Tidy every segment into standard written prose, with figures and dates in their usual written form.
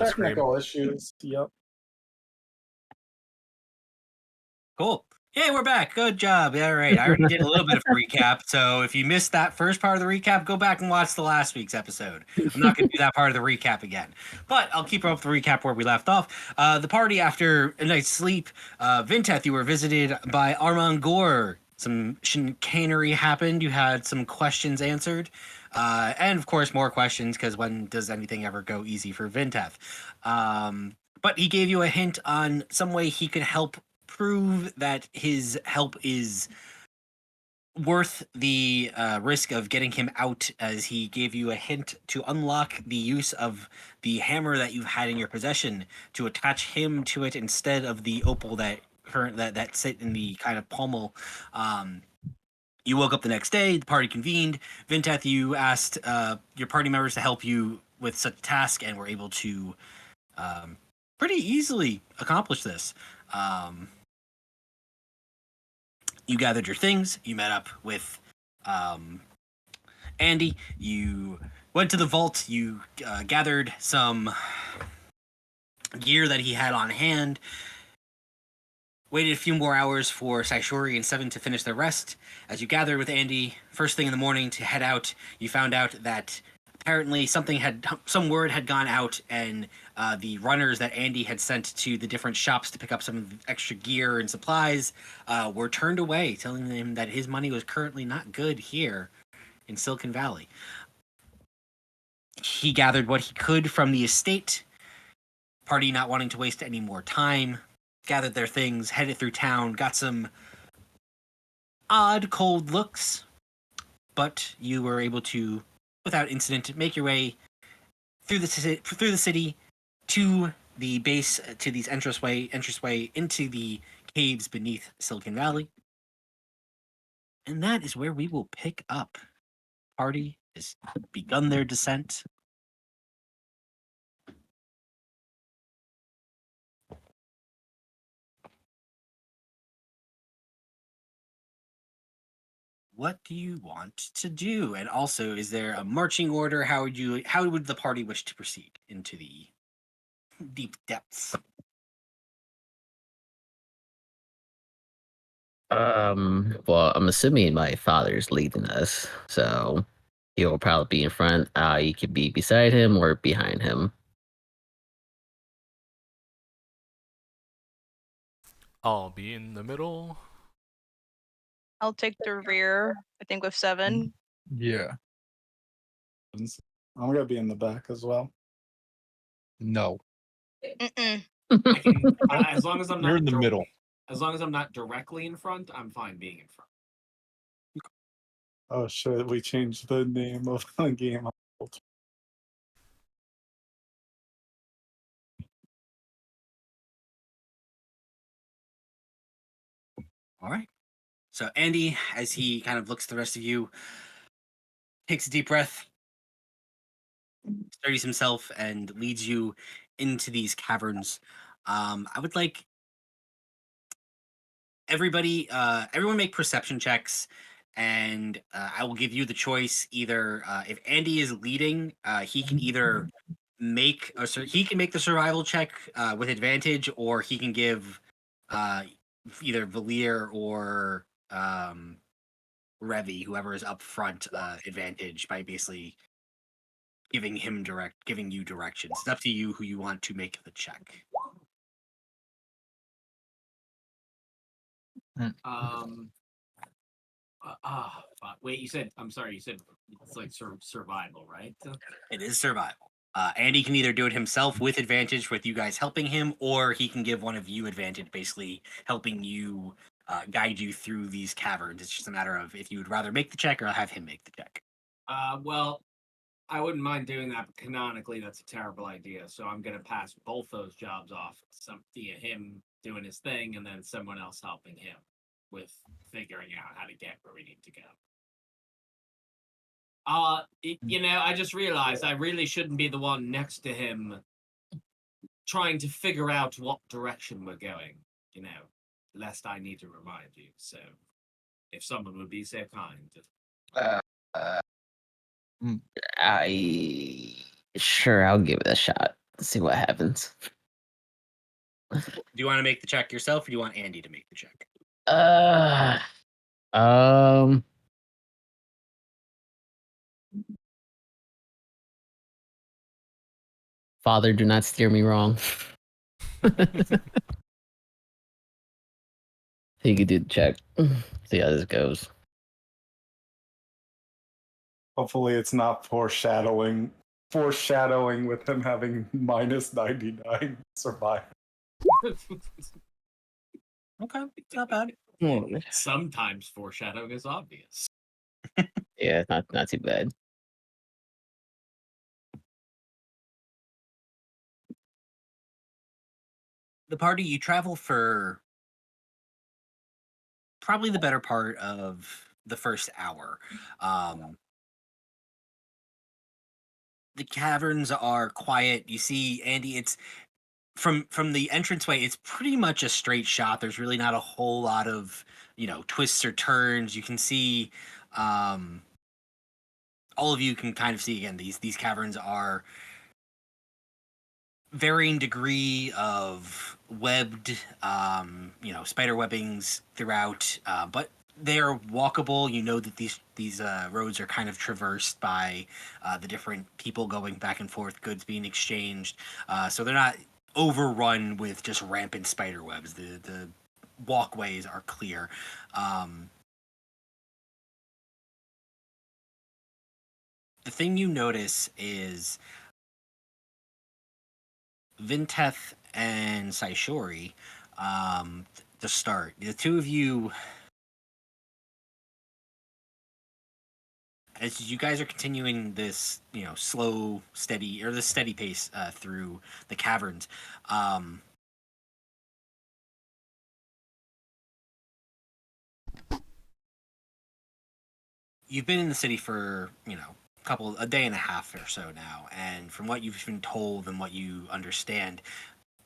Technical issues. Yep. Cool. Hey, we're back. Good job. All right. I already did a little bit of a recap. So if you missed that first part of the recap, go back and watch the last week's episode. I'm not going to do that part of the recap again, but I'll keep up the recap where we left off. The party, after a night's sleep, Vinteth, you were visited by Armand Gore. Some chicanery happened. You had some questions answered. And of course, more questions, because when does anything ever go easy for Vinteth? But he gave you a hint on some way he could help prove that his help is worth the risk of getting him out, as he gave you a hint to unlock the use of the hammer that you've had in your possession to attach him to it instead of the opal that sit in the kind of pommel. You woke up the next day, the party convened. Vinteth, you asked your party members to help you with such a task and were able to pretty easily accomplish this. You gathered your things. You met up with Andy. You went to the vault. You gathered some gear that he had on hand. Waited a few more hours for Saishori and Seven to finish their rest. As you gathered with Andy, first thing in the morning to head out, you found out that apparently some word had gone out, and the runners that Andy had sent to the different shops to pick up some extra gear and supplies were turned away, telling him that his money was currently not good here in Silicon Valley. He gathered what he could from the estate, party not wanting to waste any more time, gathered their things, headed through town, got some odd, cold looks, but you were able to, without incident, make your way through the city to the base, to these entranceway into the caves beneath Silicon Valley. And that is where we will pick up. Party has begun their descent. What do you want to do? And also, is there a marching order? How would the party wish to proceed into the deep depths? Well, I'm assuming my father's leading us, so he'll probably be in front. You could be beside him or behind him. I'll be in the middle. I'll take the rear, I think, with 7. Yeah. I'm gonna be in the back as well. No. Mm-mm. As long as I'm not You're in the middle. As long as I'm not directly in front, I'm fine being in front. Oh shit, we changed the name of the game. All right. So Andy, as he kind of looks at the rest of you, takes a deep breath, steadies himself, and leads you into these caverns. I would like everyone make perception checks, and I will give you the choice. Either if Andy is leading, he can either make he can make the survival check with advantage, or he can give either Valir or Revi, whoever is up front, advantage by basically giving you directions. It's up to you who you want to make the check. Wait, you said it's like survival, right? It is survival. Andy can either do it himself with advantage with you guys helping him, or he can give one of you advantage, basically helping you guide you through these caverns. It's just a matter of if you would rather make the check or have him make the check. Well, I wouldn't mind doing that, but canonically that's a terrible idea. So I'm gonna pass both those jobs off, via him doing his thing and then someone else helping him with figuring out how to get where we need to go. I just realized I really shouldn't be the one next to him trying to figure out what direction we're going, lest I need to remind you. So if someone would be so kind. Sure, I'll give it a shot. Let's see what happens. Do you want to make the check yourself, or do you want Andy to make the check? Um. Father, do not steer me wrong. He could do the check. See how this goes. Hopefully, it's not foreshadowing with him having minus 99 survive. Okay, it's not bad. Sometimes foreshadowing is obvious. Yeah, not too bad. The party, you travel for probably the better part of the first hour. The caverns are quiet. You see, Andy, it's from the entranceway, it's pretty much a straight shot. There's really not a whole lot of, twists or turns. You can see, all of you can kind of see, again, these caverns are varying degree of webbed, spider webbings throughout, but they are walkable. You know that these roads are kind of traversed by the different people going back and forth, goods being exchanged. So they're not overrun with just rampant spider webs. The walkways are clear. The thing you notice is Vinteth and Saishori, to start. The two of you, as you guys are continuing this, slow, steady, or this steady pace through the caverns, you've been in the city for, a day and a half or so now, and from what you've been told and what you understand,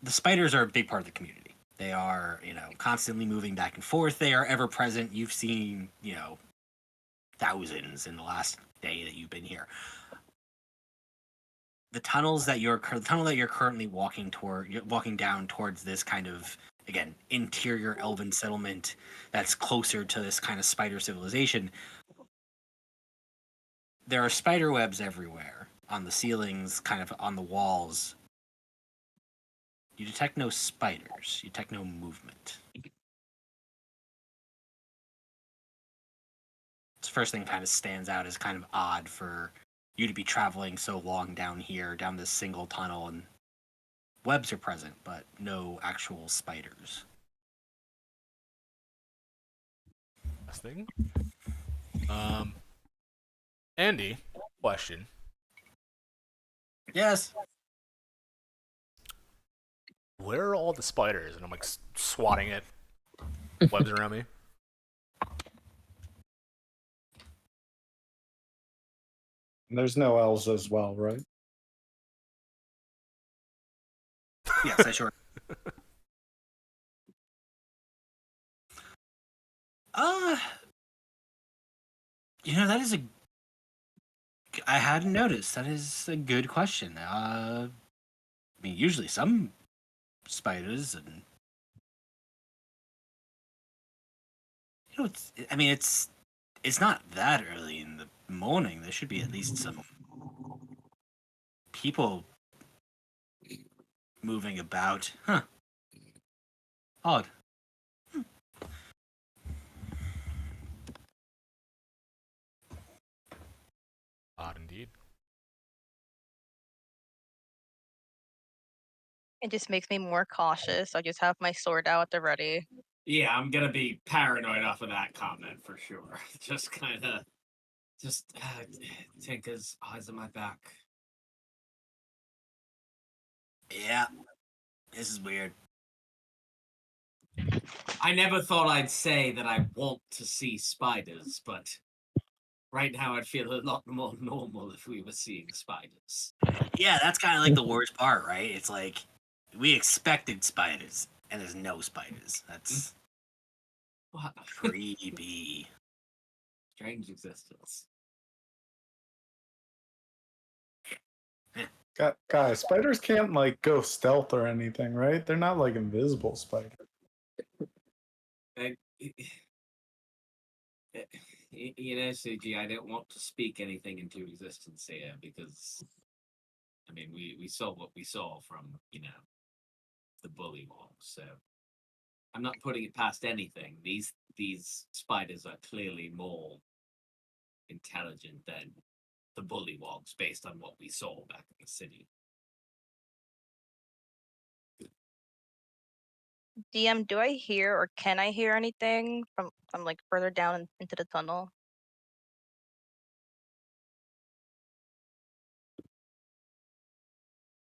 the spiders are a big part of the community. They are, constantly moving back and forth. They are ever present. You've seen, thousands in the last day that you've been here. The tunnel that you're currently walking down towards this kind of, again, interior elven settlement that's closer to this kind of spider civilization. There are spider webs everywhere on the ceilings, kind of on the walls. You detect no spiders. You detect no movement. This first thing kind of stands out as kind of odd for you to be traveling so long down here, down this single tunnel, and webs are present, but no actual spiders. Last thing. Andy, question. Yes. Where are all the spiders? And I'm like swatting at webs around me. There's no elves as well, right? Yes, I sure. That is I hadn't noticed. That is a good question. I mean, usually some spiders, and it's not that early in the morning. There should be at least some people moving about. Huh. Odd. Odd indeed. It just makes me more cautious. I just have my sword out at the ready. Yeah, I'm gonna be paranoid off of that comment for sure. Just kind of, Tinker's eyes on my back. Yeah. This is weird. I never thought I'd say that I want to see spiders, but right now I'd feel a lot more normal if we were seeing spiders. Yeah, that's kind of like the worst part, right? It's like we expected spiders, and there's no spiders. That's What? creepy. Strange existence. Guys, spiders can't like go stealth or anything, right? They're not like invisible spiders. You know, Suji, I don't want to speak anything into existence here because, I mean, we saw what we saw from, you know, the bullywog. So I'm not putting it past anything. These spiders are clearly more intelligent than the bullywogs based on what we saw back in the city. DM, do I hear or can I hear anything from like further down into the tunnel?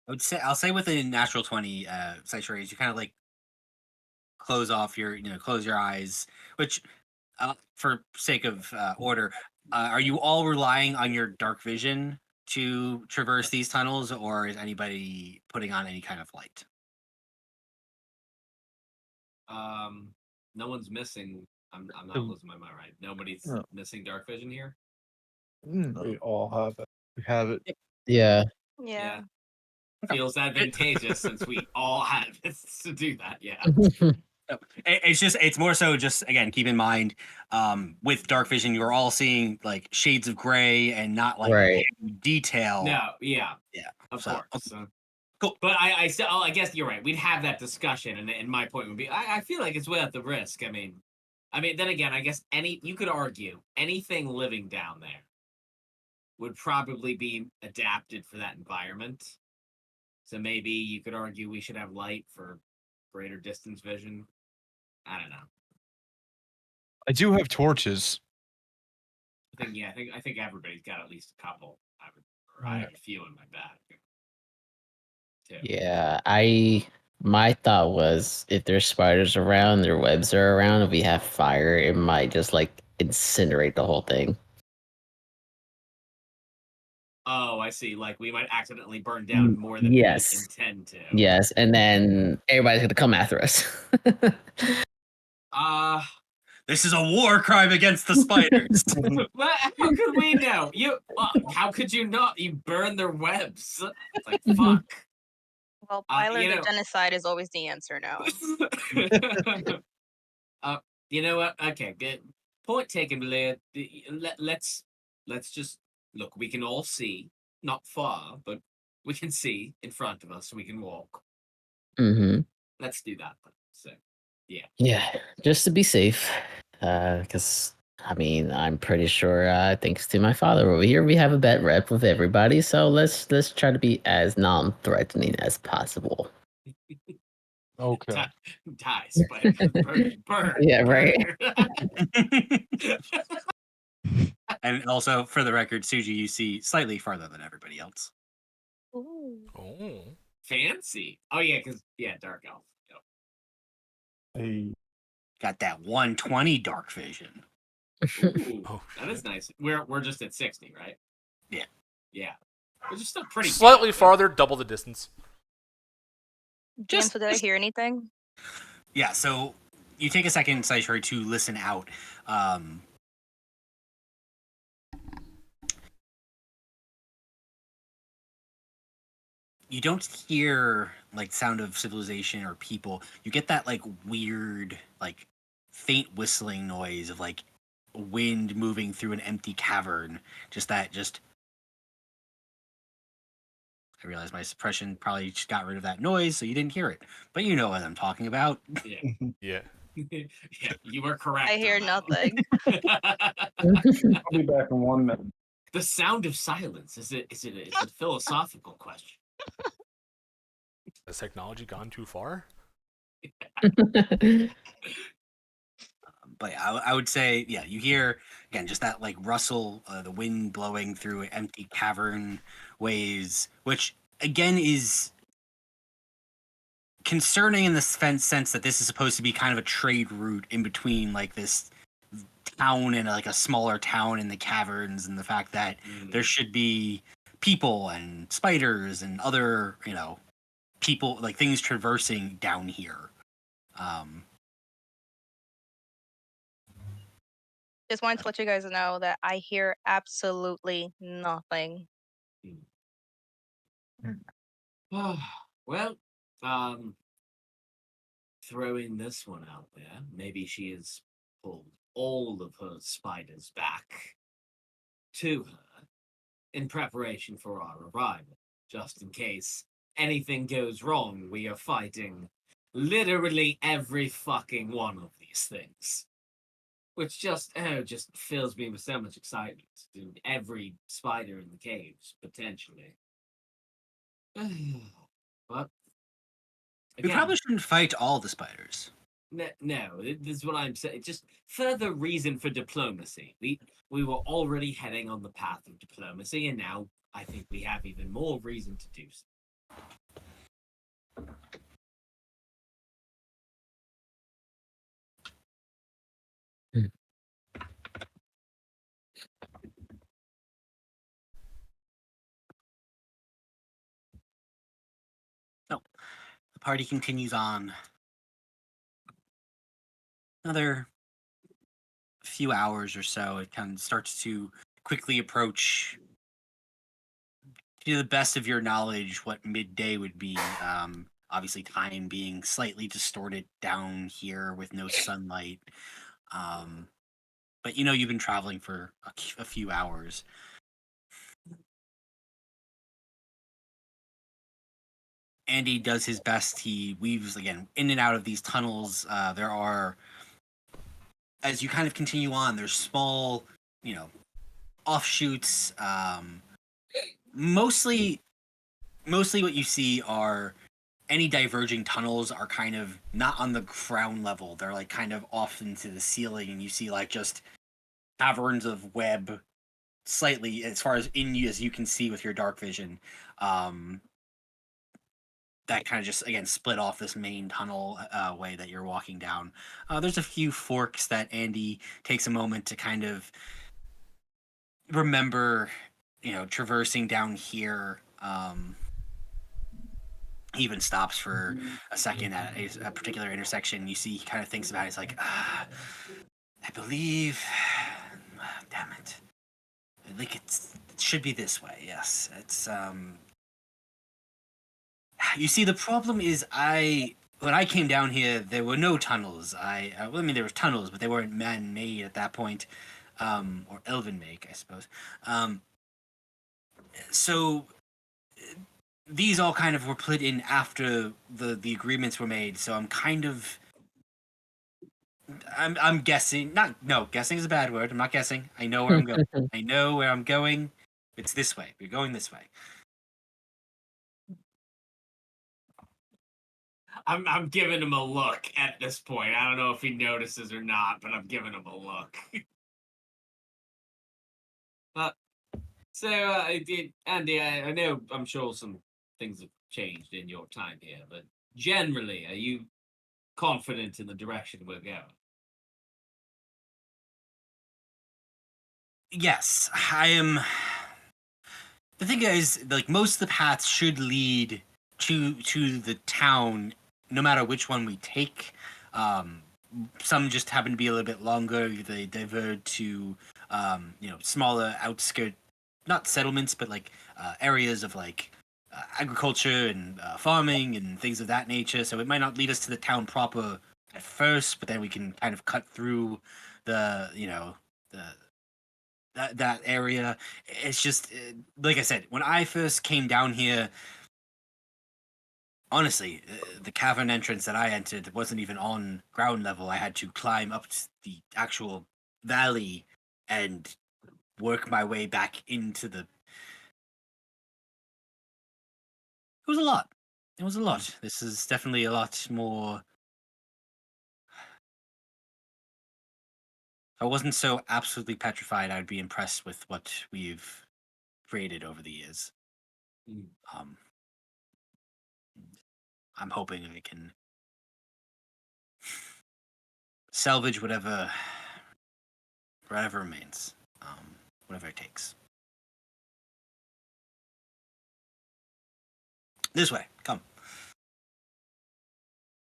I'll say with a natural 20 sanctuaries, you kind of like close off your close your eyes, which for sake of order, are you all relying on your dark vision to traverse these tunnels, or is anybody putting on any kind of light? No one's missing. I'm not losing my mind, right? Nobody's No. missing dark vision here. We all have it. We have it. Yeah. Yeah. Feels advantageous since we all have it to do that. Yeah. It's more so just, again, keep in mind, with dark vision, you're all seeing like shades of gray and not like Right. detail. No. Yeah. Yeah. Of So, course. cool. But I guess you're right. We'd have that discussion, and my point would be, I feel like it's without the risk. I mean, then again, I guess you could argue anything living down there would probably be adapted for that environment. So maybe you could argue we should have light for greater distance vision. I don't know. I do have torches. I think everybody's got at least a couple. I have a few in my bag. Too. Yeah, my thought was if there's spiders around, their webs are around, if we have fire, it might just like incinerate the whole thing. Oh, I see. Like we might accidentally burn down more than yes. we intend to. Yes, and then everybody's gonna come after us. This is a war crime against the spiders. Well, how could we know? How could you not? You burn their webs. It's like fuck. Well, the genocide is always the answer now. You know what? Okay, good. Point taken, Blair. Let's just look. We can all see, not far, but we can see in front of us, so we can walk. Mm-hmm. Let's do that. So, yeah. Yeah, just to be safe, because I mean, I'm pretty sure, thanks to my father over here, we have a bad rep with everybody. So let's try to be as non-threatening as possible. Okay. Die, spider. Burn. Yeah, right. And also, for the record, Suji, you see slightly farther than everybody else. Ooh. Oh. Fancy. Oh yeah, because dark elf. Yep. Hey, Got that 120 dark vision. Ooh, Oh, that is nice. We're just at 60, right? Yeah. Yeah. Which is still pretty slightly good. farther, double the distance. DM, so did I hear anything? Yeah, so you take a second, Saishari, to listen out. You don't hear like sound of civilization or people. You get that like weird, like faint whistling noise of like wind moving through an empty cavern. I realize my suppression probably just got rid of that noise, so you didn't hear it. But you know what I'm talking about. Yeah. Yeah. Yeah, you were correct. I hear on that nothing. one. I'll be back in 1 minute. The sound of silence is it a philosophical question? Has technology gone too far? But I would say, yeah, you hear, again, just that like rustle, the wind blowing through empty cavern ways, which again is concerning in the sense that this is supposed to be kind of a trade route in between like this town and like a smaller town in the caverns, and the fact that there should be people and spiders and other, people, like things traversing down here. Just wanted to let you guys know that I hear absolutely nothing. Well, throwing this one out there. Maybe she has pulled all of her spiders back to her in preparation for our arrival, just in case anything goes wrong. We are fighting literally every fucking one of these things. Which just fills me with so much excitement. Dude, every spider in the caves, potentially. But We again, probably shouldn't fight all the spiders. no, this is what I'm saying. Just further reason for diplomacy. We were already heading on the path of diplomacy, and now I think we have even more reason to do so. No. The party continues on. Another few hours or so, it kind of starts to quickly approach, to the best of your knowledge, what midday would be. Obviously, time being slightly distorted down here with no sunlight. But you've been traveling for a few hours. Andy does his best. He weaves again in and out of these tunnels. There are, as you kind of continue on, there's small, offshoots. Mostly what you see are any diverging tunnels are kind of not on the ground level. They're like kind of off into the ceiling, and you see like just caverns of web, slightly as far as in you as you can see with your dark vision. That kind of just again split off this main tunnel way that you're walking down. There's a few forks that Andy takes a moment to kind of remember, traversing down here. He even stops for a second at a particular intersection. You see, he kind of thinks about it. He's like, I believe, damn it, like it should be this way. Yes, it's You see, the problem is when I came down here, there were no tunnels. There were tunnels, but they weren't man-made at that point, or elven-made, I suppose. So these all kind of were put in after the agreements were made. So I'm guessing. Guessing is a bad word. I'm not guessing. I know where I'm going. I know where I'm going. It's this way. We're going this way. I'm giving him a look at this point. I don't know if he notices or not, but I'm giving him a look. Andy, I know I'm sure some things have changed in your time here, but generally, are you confident in the direction we're going? Yes, I am. The thing is, like, most of the paths should lead to the town, no matter which one we take. Some just happen to be a little bit longer. They divert to, smaller outskirt, not settlements, but like areas of like agriculture and farming and things of that nature. So it might not lead us to the town proper at first, but then we can kind of cut through the, that area. It's just like I said, when I first came down here, honestly, the cavern entrance that I entered wasn't even on ground level. I had to climb up to the actual valley and work my way back into the. It was a lot. It was a lot. This is definitely a lot more. If I wasn't so absolutely petrified, I'd be impressed with what we've created over the years. I'm hoping I can salvage whatever remains, whatever it takes. This way, come.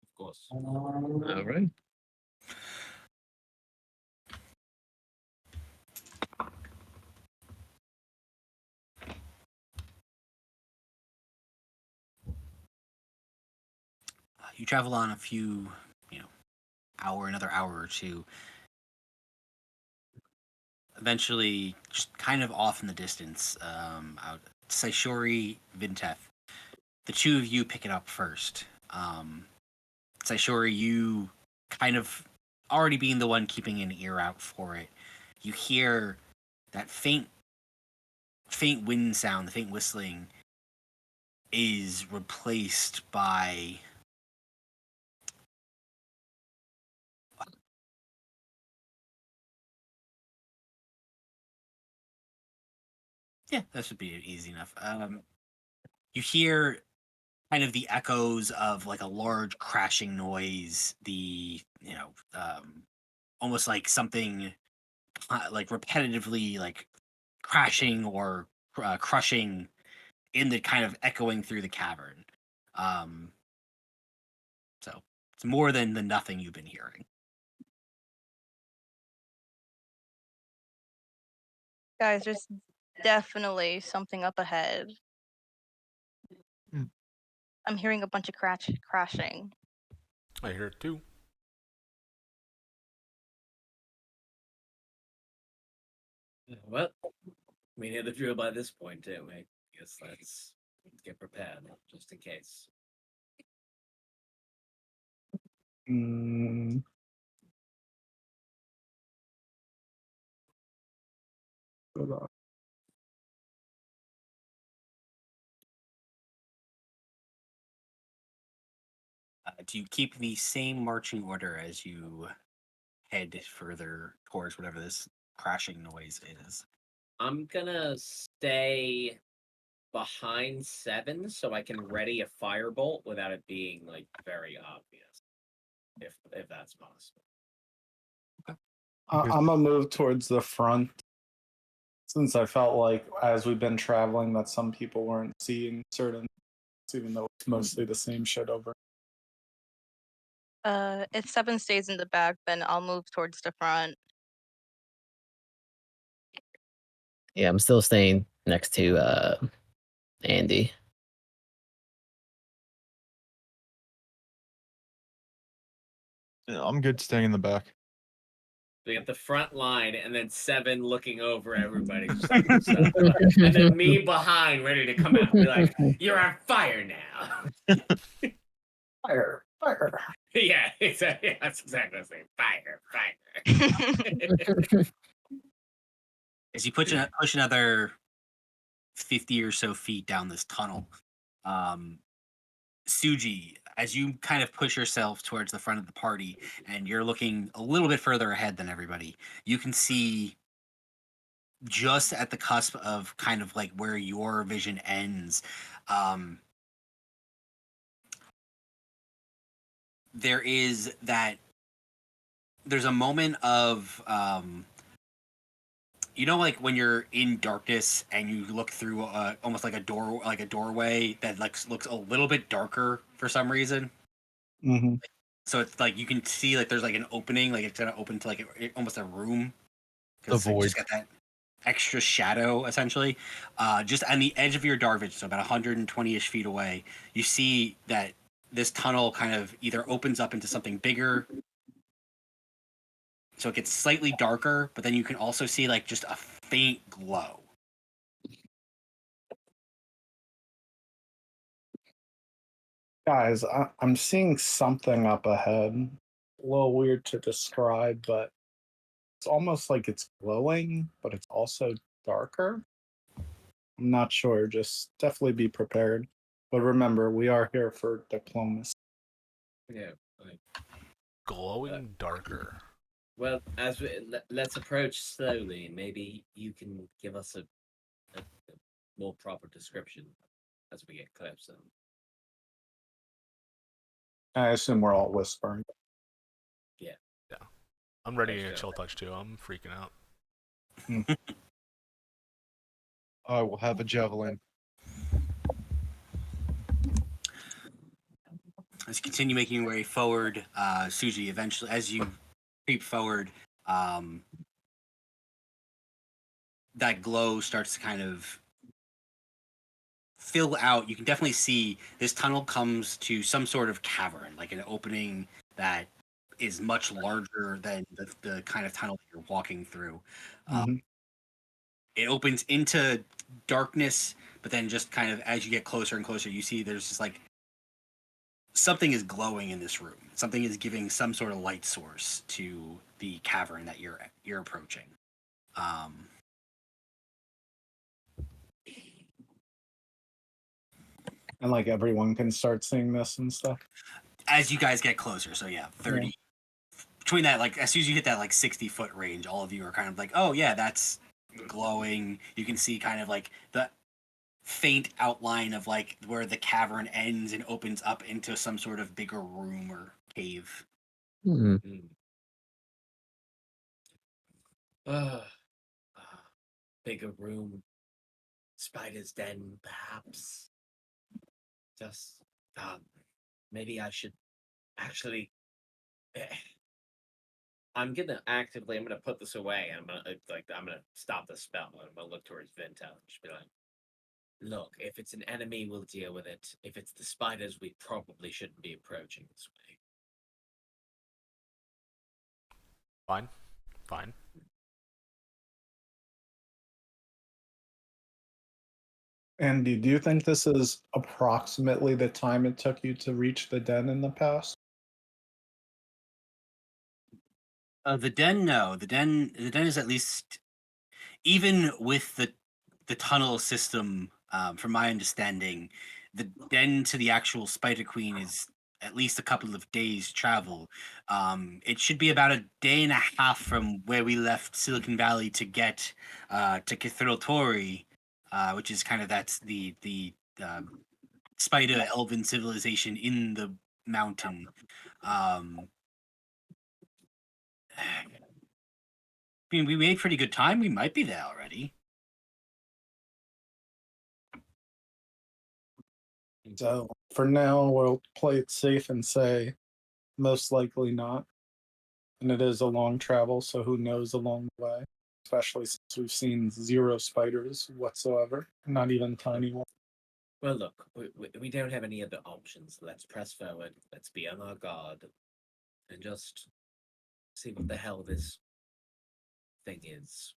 Of course. All right. you travel on a few, another hour or two. Eventually, just kind of off in the distance, out Saishori, Vinteth. The two of you pick it up first. Saishori, you kind of already being the one keeping an ear out for it. You hear that faint wind sound, the faint whistling, is replaced by yeah, that should be easy enough. You hear kind of the echoes of like a large crashing noise, almost like something like repetitively like crashing or crushing in the kind of echoing through the cavern. So it's more than the nothing you've been hearing. Guys, there's definitely something up ahead. Hmm. I'm hearing a bunch of crashing. I hear it too. Well, we know the drill by this point, don't we? Guess let's get prepared, just in case. Mm, hold on. Do you keep the same marching order as you head further towards whatever this crashing noise is? I'm gonna stay behind 7 so I can ready a firebolt without it being like very obvious. If that's possible. I'm gonna move towards the front since I felt like as we've been traveling that some people weren't seeing certain, even though it's mostly the same shit over. If 7 stays in the back, then I'll move towards the front. Yeah, I'm still staying next to Andy. Yeah, I'm good staying in the back. We got the front line and then 7 looking over everybody, just like and then me behind, ready to come out and be like, "You're on fire now." Fire, fire. Yeah, exactly. That's exactly the same. Fire, fire. As you push another 50 or so feet down this tunnel, Suji, as you kind of push yourself towards the front of the party and you're looking a little bit further ahead than everybody, you can see just at the cusp of kind of like where your vision ends, there's a moment of like when you're in darkness and you look through almost like a doorway that looks a little bit darker for some reason. Mm-hmm. So it's like you can see like there's like an opening, like it's gonna open to like almost a room. The It's like void. just got that extra shadow essentially. Just on the edge of your dark vision, so about 120-ish feet away, you see that this tunnel kind of either opens up into something bigger, so it gets slightly darker, but then you can also see like just a faint glow. Guys, I'm seeing something up ahead. A little weird to describe, but it's almost like it's glowing, but it's also darker. I'm not sure. Just definitely be prepared. But remember, we are here for diplomacy. Yeah. Like, Glowing darker. well, as let's approach slowly. Maybe you can give us a more proper description as we get closer. I assume we're all whispering. I'm ready Let's to go. chill touch too. I'm freaking out. I will have a javelin. As you continue making your way forward, Suji, eventually, as you creep forward, that glow starts to kind of fill out, you can definitely see this tunnel comes to some sort of cavern, like an opening that is much larger than the kind of tunnel that you're walking through. Mhm. It opens into darkness, but then just kind of as you get closer and closer, you see there's just like something is glowing in this room. Something is giving some sort of light source to the cavern that you're approaching. And like everyone can start seeing this and stuff. As you guys get closer, so yeah, 30 between that, like as soon as you hit that like 60-foot range, all of you are kind of like, oh yeah, that's glowing. You can see kind of like the faint outline of like where the cavern ends and opens up into some sort of bigger room or cave. Hmm. Uh, bigger room. Spider's den, perhaps. Just, maybe I should actually. I'm gonna put this away. I'm gonna stop the spell. I'm gonna look towards Vinta and just be like, look, if it's an enemy, we'll deal with it. If it's the spiders, we probably shouldn't be approaching this way. Fine. Andy, do you think this is approximately the time it took you to reach the den in the past? The den, no. The den is at least, even with the tunnel system. From my understanding, the den to the actual Spider Queen is at least a couple of days travel. It should be about a day and a half from where we left Silicon Valley to get to Cathedral Tori, which is kind of that's the spider elven civilization in the mountain. I mean, we made pretty good time. We might be there already. So for now, we'll play it safe and say most likely not. And it is a long travel, so who knows along the way? Especially since we've seen 0 spiders whatsoever, not even tiny ones. Well, look, we don't have any other options. Let's press forward. Let's be on our guard, and just see what the hell this thing is.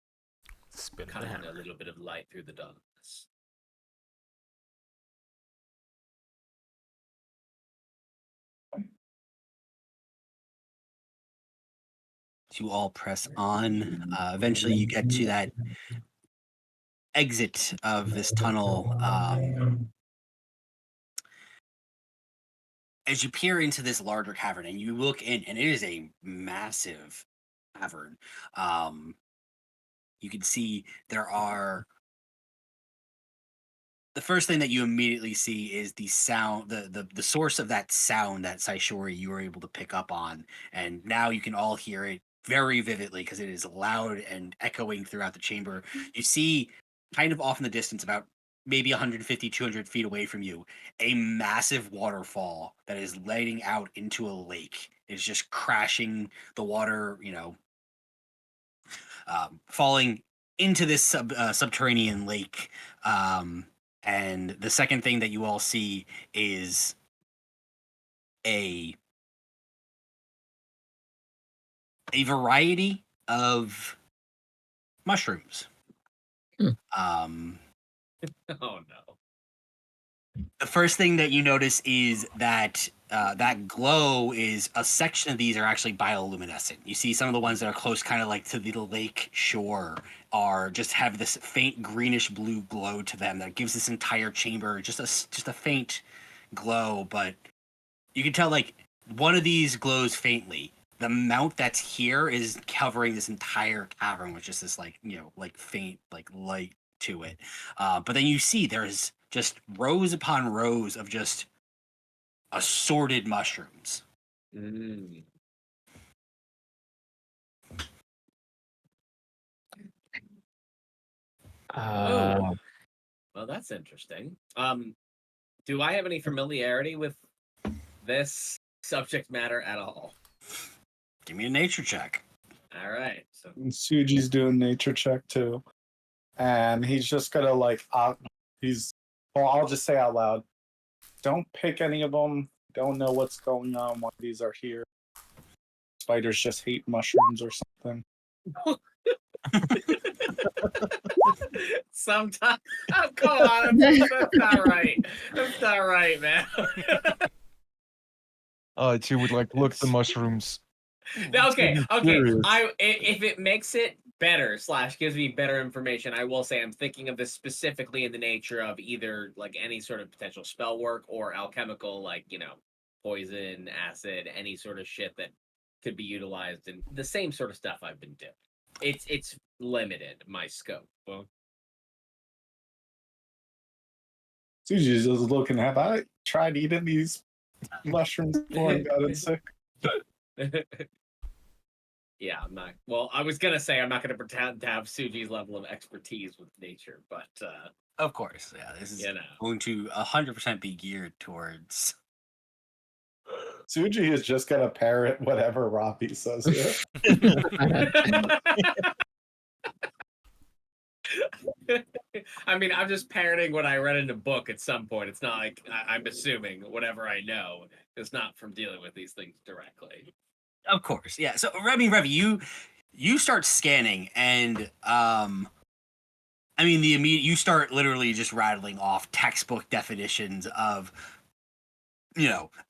Spin the Cutting hammer. a little bit of light through the darkness. You all press on. Eventually, you get to that exit of this tunnel. As you peer into this larger cavern and you look in, and it is a massive cavern. You can see there are. The first thing that you immediately see is the sound, the source of that sound that Saishori you were able to pick up on, and now you can all hear it very vividly because it is loud and echoing throughout the chamber. You see, kind of off in the distance, about maybe 150, 200 feet away from you, a massive waterfall that is letting out into a lake. It's just crashing the water, falling into this subterranean lake. And the second thing that you all see is a variety of mushrooms. Hmm. Oh no. The first thing that you notice is that that glow is a section of these are actually bioluminescent. You see some of the ones that are close, kind of like to the lake shore, are just have this faint greenish blue glow to them that gives this entire chamber just a faint glow. But you can tell like one of these glows faintly. The amount that's here is covering this entire cavern with just this like faint like light to it. But then you see there's just rows upon rows of just assorted mushrooms. Mm. Uh, Well, that's interesting. Do I have any familiarity with this subject matter at all? Give me a nature check. All right. So And Suji's doing nature check too. And he's just gonna like he's Well, I'll just say out loud. Don't pick any of them. Don't know what's going on. Why these are here. Spiders just hate mushrooms or something. Sometimes, oh, come on, that's not right. That's not right, man. She would like look the mushrooms. Okay. Curious. If it makes it better / gives me better information, I will say I'm thinking of this specifically in the nature of either like any sort of potential spell work or alchemical, like poison, acid, any sort of shit that could be utilized, and the same sort of stuff I've been doing. It's limited my scope. Well, Suji's just looking. Have I tried eating these mushrooms before and gotten sick? yeah, I'm not. Well, I was gonna say I'm not gonna pretend to have Suji's level of expertise with nature, but Of course, yeah. This is you know. going to 100% be geared towards. Suji is just gonna parrot whatever Robbie says here. I mean, I'm just parroting what I read in a book at some point. It's not like I'm assuming whatever I know is not from dealing with these things directly. Of course, yeah. So, I mean, Revy, you start scanning, and I mean, you start literally just rattling off textbook definitions of,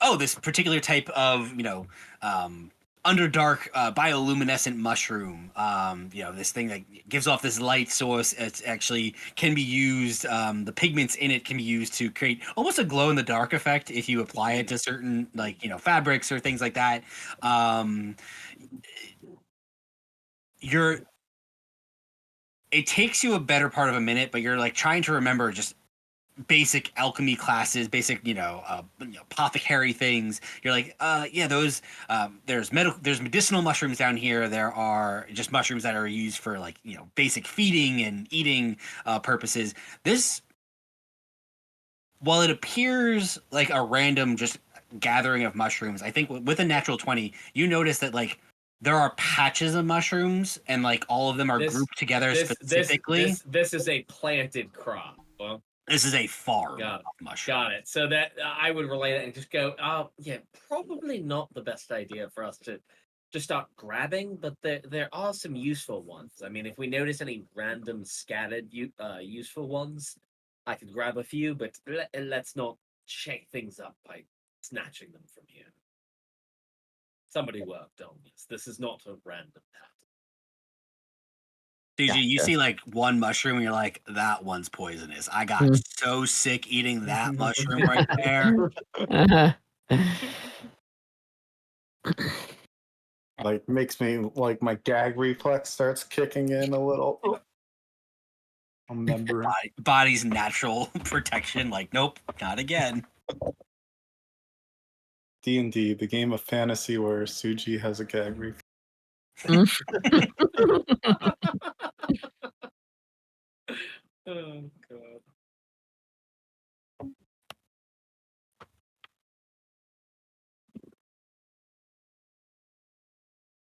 oh, this particular type of, underdark bioluminescent mushroom. This thing that gives off this light source. It actually can be used. The pigments in it can be used to create almost a glow in the dark effect if you apply it to certain fabrics or things like that. It takes you a better part of a minute, but you're like trying to remember just basic alchemy classes, basic apothecary things. You're like, those. There's medicinal mushrooms down here. There are just mushrooms that are used for basic feeding and eating purposes. This, while it appears like a random just gathering of mushrooms, I think with a natural 20, you notice that there are patches of mushrooms and all of them are grouped together specifically. This is a planted crop. Well, this is a farm Got it. of mushrooms. Got it. So that I would relate it and just go, yeah, probably not the best idea for us to just start grabbing, but there are some useful ones. I mean, if we notice any random scattered useful ones, I could grab a few, but let's not shake things up by snatching them from you. Somebody worked on this. This is not a random pattern. DG, you see one mushroom and you're like, that one's poisonous. I got so sick eating that mushroom right there. Makes me my gag reflex starts kicking in a little. I'm remembering. Body's natural protection. Nope, not again. D&D, the game of fantasy where Suji has a gag reflex. Oh god.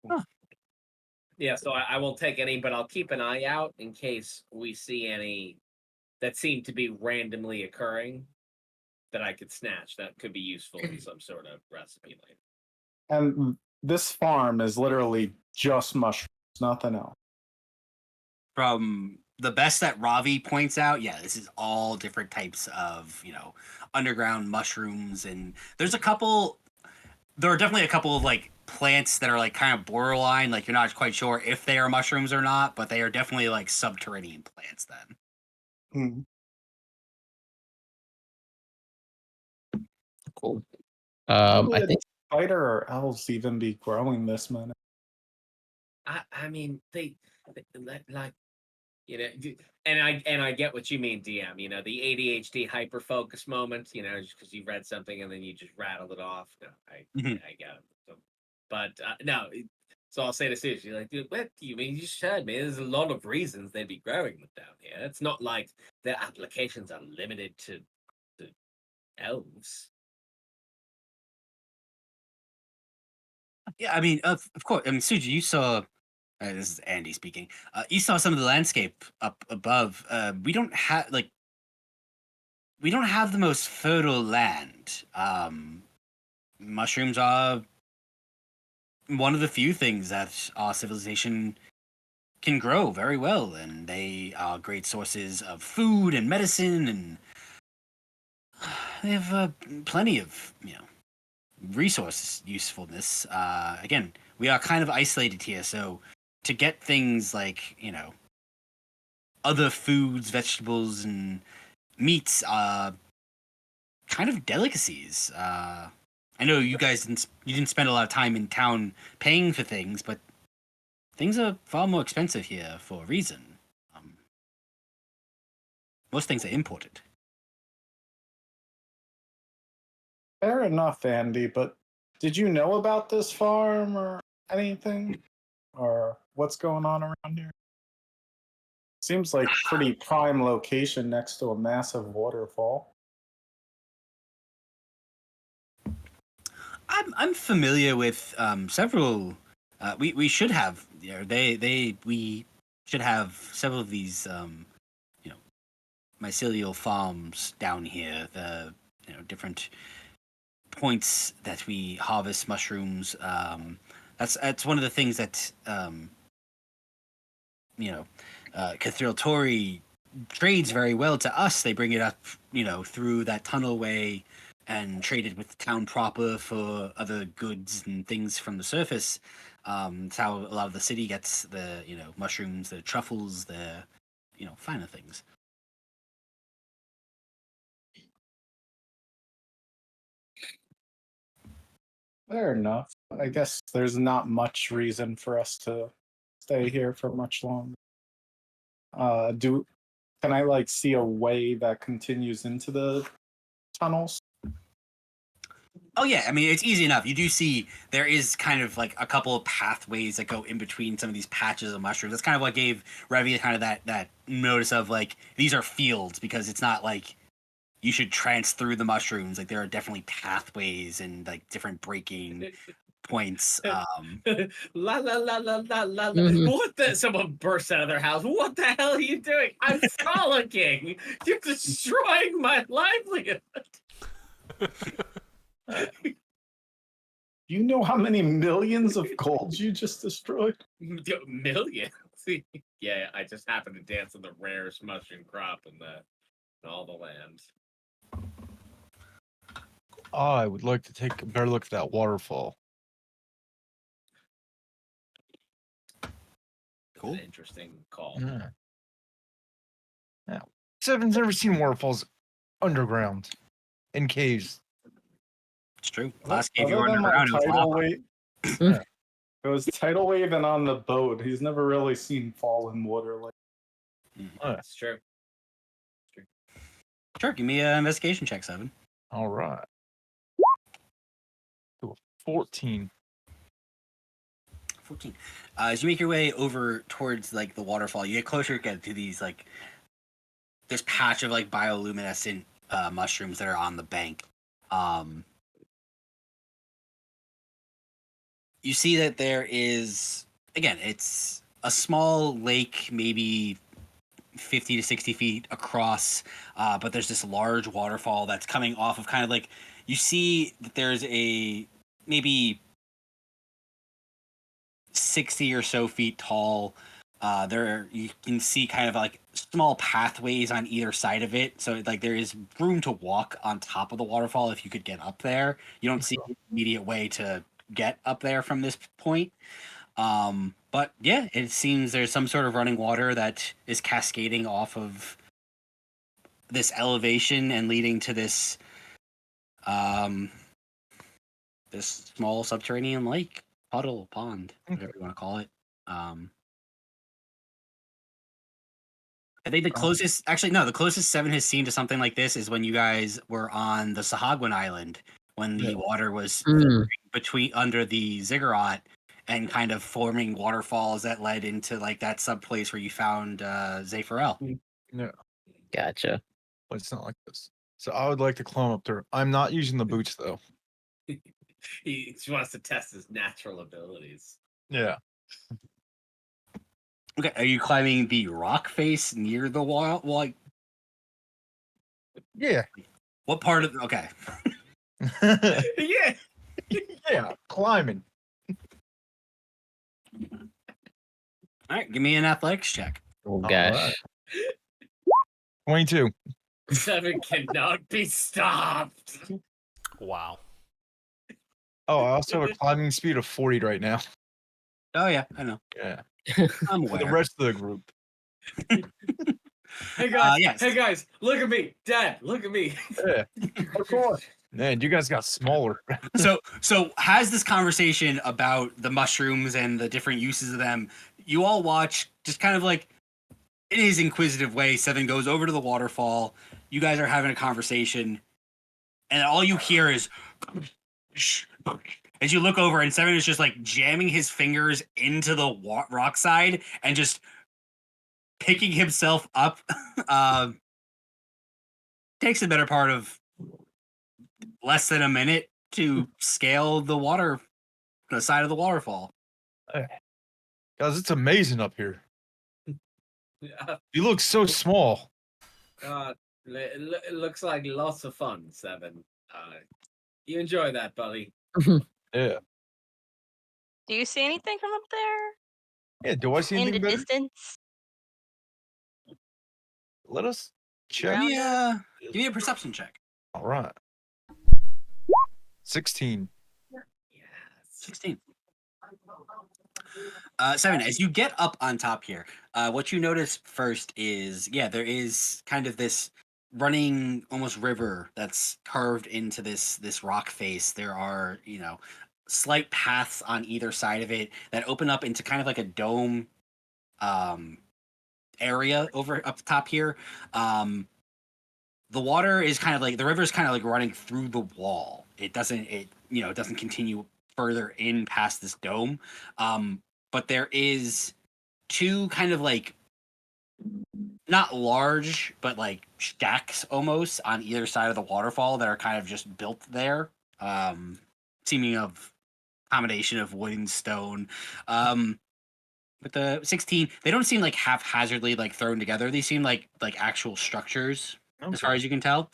Huh. Yeah, so I won't take any, but I'll keep an eye out in case we see any that seem to be randomly occurring that I could snatch that could be useful in some sort of recipe later. And this farm is literally just mushrooms, nothing else. From the best that Ravi points out, yeah, this is all different types of, underground mushrooms. And there are definitely a couple of plants that are kind of borderline, you're not quite sure if they are mushrooms or not, but they are definitely subterranean plants then. Cool. I think spider or else even be growing this many. I mean, they and I get what you mean, DM. The ADHD hyper focus moment. Just because you read something and then you just rattled it off. No, I get it. But no. So I'll say to Sushi, dude, what do you mean? You said, man, there's a lot of reasons they'd be growing them down here. It's not like their applications are limited to elves. Yeah, I mean, of course. I mean, Suji, you saw. This is Andy speaking. You saw some of the landscape up above. We don't have we don't have the most fertile land. Mushrooms are one of the few things that our civilization can grow very well, and they are great sources of food and medicine, and they have plenty of resource usefulness. Again, we are kind of isolated here, so to get things like other foods, vegetables, and meats, kind of delicacies. I know you guys didn't spend a lot of time in town paying for things, but things are far more expensive here for a reason. Most things are imported. Fair enough, Andy, but did you know about this farm or anything? Or what's going on around here? Seems like pretty prime location next to a massive waterfall. I'm familiar with several. We should have we should have several of these mycelial farms down here. The different points that we harvest mushrooms. That's one of the things that Cathedral Tory trades very well to us. They bring it up through that tunnel way and trade it with the town proper for other goods and things from the surface. It's how a lot of the city gets the mushrooms, the truffles, the finer things. Fair enough. I guess there's not much reason for us to stay here for much longer. Can I see a way that continues into the tunnels? Oh yeah, I mean it's easy enough. You do see there is kind of like a couple of pathways that go in between some of these patches of mushrooms. That's kind of what gave Revy kind of that notice of like these are fields, because it's not like you should trance through the mushrooms. Like there are definitely pathways and like different breaking points. La la la la la la. Mhm. What the? Someone bursts out of their house. What the hell are you doing? I'm frolicking. You're destroying my livelihood. You know how many millions of golds you just destroyed? Millions. Yeah, I just happened to dance on the rarest mushroom crop in all the land. I would like to take a better look at that waterfall. Cool. An interesting call. Yeah. Now, Seven's never seen waterfalls underground in caves. It's true. Last cave you Other were than underground, it was tidal lava. wave, it was tidal waving on the boat. He's never really seen fallen water like. That's true. Sure, give me an investigation check, 7. All right. To a 14. 14. As you make your way over towards like the waterfall, you get closer again to these like this patch of like bioluminescent mushrooms that are on the bank. You see that there is, again, it's a small lake, maybe 50 to 60 feet across, but there's this large waterfall that's coming off of kind of like, you see that there's a maybe 60 or so feet tall. There you can see kind of like small pathways on either side of it, so like there is room to walk on top of the waterfall if you could get up there. You don't see an immediate way to get up there from this point. But yeah, it seems there's some sort of running water that is cascading off of this elevation and leading to this this small subterranean lake, puddle, pond, whatever you want to call it. I think the closest, actually, no, the closest Seven has seen to something like this is when you guys were on the Sahagwan Island, when the water was between under the ziggurat and kind of forming waterfalls that led into like that sub place where you found Zepharel. Yeah, Gotcha. but it's not like this. So I would like to climb up there. I'm not using the boots though. He wants to test his natural abilities. Yeah. Okay, are you climbing the rock face near the wall? Like, Yeah. What part of? Okay. Yeah. Yeah. Climbing. All right. Give me an athletics check. Oh All gosh. right. 22. 7 cannot be stopped. Wow. Oh, I also have a climbing speed of 40 right now. Oh yeah, I know. Yeah. I'm For the aware. rest of the group. Hey guys, Yes. hey guys, look at me, Dad, look at me. Yeah. Of course. Man, you guys got smaller. So has this conversation about the mushrooms and the different uses of them. You all watch, just kind of like in his inquisitive way. Seven goes over to the waterfall. You guys are having a conversation, and all you hear is as you look over, and Seven is just like jamming his fingers into the rock side and just picking himself up. Takes the better part of less than a minute to scale the side of the waterfall. Guys, it's amazing up here. Yeah, You look so small. it looks like lots of fun, Seven. You enjoy that, buddy. Yeah. Do you see anything from up there Yeah, do I see in the anything better? distance? Let us check. Around us? Give me a perception check. All right. 16. Yes. 16. Seven, as you get up on top here, what you notice first is, there is kind of this running almost river that's carved into this rock face. There are, slight paths on either side of it that open up into kind of like a dome area over up top here. The water is kind of like, the river is kind of like running through the wall. It doesn't continue further in past this dome. But there is two kind of like not large, but like stacks almost on either side of the waterfall that are kind of just built there, seeming of combination of wood and stone. But the 16, they don't seem like haphazardly like thrown together. They seem like actual structures as far as you can tell.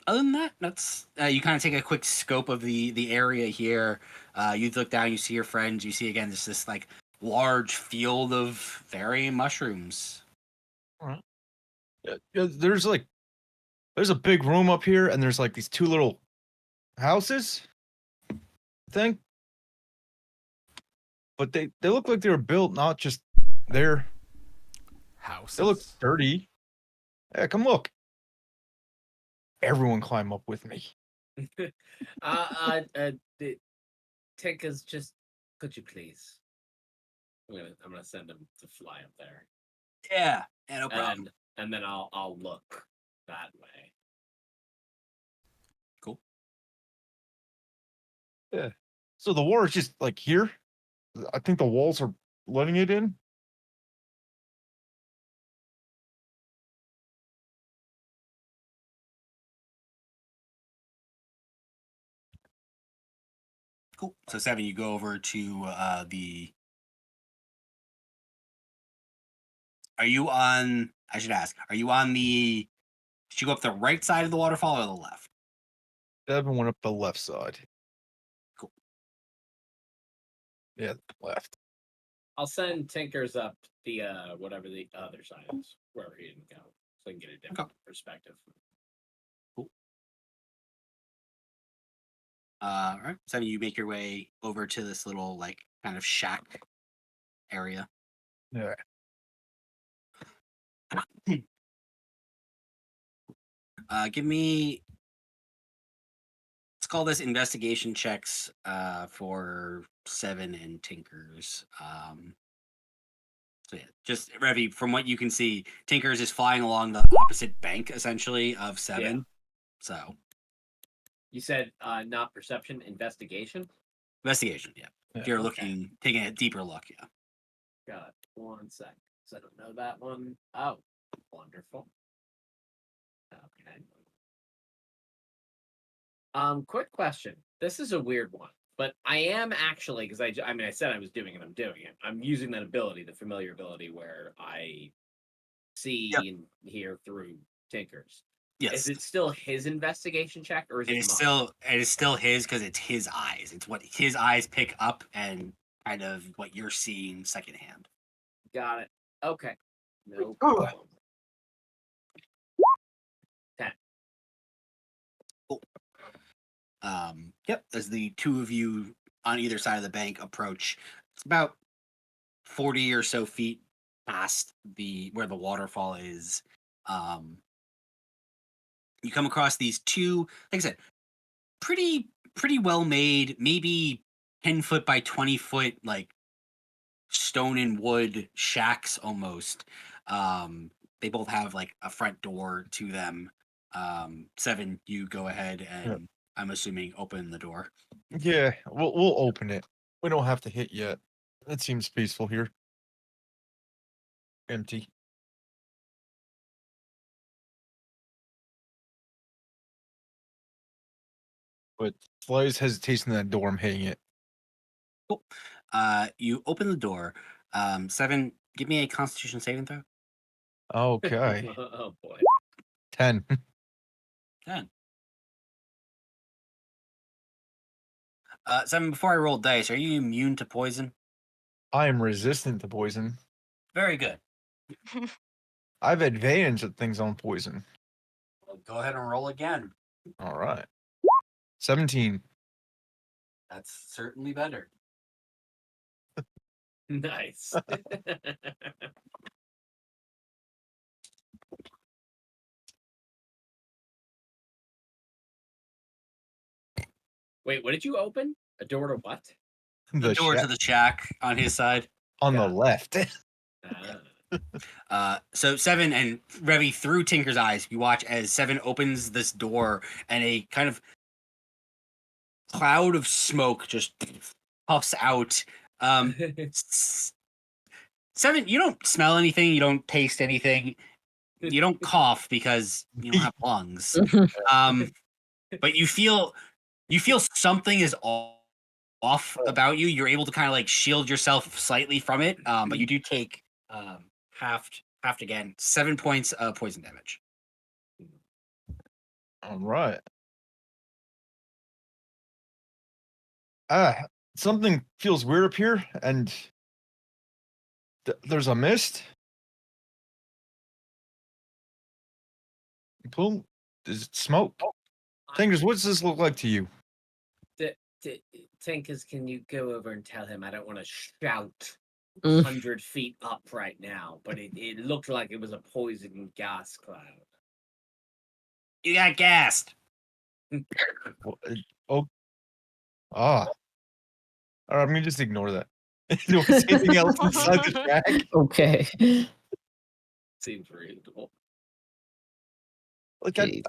Other than that, that's you kind of take a quick scope of the area here. You look down, you see your friends, you see again this like large field of varying mushrooms. Yeah, there's a big room up here, and there's like these two little houses, I think. But they look like they were built not just there. Houses. They look dirty. Yeah, come look. Everyone climb up with me. Tinker's just, could you please? I'm gonna send him to fly up there. Yeah, no problem. And then I'll look that way. Cool. Yeah. So the water's just like here. I think the walls are letting it in. Cool. So Seven, you go over to the. Are you on? I should ask. Are you on the? Should you go up the right side of the waterfall or the left? Devin went up the left side. Cool. Yeah, left. I'll send Tinkers up the whatever the other side is, wherever he didn't go, so I can get a different perspective. Cool. All right. So you make your way over to this little like kind of shack area. Yeah. Give me. Let's call this investigation checks for Seven and Tinkers. So yeah, just Revy, from what you can see, Tinkers is flying along the opposite bank essentially of Seven. Yeah. So You said not perception, investigation. investigation, yeah. If you're Okay. taking a deeper look, yeah. Got it. 1 sec. So I don't know that one. Oh, wonderful. Okay. Quick question. This is a weird one, but I am actually, because I said I was doing it. I'm doing it. I'm using that ability, the familiar ability, where I see Yep. and hear through Tinker's. Yes. Is it still his investigation check, or is It it is mine? still his because it's his eyes. It's what his eyes pick up and kind of what you're seeing secondhand. Got it. Okay. No Oh. problem. Yep. As the two of you on either side of the bank approach, it's about 40 or so feet past where the waterfall is. You come across these two, like I said, pretty well made, maybe 10-foot by 20-foot, like stone and wood shacks almost. They both have like a front door to them. Seven, you go ahead and I'm assuming open the door. Yeah, we'll open it. We don't have to hit yet. It seems peaceful here. Empty. But slightest hesitation in that door, I'm hitting it. Cool. You open the door. Seven, give me a Constitution saving throw. Okay. Oh boy. 10. 10. Seven, before I roll dice, are you immune to poison? I am resistant to poison. Very good. I have advantage at things on poison. Well, go ahead and roll again. All right. 17. That's certainly better. Nice. Wait, what did you open? A door to what? The door to shack the shack on his side. on Yeah. the left. So Seven and Revy, through Tinker's eyes, you watch as Seven opens this door and a kind of cloud of smoke just puffs out. Seven, you don't smell anything, you don't taste anything, you don't cough because you don't have lungs. But you feel something is off about you. You're able to kind of like shield yourself slightly from it, but you do take halved again, 7 points of poison damage. All right. Something feels weird up here, and there's a mist. Boom. Is it smoke? Fingers, what does this look like to you? Tinkers, can you go over and tell him I don't want to shout Mm. 100 feet up right now, but it looked like it was a poison gas cloud. You got gassed. Oh. Ah. All right, I'm gonna just ignore that. Do I see anything else inside the shack? Okay. Seems reasonable. Like Jeez.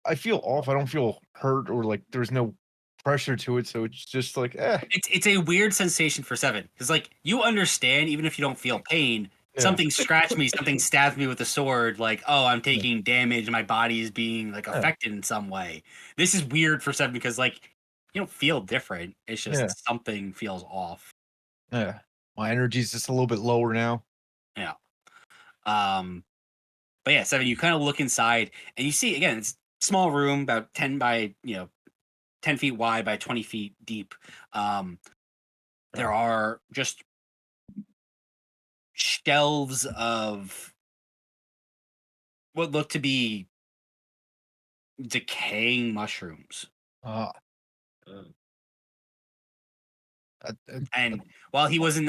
I feel off. I don't feel hurt or like there's no pressure to it, so it's just like It's a weird sensation for Seven because like you understand even if you don't feel pain. Yeah. Something scratched me, something stabbed me with a sword, like, oh, I'm taking damage, my body is being like affected in some way. This is weird for Seven because like you don't feel different. It's just something feels off. Yeah. My energy's just a little bit lower now. Yeah. But yeah, Seven, you kind of look inside and you see again, it's a small room, about 10 by 10 feet wide by 20 feet deep. There are just shelves of what look to be decaying mushrooms. Ah. And while he wasn't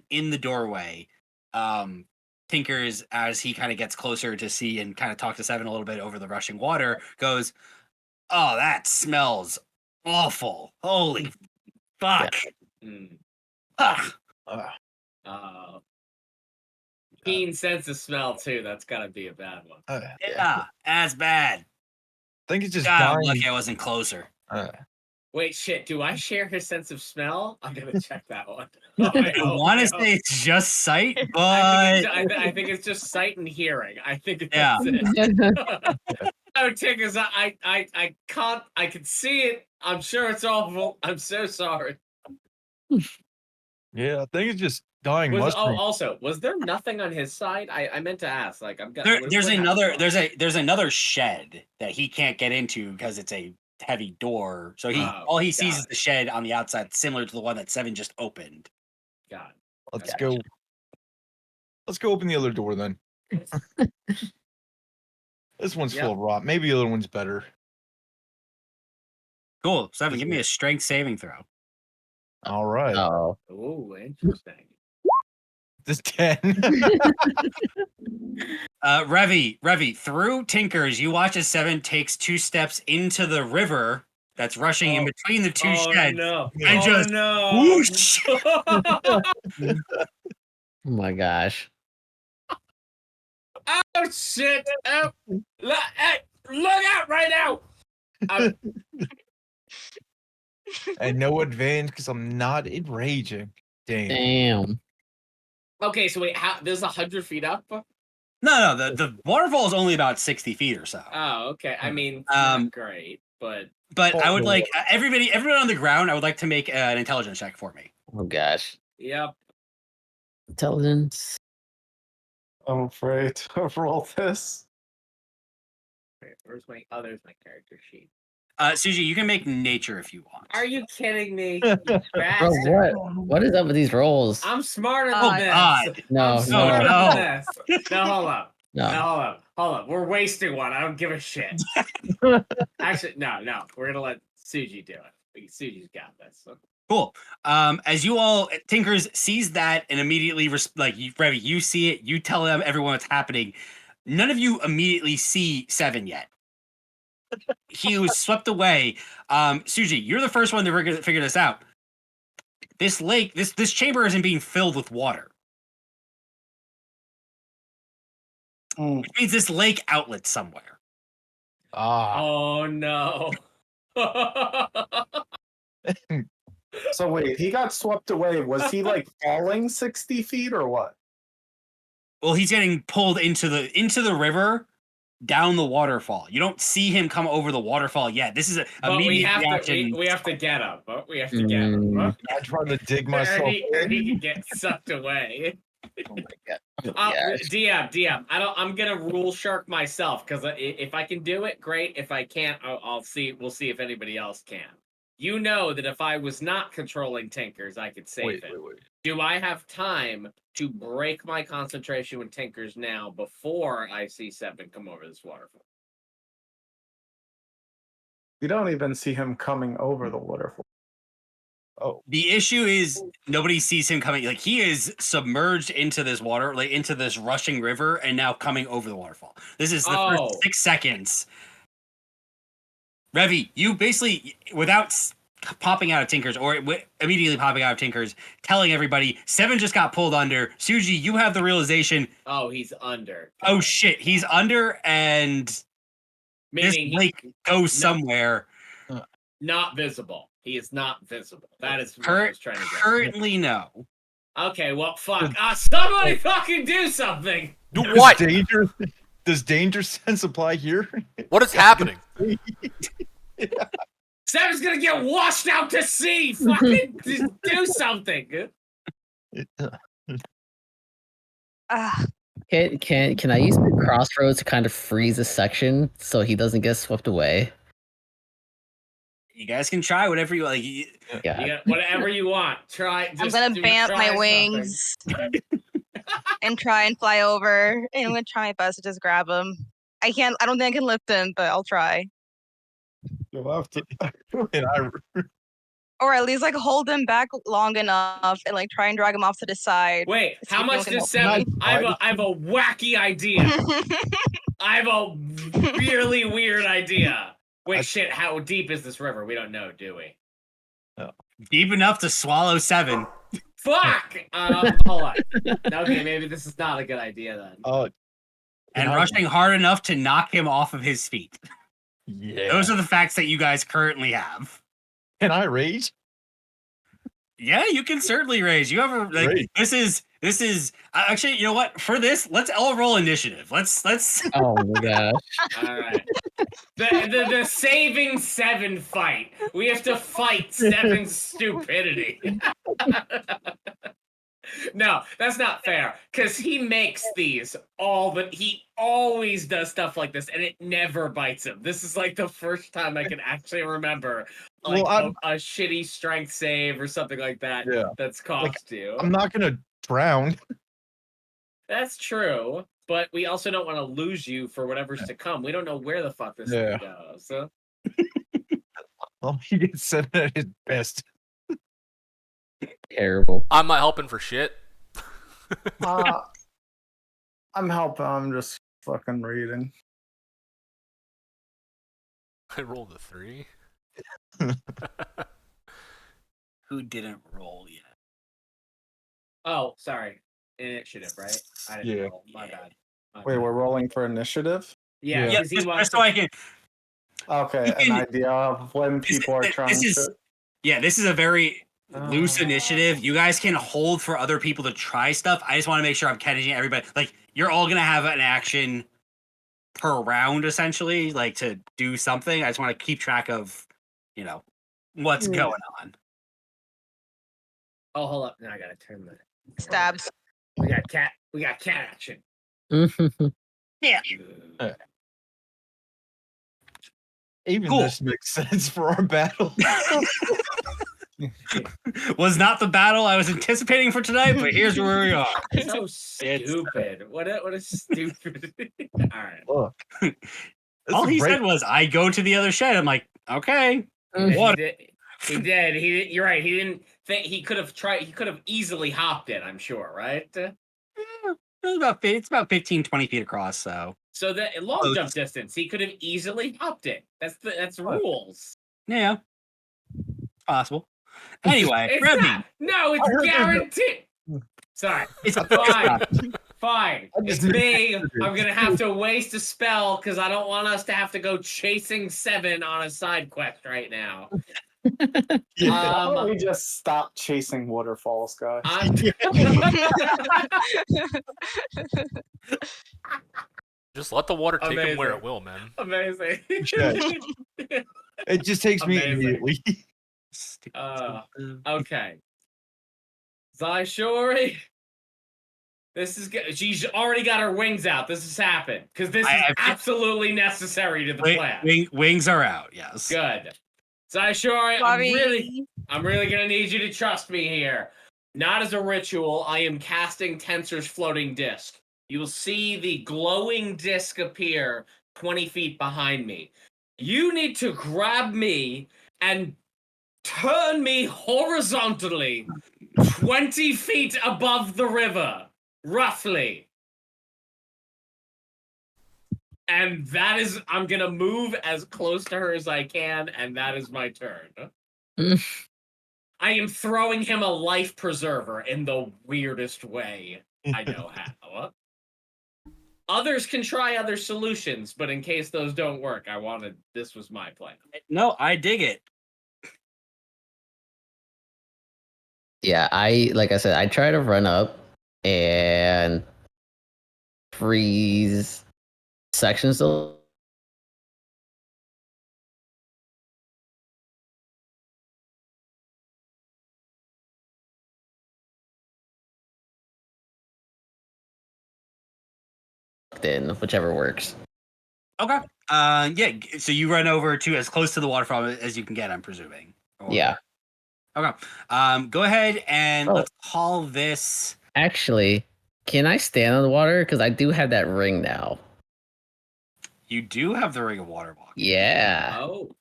in the doorway, Tinkers, as he kind of gets closer to see and kind of talk to Seven a little bit over the rushing water, goes, "Oh, that smells awful! Holy fuck!" Ah. Keen sense of smell too. That's gotta be a bad one. Yeah, as bad. I think it's just God, I'm dying. lucky I wasn't closer. Wait, shit. Do I share his sense of smell? I'm gonna check that one. I want to say it's just sight, but I think it's just sight and hearing. I think that's it. No, Tickers, I can't. I can see it. I'm sure it's awful. I'm so sorry. Yeah, I think it's just dying mushroom. Also, was there nothing on his side? I meant to ask. Like, There's another shed that he can't get into because it's a heavy door. So all he sees is the shed on the outside, similar to the one that Seven just opened. God. Let's go. Let's go open the other door then. This one's full of rot. Maybe the other one's better. Cool. Seven, give me a strength saving throw. All right. Oh, Oh, interesting. This 10. Revy, through Tinkers, you watch as Seven takes 2 steps into the river that's rushing in between the two sheds. No. And just whoosh. oh my gosh. Oh shit! Oh, look out right now! And no advantage because I'm not enraging. Damn. Okay, so wait, this is 100 feet up? No, the waterfall is only about 60 feet or so. Oh, okay. I mean, not great, but I would like everybody on the ground. I would like to make an intelligence check for me. Oh gosh. yep. Intelligence. I'm afraid to roll this. Wait, there's my character sheet. Suji, you can make nature if you want. Are you kidding me? Bro, what is up with these rolls? I'm smarter Oh, than this. God. No, I'm smarter no. than this. No, hold up. No. No, hold up. We're wasting one. I don't give a shit. Actually, no. We're gonna let Suji do it. Suji's got this. So. Cool. As you all, Tinkers sees that and immediately, Revy, you see it. You tell everyone what's happening. None of you immediately see Seven yet. He was swept away. Suji, you're the first one to figure this out. This lake, this chamber isn't being filled with water. Which means this lake outlet somewhere. Oh no. So wait, he got swept away. Was he like falling 60 feet or what? Well, he's getting pulled into the river down the waterfall. You don't see him come over the waterfall yet. This is a immediate reaction. We have to get him. We have to get him. I tried to dig myself in. He can get sucked away. Oh my god. DM. I'm gonna rule shark myself because if I can do it, great. If I can't, I'll see. We'll see if anybody else can. You know that if I was not controlling Tinkers, I could save him. Wait. Do I have time to break my concentration with Tinkers now before I see Seven come over this waterfall? You don't even see him coming over the waterfall. Oh, The issue is nobody sees him coming. Like, he is submerged into this water, like into this rushing river, and now coming over the waterfall. This is the first 6 seconds. Revy, you basically, without popping out of Tinkers or immediately popping out of Tinkers, telling everybody, Seven just got pulled under. Suji, you have the realization. Oh, he's under. Oh shit, he's under, and Meaning this lake goes somewhere. Not visible. He is not visible. That is what I was trying to get. Currently, no. Okay, well, fuck. Somebody fucking do something! Do what? Does danger sense apply here? What is happening? Seven's gonna get washed out to sea! Fucking just do something! Can I use the crossroads to kind of freeze a section so he doesn't get swept away? You guys can try whatever you like. Yeah. Whatever you want. Try. I'm gonna vamp my wings and try and fly over. And I'm gonna try my best to just grab him. I don't think I can lift him, but I'll try. You'll have to. Or at least like hold him back long enough and like try and drag him off to the side. Wait, See how if much anyone does can help Seven? I have a wacky idea. I have a really weird idea. Wait, shit, how deep is this river? We don't know, do we? Deep enough to swallow Seven. Fuck! Hold on. Okay, maybe this is not a good idea then. And rushing hard enough to knock him off of his feet. Yeah. Those are the facts that you guys currently have. Can I rage? Yeah, you can certainly raise. You have a like. Great. This is actually. You know what? For this, let's all roll initiative. Let's. Oh my gosh. All right. The saving 7 fight. We have to fight 7's stupidity. No, that's not fair. Because he makes these he always does stuff like this, and it never bites him. This is like the first time I can actually remember like a shitty strength save or something like that that's cost you. I'm not gonna drown. That's true, but we also don't want to lose you for whatever's to come. We don't know where the fuck this thing goes. So. Well, he gets set at his best. Terrible. I'm not helping for shit. I'm helping. I'm just fucking reading. I rolled a 3. Who didn't roll yet? Oh, sorry. Initiative, right? I didn't Yeah. roll. My bad. Wait, we're rolling for initiative? Yeah, Yeah, because he just wants so I can. Okay, You an can- idea of when people are trying to... Yeah, this is a very loose initiative. You guys can hold for other people to try stuff. I just want to make sure I'm catching everybody. Like, you're all gonna have an action per round, essentially, like to do something. I just want to keep track of, what's going on. Oh, hold up. Now I gotta turn the Stabs. We got cat action. Yeah. Even Cool. this makes sense for our battle. Was not the battle I was anticipating for tonight, but here's where we are. So stupid. What a stupid. All right. Look. All he said was, "I go to the other shed." I'm like, okay. What? He did. You're right. He didn't think he could have tried. He could have easily hopped it. I'm sure, right? It's about 15, 20 feet across. So the long jump distance, he could have easily hopped it. That's rules. yeah, possible. Anyway, It's Remy. not. No, it's guaranteed. Sorry. It's Fine. Fine. It's me. I'm gonna have to waste a spell because I don't want us to have to go chasing 7 on a side quest right now. Why don't we just stop chasing waterfalls, guys? Just let the water take him where Amazing. it will, man. Amazing. It just takes me Amazing. immediately. Okay. Zaishori. This is good. She's already got her wings out. This has happened because this is absolutely necessary to the plan. Wings are out. Yes. Good. Zaishori, I'm really gonna need you to trust me here. Not as a ritual. I am casting Tensor's floating disc. You will see the glowing disc appear 20 feet behind me. You need to grab me and turn me horizontally 20 feet above the river, roughly. And that is, I'm going to move as close to her as I can, and that is my turn. I am throwing him a life preserver in the weirdest way I know how. Others can try other solutions, but in case those don't work, this was my plan. No, I dig it. Yeah, like I said, I try to run up and freeze sections of in, whichever works. Okay. Yeah. So you run over to as close to the waterfall as you can get, I'm presuming. Yeah. Okay. Go ahead and let's call this. Actually, can I stand on the water? Because I do have that ring now. You do have the ring of water walk. Yeah. Oh.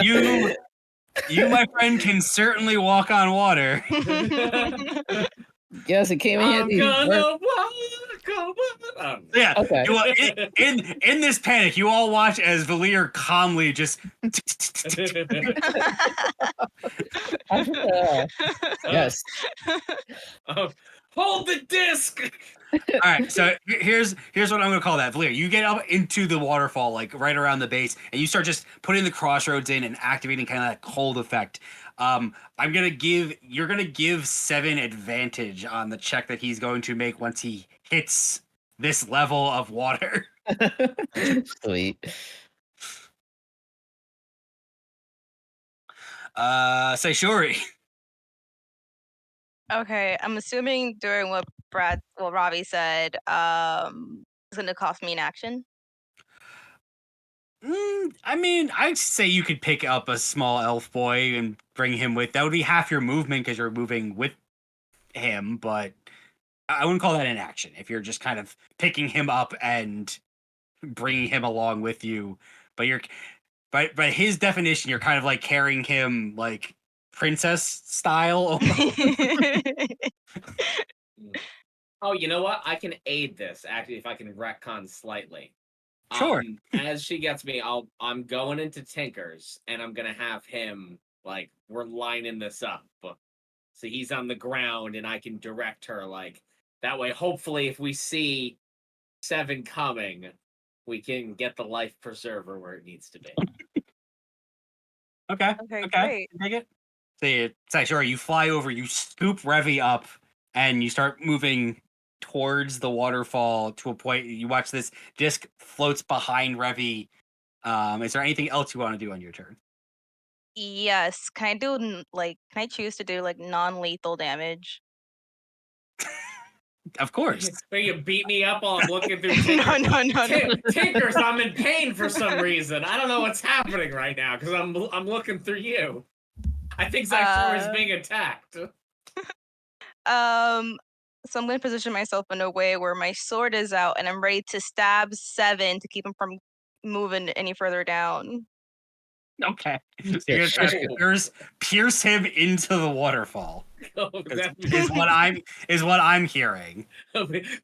You, my friend, can certainly walk on water. Yes, it came in handy. I'm gonna walk on. Yeah. Okay. In this panic, you all watch as Valir calmly just. Yes. Hold the disc. All right, so here's what I'm gonna call that. Valir, you get up into the waterfall, like right around the base, and you start just putting the crossroads in and activating kind of that cold effect. You're gonna give 7 advantage on the check that he's going to make once he hits this level of water. Sweet. Saishori. Okay, I'm assuming during what Ravi said, it's gonna cost me an action. I mean, I'd say you could pick up a small elf boy and bring him with. That would be half your movement because you're moving with him, but I wouldn't call that an action. If you're just kind of picking him up and bringing him along with you, but you're, but by his definition, you're kind of like carrying him like princess style. Oh, you know what? I can aid this actually if I can retcon slightly. Sure. As she gets me, I'm going into Tinker's and I'm gonna have him like we're lining this up. So he's on the ground and I can direct her like that way. Hopefully, if we see 7 coming, we can get the life preserver where it needs to be. Okay. Okay, Okay. great. Take it. Say, sure. You fly over. You scoop Revy up, and you start moving towards the waterfall to a point. You watch this disc floats behind Revy. Is there anything else you want to do on your turn? Yes. Can I do can I choose to do like non-lethal damage? Of course. But you beat me up while I'm looking through No, Tinker. no. Tinker's, I'm in pain for some reason. I don't know what's happening right now because I'm looking through you. I think Zythor is being attacked. So I'm gonna position myself in a way where my sword is out and I'm ready to stab 7 to keep him from moving any further down. Okay. So you're gonna try to pierce him into the waterfall. Oh, Is what I'm hearing.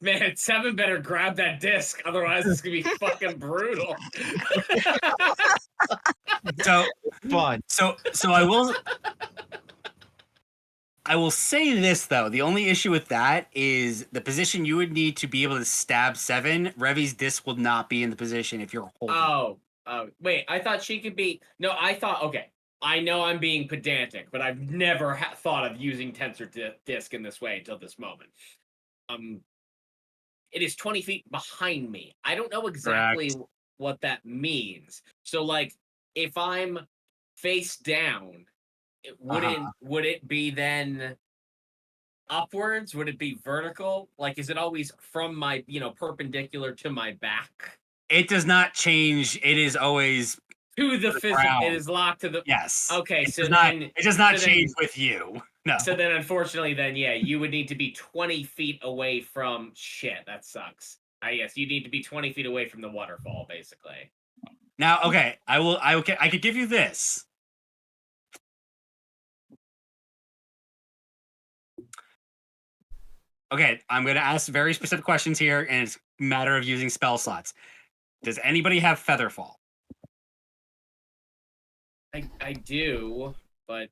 Man, 7 better grab that disc, otherwise it's gonna be fucking brutal. So Fine. So I will say this though. The only issue with that is the position you would need to be able to stab 7. Revy's disc will not be in the position if you're holding. Oh, wait. I thought she could be. No, I thought. Okay, I know I'm being pedantic, but I've never thought of using tensor disc in this way until this moment. It is 20 feet behind me. I don't know exactly what that means. So, like, if I'm face down, would it be then upwards? Would it be vertical? Like, is it always from my perpendicular to my back? It does not change. It is always to the physical. It is locked to the. Yes. Okay, it so does then not, it does not change with you. No. So then, unfortunately, yeah, you would need to be 20 feet away from. Shit, that sucks. Yes, you need to be 20 feet away from the waterfall, basically. Now, okay, I could give you this. Okay, I'm going to ask very specific questions here, and it's a matter of using spell slots. Does anybody have Featherfall? I do, but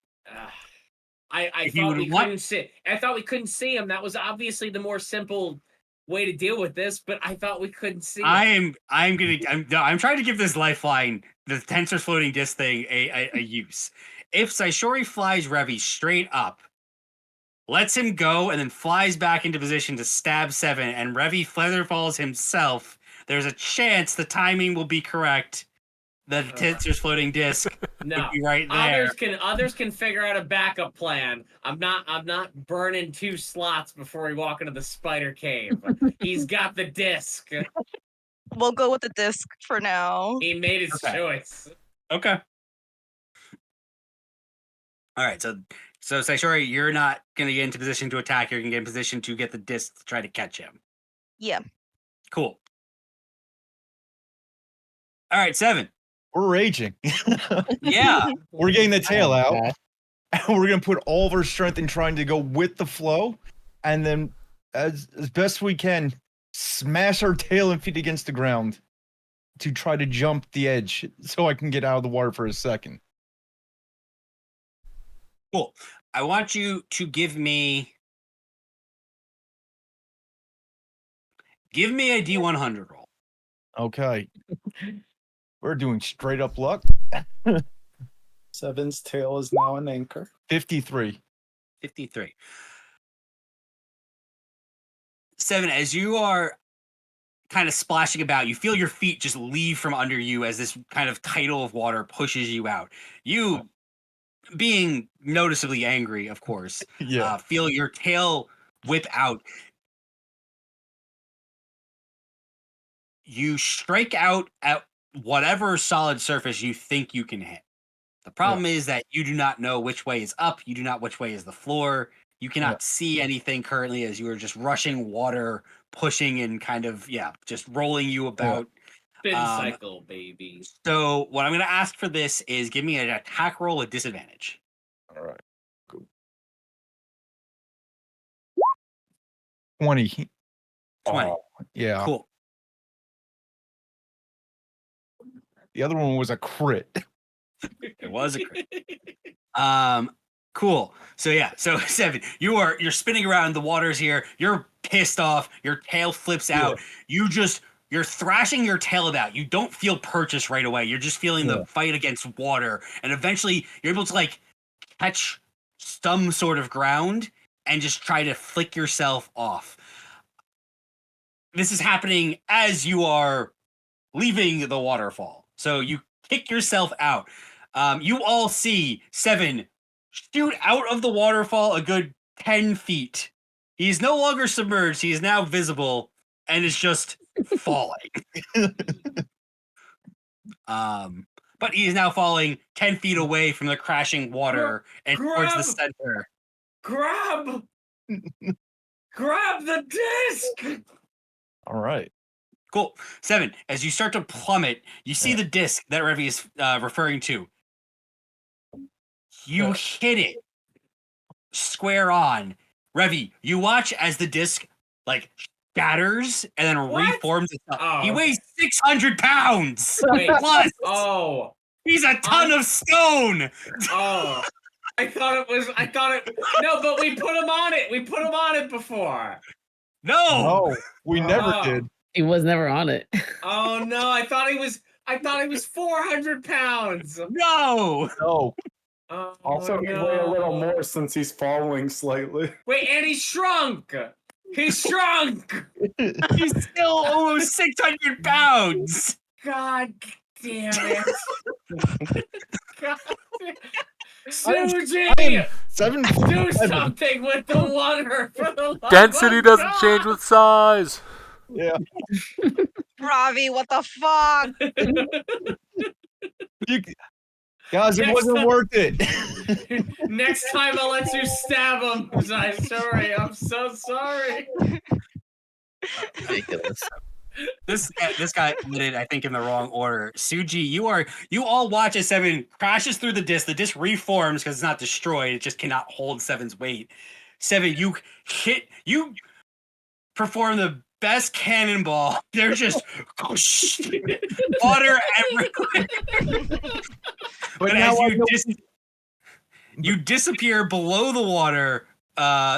I thought we couldn't see. I thought we couldn't see him. That was obviously the more simple way to deal with this, but I thought we couldn't see him. I'm trying to give this lifeline, the Tensor's floating disc thing, a use. If Saishori flies Revy straight up, lets him go, and then flies back into position to stab 7, and Revy featherfalls himself, there's a chance the timing will be correct. The Tensor's floating disc would be right there. Others can figure out a backup plan. I'm not burning 2 slots before we walk into the spider cave. He's got the disc. We'll go with the disc for now. He made his choice. Okay. All right, so Saishori, you're not going to get into position to attack. You're going to get in position to get the disc to try to catch him. Yeah. Cool. All right, 7. We're raging. Yeah. We're getting the tail out. And we're going to put all of our strength in trying to go with the flow. And then, as best we can, smash our tail and feet against the ground to try to jump the edge so I can get out of the water for a second. Cool. I want you to give me a D100 roll. Okay. We're doing straight up luck. 7's tail is now an anchor. 53. 53. 7, as you are kind of splashing about. You feel your feet just leave from under you as this kind of tidal of water pushes you out. You, being noticeably angry, of course, Yeah. feel your tail whip out. You strike out at whatever solid surface you think you can hit. The problem is that you do not know which way is up. You do not which way is the floor. You cannot see anything currently as you are just rushing water, pushing and kind of, just rolling you about. Spin cycle, baby. So what I'm going to ask for this is give me an attack roll with disadvantage. All right. Cool. 20. 20. Yeah. Cool. The other one was a crit. It was a crit. Cool. So 7, you're spinning around, the water's here, you're pissed off, your tail flips out, you're thrashing your tail about. You don't feel purchase right away. You're just feeling the fight against water, and eventually you're able to catch some sort of ground and just try to flick yourself off. This is happening as you are leaving the waterfall. So you kick yourself out. You all see 7 shoot out of the waterfall a good 10 feet. He's no longer submerged. He is now visible and is just falling. But he is now falling 10 feet away from the crashing water and towards the center. Grab the disc! All right. Cool. 7, as you start to plummet, you see the disc that Revy is referring to. You hit it square on. Revy, you watch as the disc shatters and then reforms itself. Oh, he weighs 600 pounds. Wait. Plus, he's a ton of stone. I thought it. No, but we put him on it. We put him on it before. No, we never did. He was never on it. Oh no! I thought he was 400 pounds. No. Oh, Also, he weigh a little more since he's falling slightly. Wait, and he shrunk. He's shrunk. He's still almost 600 pounds. God damn it. God damn. Suji! 7 Do something with the water for the love Density of doesn't God. change with size. Yeah. Ravi, what the fuck? Guys, it wasn't worth it. Next time I'll let you stab him. I'm sorry. I'm so sorry. Ridiculous. This guy admitted, I think, in the wrong order. Suji, you all watch as 7 crashes through the disc. The disc reforms because it's not destroyed. It just cannot hold 7's weight. 7, you perform the best cannonball. They're just water everywhere. But as you disappear below the water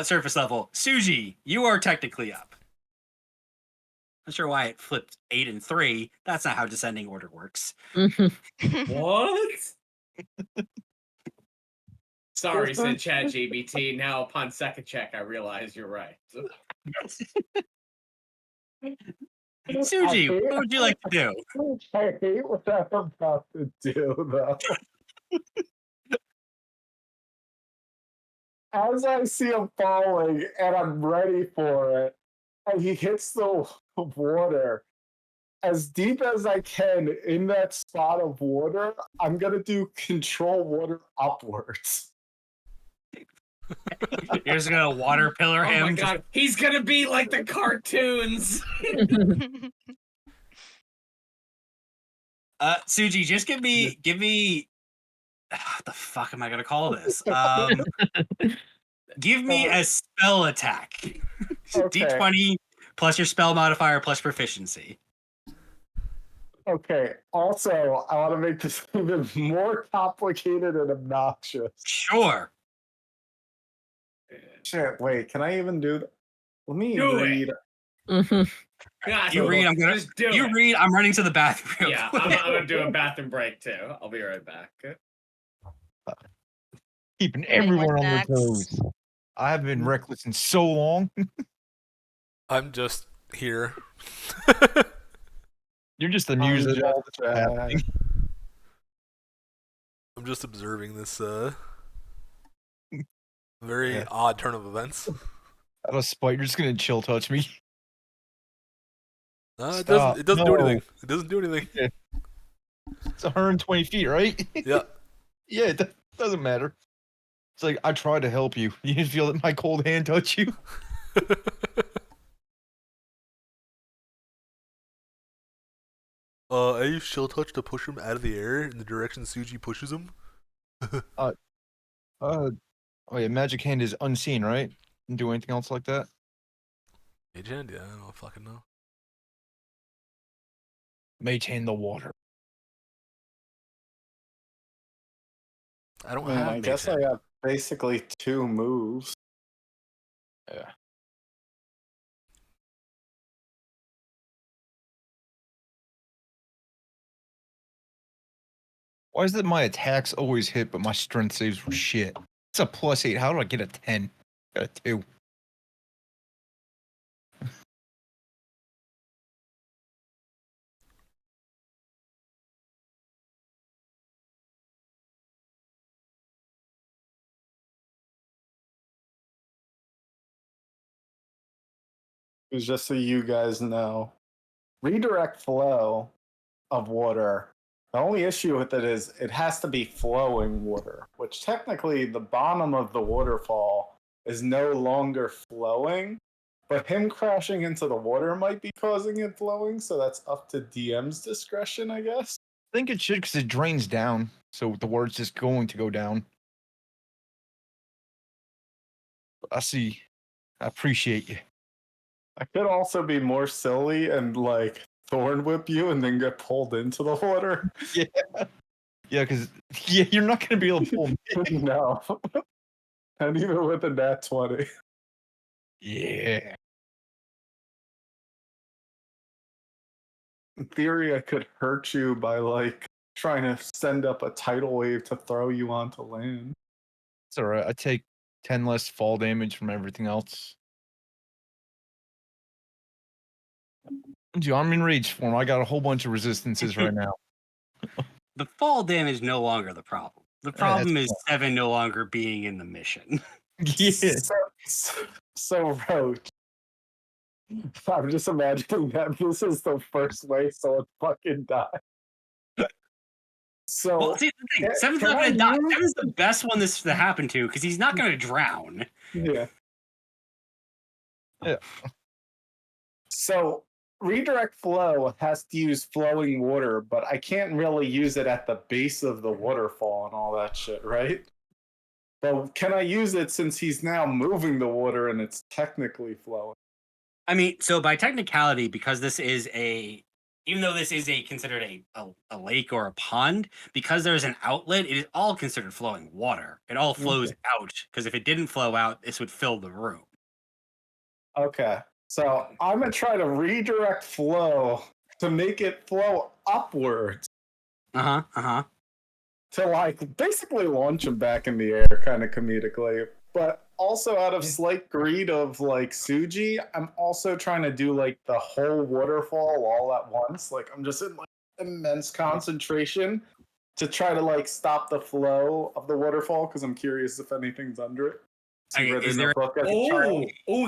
surface level, Suji, you are technically up. Not sure why it flipped 8 and 3. That's not how descending order works. What? Sorry, said ChatGPT. Now, upon second check, I realize you're right. Suji, what would you like to do? I hate what I'm about to do, though. As I see him falling and I'm ready for it, and he hits the water as deep as I can in that spot of water, I'm going to do control water upwards. You're just going to water pillar him. Oh my God, he's going to be like the cartoons. Suji, just give me what the fuck am I going to call this? Give me a spell attack. Okay. D20 plus your spell modifier plus proficiency. Okay. Also, I want to make this even more complicated and obnoxious. Sure. Shit, wait, can I even do that? Let me Do read. God, You read, I'm running to the bathroom. Yeah, I'm going to do a bathroom break too. I'll be right back. Keeping everyone on their snacks. toes. I haven't been reckless in so long. I'm just here. You're just amused at all just, that's happening. I'm just observing this very Yeah. odd turn of events. Out of spite, you're just gonna chill touch me. No, it Stop. doesn't. It doesn't do No. anything. It doesn't do anything. Yeah. It's 120 feet, right? Yeah. Yeah, it doesn't matter. It's like I tried to help you. You didn't feel that my cold hand touch you. I use shield touch to push him out of the air in the direction Suji pushes him. Oh yeah, magic hand is unseen, right? Didn't do anything else like that. Mage hand? Yeah, I don't fucking know. Mage hand the water. I don't I mean, have I mage guess hand. I have basically 2 moves. Yeah. Why is it my attacks always hit, but my strength saves were shit? It's a +8. How do I get a 10? Got a 2. It's just so you guys know. Redirect flow of water. The only issue with it is it has to be flowing water, which technically the bottom of the waterfall is no longer flowing, but him crashing into the water might be causing it flowing, so that's up to DM's discretion, I guess. I think it should because it drains down, so the water's just going to go down. I see. I appreciate you. I could also be more silly and like thorn whip you and then get pulled into the water. Yeah, because you're not gonna be able to pull me. No. And even with a nat 20. Yeah. In theory, I could hurt you by like trying to send up a tidal wave to throw you onto land. It's alright. I take 10 less fall damage from everything else. Dude, I'm in rage form. I got a whole bunch of resistances right now. The fall damage no longer the problem. The that's problem is Seven no longer being in the mission. Yeah. So Roach. I'm just imagining that this is the first way someone fucking died. So Well, see, the thing, Seven's can not I going to die. use- Seven's the best one this to happen to because he's not going to drown. Yeah. Yeah. So redirect flow has to use flowing water, but I can't really use it at the base of the waterfall and all that shit, right? But can I use it since he's now moving the water and it's technically flowing? I mean, so by technicality, because this is even though this is considered a lake or a pond, because there's an outlet, it is all considered flowing water. It all flows out because if it didn't flow out, this would fill the room. Okay. So I'm going to try to redirect flow to make it flow upwards to like basically launch him back in the air kind of comedically. But also out of slight greed of like Suji, I'm also trying to do like the whole waterfall all at once. Like I'm just in like immense concentration to try to like stop the flow of the waterfall because I'm curious if anything's under it. Is there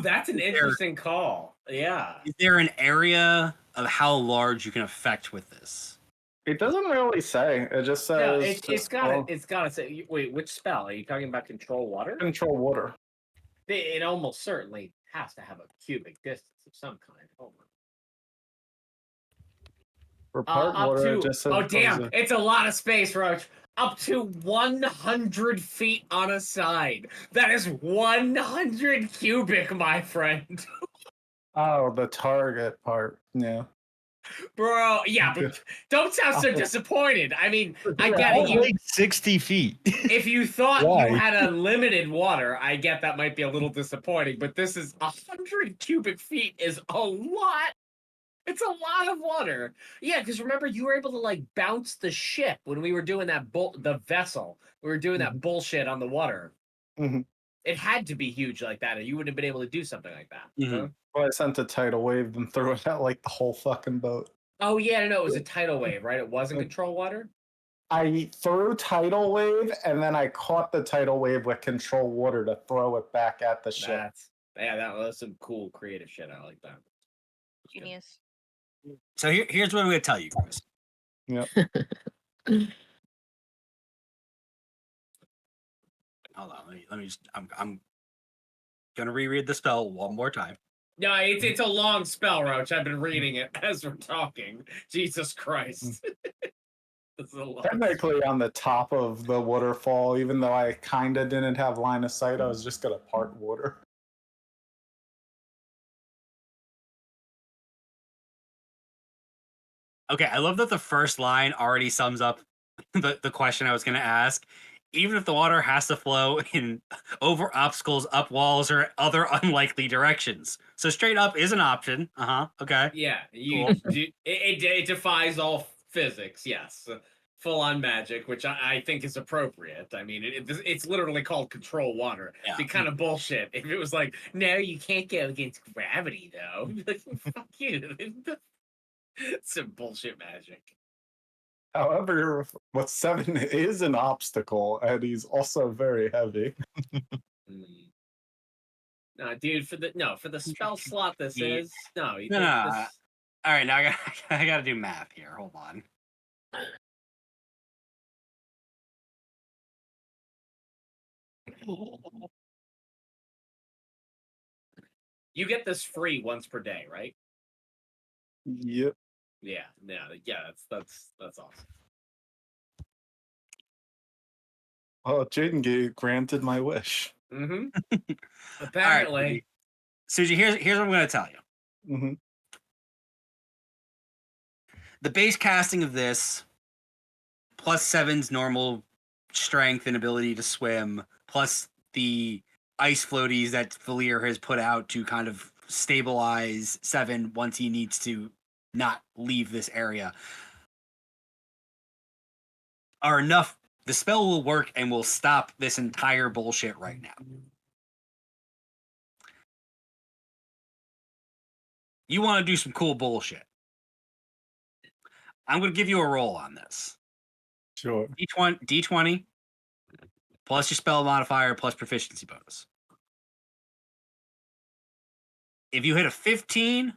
That's an interesting call. Yeah. Is there an area of how large you can affect with this? It doesn't really say. It just No, says it's gotta say. Wait, which spell are you talking about? Control water. control water. It almost certainly has to have a cubic distance of some kind. Hold on. For part Up water, to it just says it's a lot of space, Roach. Up to 100 feet on a side. That is 100 cubic, my friend. Oh, the target part. Yeah. Bro, yeah, but don't sound so disappointed. I mean, I get I'll it. You, wait 60 feet. if you thought Why? you had unlimited water, I get that might be a little disappointing, but this is 100 cubic feet is a lot. It's a lot of water. Yeah, because remember, you were able to like bounce the ship when we were doing that the vessel. We were doing that bullshit on the water. Mhm. It had to be huge like that, or you wouldn't have been able to do something like that. Mhm. Huh? Well, I sent a tidal wave and threw it at like the whole fucking boat. Oh yeah, no, it was a tidal wave, right? It wasn't control water. I threw tidal wave and then I caught the tidal wave with control water to throw it back at the ship. That was some cool creative shit. I like that. Genius. So here's what I'm going to tell you, Chris. Yep. Hold on, let me just. I'm gonna reread the spell one more time. No, it's a long spell, Roach. I've been reading it as we're talking. Jesus Christ. This is a long Technically on the top of the waterfall, even though I kinda didn't have line of sight, I was just gonna part water. Okay, I love that the first line already sums up the question I was going to ask. Even if the water has to flow in over obstacles, up walls, or other unlikely directions. So straight up is an option. Okay. Yeah, Cool. it defies all physics. Yes, full on magic, which I think is appropriate. I mean, it's literally called control water. Yeah. It'd be kind of bullshit if it was like, no, you can't go against gravity though. Like, fuck you. It's some bullshit magic. However, what 7 is an obstacle, and he's also very heavy. No, dude, for the spell slot this is no. You No, take no. this. All right, now I got to do math here. Hold on. You get this free once per day, right? Yep. Yeah, that's awesome. Well, Jaden granted my wish. Mm-hmm. All Apparently. right, Suji, here's what I'm going to tell you. Mm-hmm. The base casting of this, plus 7's normal strength and ability to swim, plus the ice floaties that Valir has put out to kind of stabilize 7 once he needs to not leave this area, are enough. The spell will work and will stop this entire bullshit right now. You want to do some cool bullshit. I'm going to give you a roll on this. Sure. D20 plus your spell modifier plus proficiency bonus. If you hit a 15,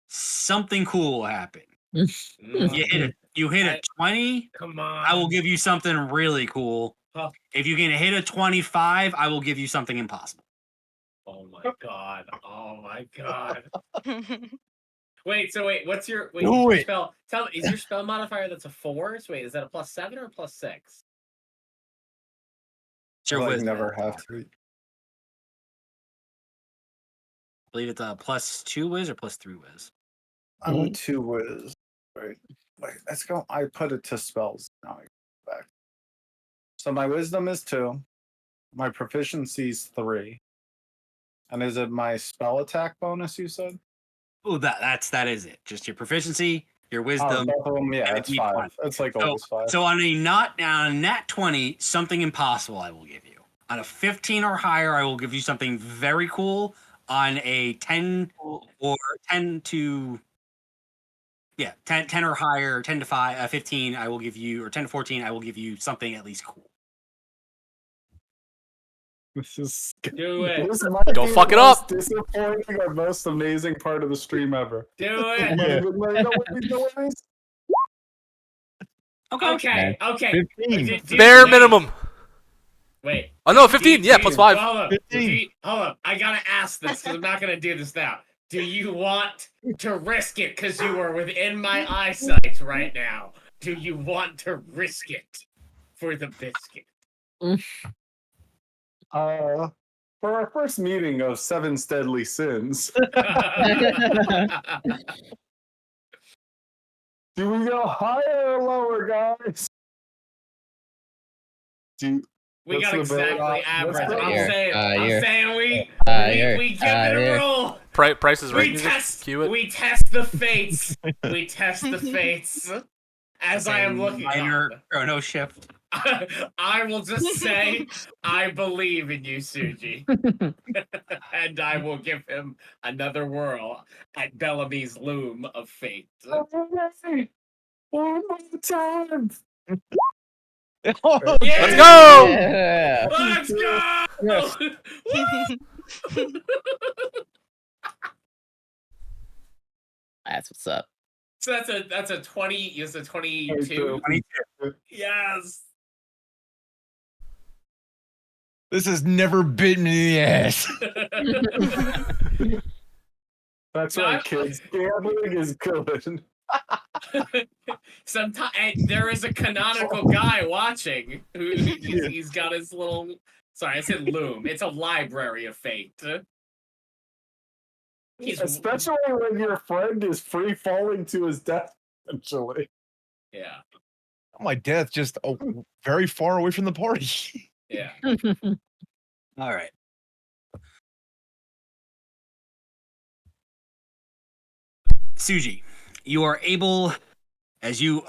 something cool will happen. You hit a 20, Come on. I will give you something really cool. Huh. If you can hit a 25, I will give you something impossible. Oh my god. Oh my god. Wait, what's your spell? Tell me, is your spell modifier that's a 4? So wait, is that a +7 or a +6? It's your I wisdom. never have to. I believe it's a +2 whiz or +3 whiz. I'm a 2 whiz. Right. Wait, let's go. I put it to spells. Now I go back. So my wisdom is 2. My proficiency is 3. And is it my spell attack bonus you said? Oh, that is it. Just your proficiency, your Oh, wisdom. both of them, yeah, and a it's D20. 5. It's like always 5. So on a nat 20, something impossible I will give you. On a 15 or higher, I will give you something very cool. On a 10 or 10 to 10 or higher, 10 to 15, I will give you, or 10 to 14, I will give you something at least cool. This is Do it. This might Don't be fuck the it most up. Disappointing or most amazing part of the stream ever. Do it. Okay. 15. Bare minimum. Wait. Oh no, 15. Yeah, +5. Hold up. 15. Hold up. I gotta ask this because I'm not gonna do this now. Do you want to risk it because you are within my eyesight right now? Do you want to risk it for the biscuit? For our first meeting of 7 Deadly Sins, do we go higher or lower, guys? We What's got the exactly vote? average. What's the I'm vote? saying we give it a roll. Price is right. We Music. test. Cue it. We test the fates. We test the fates. As I am looking. Minor chrono shift. I will just say I believe in you, Suji. And I will give him another whirl at Bellamy's loom of fate. One more time. Oh, Yeah! Let's go! Yeah. Let's go! Yes. That's what's up. So that's a 20. Is a 22. 22. Yes. This has never bit me in the ass. That's No, right, kids. Gambling is good. Sometimes there is a canonical guy watching who he's got his little. Sorry, I said loom. It's a library of fate. He's Especially when your friend is free falling to his death, essentially. yeah, My death just very far away from the party. yeah. All right. Suji, you are able, as you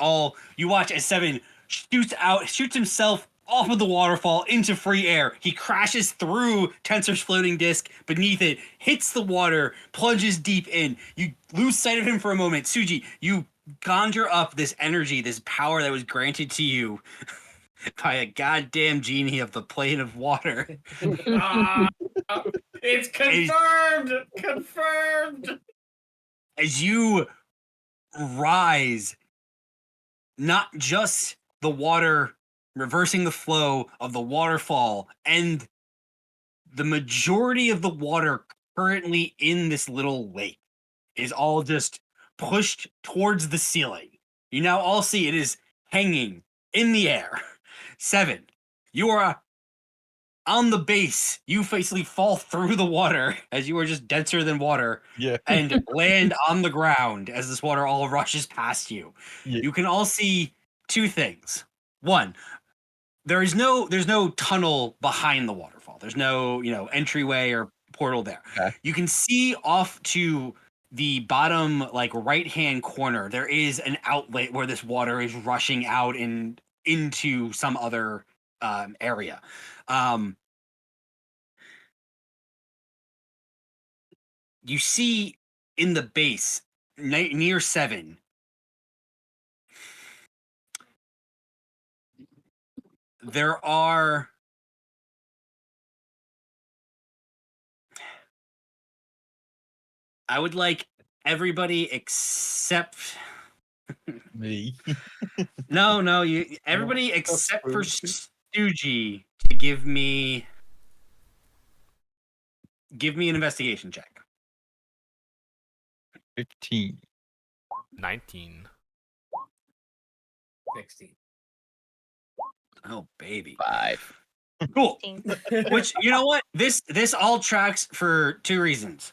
watch as Seven shoots himself off of the waterfall into free air. He crashes through Tensor's floating disc beneath it, hits the water, plunges deep in. You lose sight of him for a moment. Suji, you conjure up this energy, this power that was granted to you by a goddamn genie of the plane of water. It's confirmed. Confirmed. As you rise, not just the water reversing the flow of the waterfall, and the majority of the water currently in this little lake is all just pushed towards the ceiling. You now all see it is hanging in the air. Seven, you are on the base. You basically fall through the water as you are just denser than water. Yeah. And land on the ground as this water all rushes past you. Yeah. You can all see two things. One, there's no tunnel behind the waterfall. There's no, entryway or portal there. Okay. You can see off to the bottom, like right-hand corner, there is an outlet where this water is rushing out and into some other area. You see in the base near Seven, there are I would like everybody except Me. no, everybody That's except for spooky. Suji to give me an investigation check. 15. 19. 16. Oh baby. 5. Cool. Which, you know what? This all tracks for two reasons.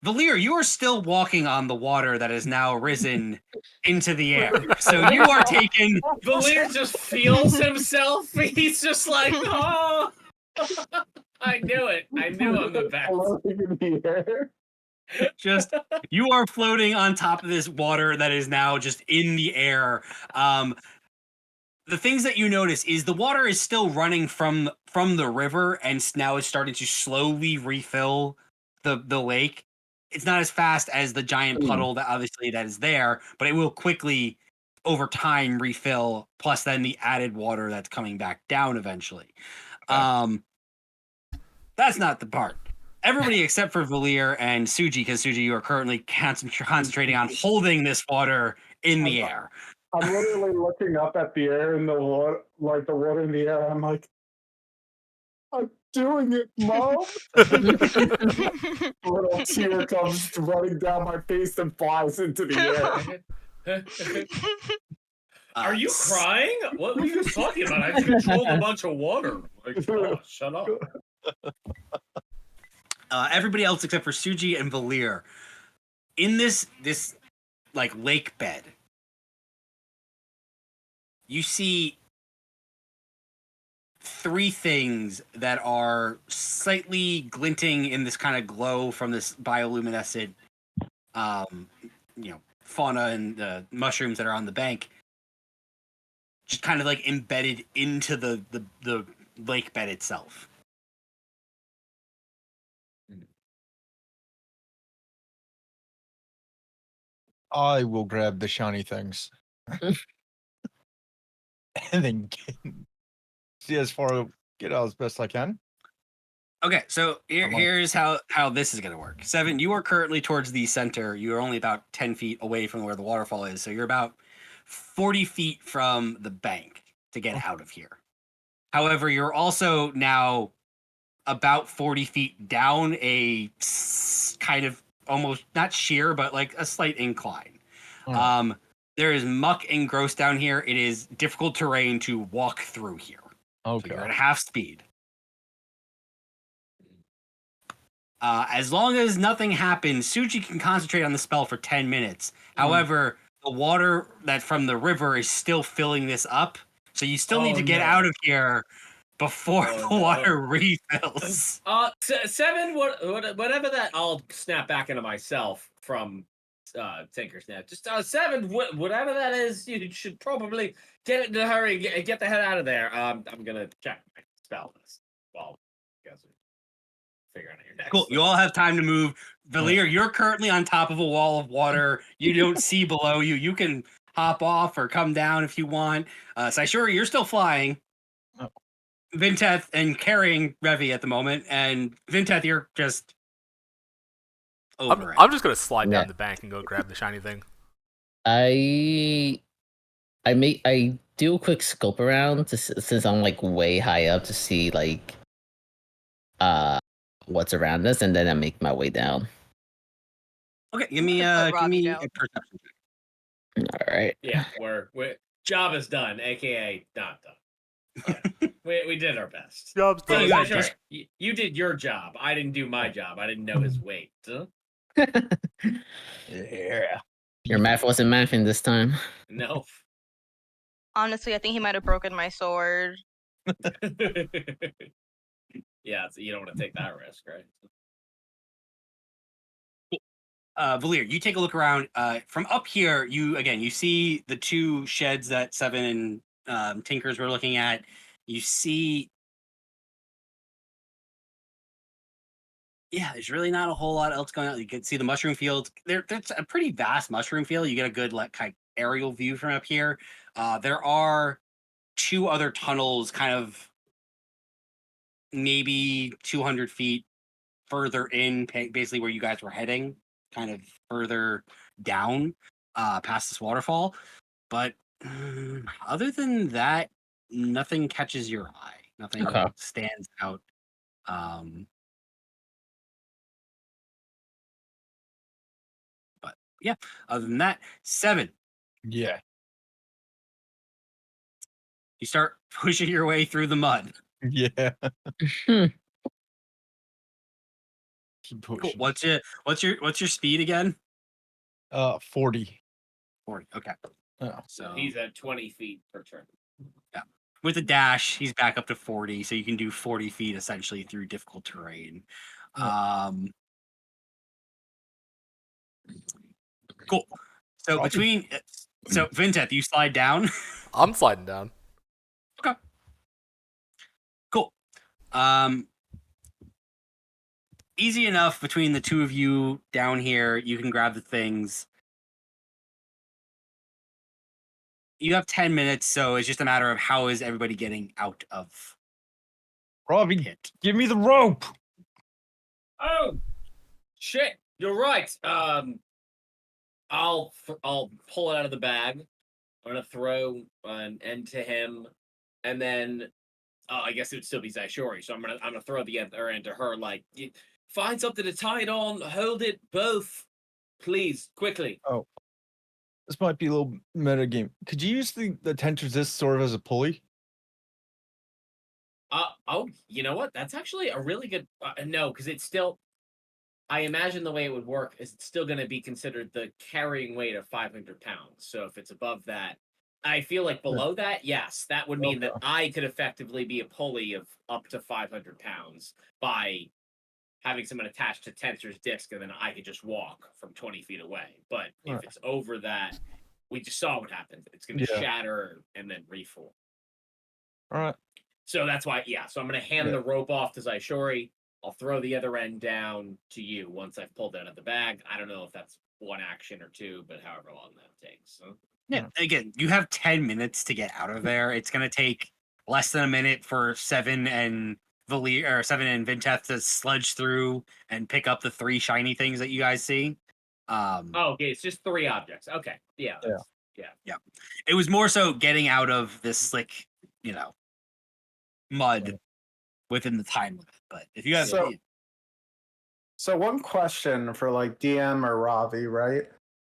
Valir, you are still walking on the water that has now risen into the air. So you are taking Valir just feels himself. He's just like, oh, I knew it. I knew I'm the best. Floating in the air. you are floating on top of this water that is now just in the air. The things that you notice is the water is still running from the river, and now it's starting to slowly refill the lake. It's not as fast as the giant puddle that obviously that is there, but it will quickly over time refill, plus then the added water that's coming back down eventually. Okay. That's not the part. Everybody except for Valir and Suji, because Suji, you are currently concentrating on holding this water in the air. I'm literally looking up at the air in the water, like the water in the air. I'm like, I'm doing it, Mom. A little tear comes running down my face and flies into the air. Are you crying? What are you talking about? I controlled a bunch of water. Like, oh, shut up. Everybody else except for Suji and Valir, in this like lake bed, you see three things that are slightly glinting in this kind of glow from this bioluminescent, fauna and mushrooms that are on the bank. just kind of like embedded into the lake bed itself. I will grab the shiny things. And then see get out as best I can. Okay, so here's how this is going to work. 7, you are currently towards the center. You are only about 10 feet away from where the waterfall is, so you're about 40 feet from the bank to get out of here. However, you're also now about 40 feet down a kind of almost not sheer, but like a slight incline. There is muck and gross down here. It is difficult terrain to walk through here. Okay. So you're at half speed. As long as nothing happens, Suji can concentrate on the spell for 10 minutes. However, the water that from the river is still filling this up. So you still need to get out of here before the water refills. 7, whatever that, I'll snap back into myself from Tinker's Net. Just 7, whatever that is, you should probably get it in a hurry and get the head out of there. I'm gonna check my spell list while you guys are figuring out your next. Cool. You all have time to move. Valir, you're currently on top of a wall of water. You don't see below you. You can hop off or come down if you want. Saishuri, you're still flying. Oh. Vinteth and carrying Revi at the moment, and Vinteth, you're just over it. I'm just gonna slide down the bank and go grab the shiny thing. I do a quick scope around since I'm like way high up to see like what's around us, and then I make my way down. Okay, give me a perception check. All right. Yeah, we're job is done, aka not done. We did our best. Job's done. You did your job. I didn't do my job. I didn't know his weight. Huh? Yeah. Your math wasn't mathing this time. No. Honestly, I think he might have broken my sword. Yeah, so you don't want to take that risk, right? Valir, you take a look around. From up here, you see the 2 sheds that 7 and Tinkers were looking at. You see, there's really not a whole lot else going on. You can see the mushroom fields. There's a pretty vast mushroom field. You get a good like kind of aerial view from up here. There are 2 other tunnels, kind of maybe 200 feet further in, basically where you guys were heading, kind of further down past this waterfall. But other than that, nothing catches your eye. Nothing stands out. But yeah, other than that, 7. Yeah. You start pushing your way through the mud. Yeah. Keep pushing. Cool. What's your speed again? 40. 40. Okay. Oh. So he's at 20 feet per turn. Yeah. With a dash, he's back up to 40, so you can do 40 feet essentially through difficult terrain. Cool. So Vinteth, you slide down. I'm sliding down. Okay. Cool. Easy enough between the 2 of you down here. You can grab the things. You have 10 minutes, so it's just a matter of how is everybody getting out of Robbie, pit. give me the rope. Oh, shit! You're right. I'll pull it out of the bag. I'm gonna throw an end to him, and then I guess it would still be Zaishori. So I'm gonna throw the other end to her. Like, find something to tie it on. Hold it both, please, quickly. Oh, this might be a little meta game. Could you use the tent resist sort of as a pulley? Oh, you know what? That's actually a really good. No, because it's still. I imagine the way it would work is it's still going to be considered the carrying weight of 500 pounds. So if it's above that, I feel like below that, yes, that would mean that I could effectively be a pulley of up to 500 pounds by having someone attached to Tensor's disc, and then I could just walk from 20 feet away. But if it's over that, we just saw what happened. It's going to shatter and then reform. All right. So that's why, So I'm going to hand the rope off to Zaishori. I'll throw the other end down to you once I've pulled it out of the bag. I don't know if that's 1 action or 2, but however long that takes. So. Yeah. Again, you have 10 minutes to get out of there. It's going to take less than a minute for Seven and Vinteth to sludge through and pick up the 3 shiny things that you guys see. Okay, it's just 3 objects. Okay, yeah. It was more so getting out of this slick, mud within the time limit. But if you guys, so one question for like DM or Ravi, right?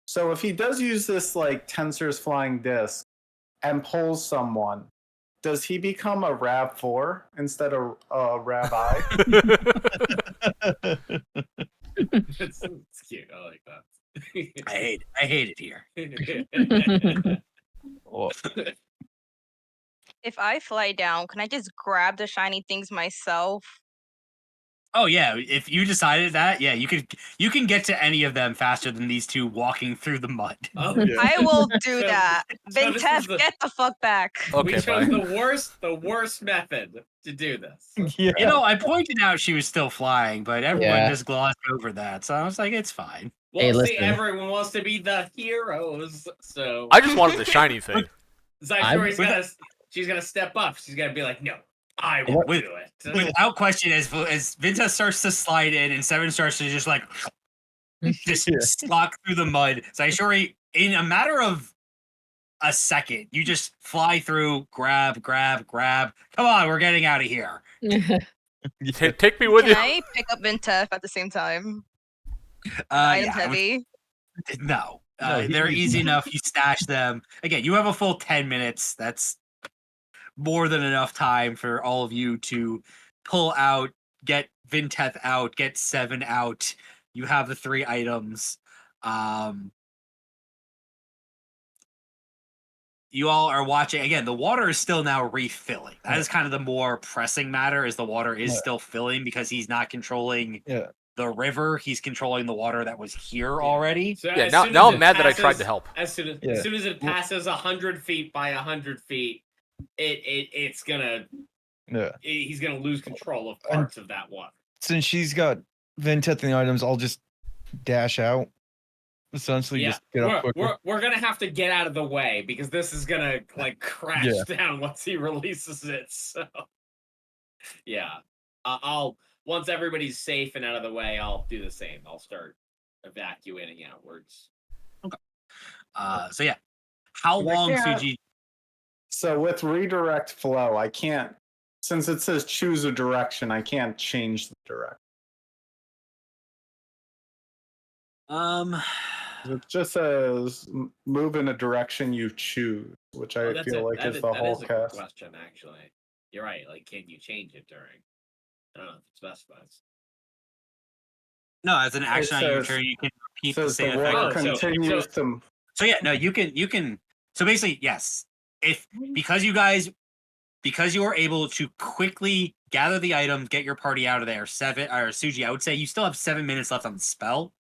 So if he does use this like Tensor's flying disc and pulls someone, does he become a Rav4 instead of Rabbi? It's cute. I like that. I hate it here. If I fly down, can I just grab the shiny things myself? Oh yeah, if you decided that, you can get to any of them faster than these 2 walking through the mud. Oh, I will do So- that. so this Vinteth, is the- get the fuck back. Okay, we chose bye. the worst method to do this. Yeah. I pointed out she was still flying, but everyone Yeah. just glossed over that. So I was like, it's fine. Well, Hey, see, listen. everyone wants to be the heroes, so I just wanted the shiny thing. Zaishori's she's gonna step up. She's gonna be like, no, I will With- do it. Without question, as Vinta starts to slide in and Seven starts to just like slock through the mud, Zaishori, in a matter of a second, you just fly through, grab. Come on, we're getting out of here. Take me with Can you. I pick up Vinteth at the same time? Items heavy. No. No, They're easy enough. You stash them. Again, you have a full 10 minutes. That's more than enough time for all of you to pull out, get Vinteth out, get Seven out. You have the 3 items. You all are watching. Again, the water is still now refilling. That is kind of the more pressing matter, is the water is still filling because he's not controlling the river. He's controlling the water that was here already. So Yeah, as now soon now as I'm it mad that I passes- tried to help. As soon as it passes 100 feet by 100 feet, it's gonna. Yeah. He's gonna lose control of parts of that water. Since she's got Vinteth and the items, I'll just dash out. Essentially, just get up quicker. We're gonna have to get out of the way because this is gonna like crash down once he releases it. So, I'll once everybody's safe and out of the way, I'll do the same. I'll start evacuating outwards. Okay. How long, Suji? So with redirect flow, I can't, since it says choose a direction, I can't change the direction. It just says move in a direction you choose, which I feel like is the whole a good cast. question, actually. You're right. Like, can you change it during? I don't know if it specifies. No, as an action on your says- turn, you can repeat the Says the same water effect. continues to. So yeah, no, you can. So basically, yes, because you are able to quickly gather the items, get your party out of there. Suji, I would say you still have 7 minutes left on the spell.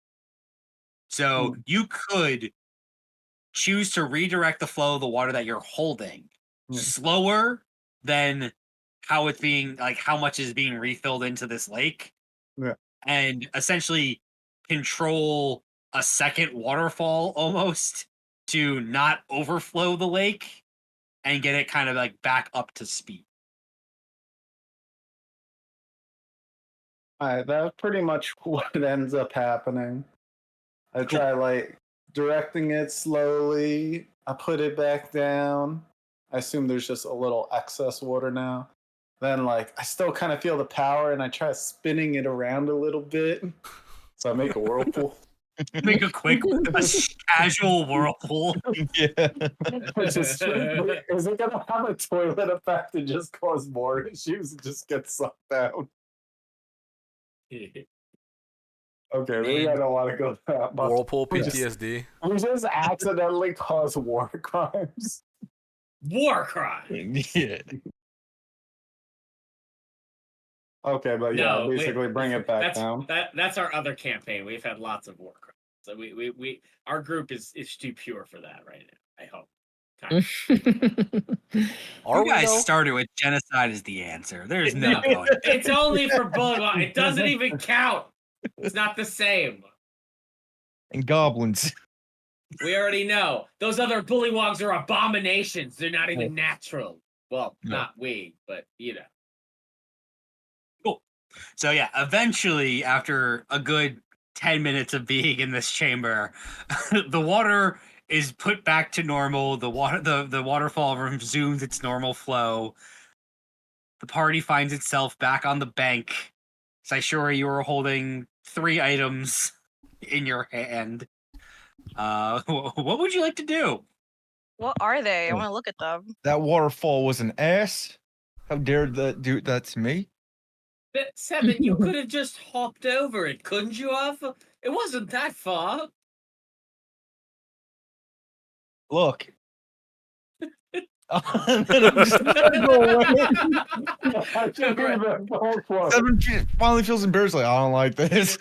So you could choose to redirect the flow of the water that you're holding slower than how it's being, like how much is being refilled into this lake. Yeah. And essentially control a second waterfall almost to not overflow the lake and get it kind of like back up to speed. That's pretty much what ends up happening. I try like directing it slowly. I put it back down. I assume there's just a little excess water now. Then like I still kind of feel the power and I try spinning it around a little bit. So I make a whirlpool. Make a quick, casual whirlpool. Yeah. Is it gonna have a toilet effect and just cause more issues and just get sucked down? Okay, maybe I don't want to go that much. Whirlpool PTSD. We just accidentally cause war crimes. War crime. Yeah. Okay, but yeah, basically bring it back down. That's our other campaign. We've had lots of war crimes. So our group is too pure for that right now. I hope. Kind of. Are You we guys though? started with genocide as the answer. There's no No, going. it's only for bullywog. It doesn't even count. It's not the same. And goblins. We already know those other bullywogs are abominations. They're not even natural. Well, No. not we, but you know. Cool. So yeah, eventually, after a good 10 minutes of being in this chamber, the water is put back to normal. The waterfall resumes its normal flow. The party finds itself back on the bank. Saishori, you were holding 3 items in your hand. What would you like to do? What are they? I Oh. want to look at them. That waterfall was an ass. How dared that do that to me? But Seven, you could have just hopped over it, couldn't you have? It wasn't that far. Look. And then I'm just gonna go away. Seven finally feels embarrassed. Like, I don't like this.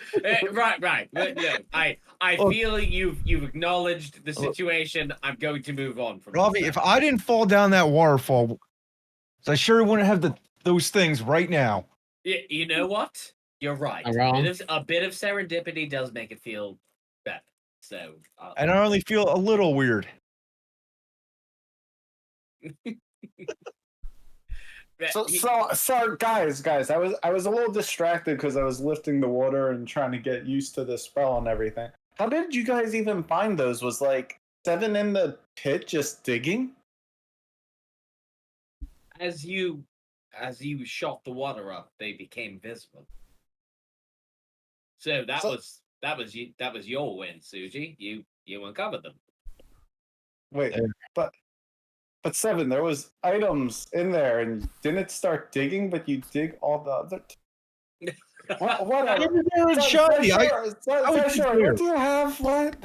Right. But, yeah, I Look. feel you've acknowledged the situation. I'm going to move on from Robbie, this. if I didn't fall down that waterfall, I sure wouldn't have those things right now. You know what? You're right. I'm wrong. A bit of serendipity does make it feel better. So, And I only feel a little weird. So guys, I was a little distracted because I was lifting the water and trying to get used to the spell and everything. How did you guys even find those? Was like Seven in the pit just digging? as you shot the water up, they became visible. So that was your win, Suji. You uncovered them. Wait, but Seven, there was items in there, and you didn't start digging, but you dig all the other. Whatever. Shiny. What do you have? What?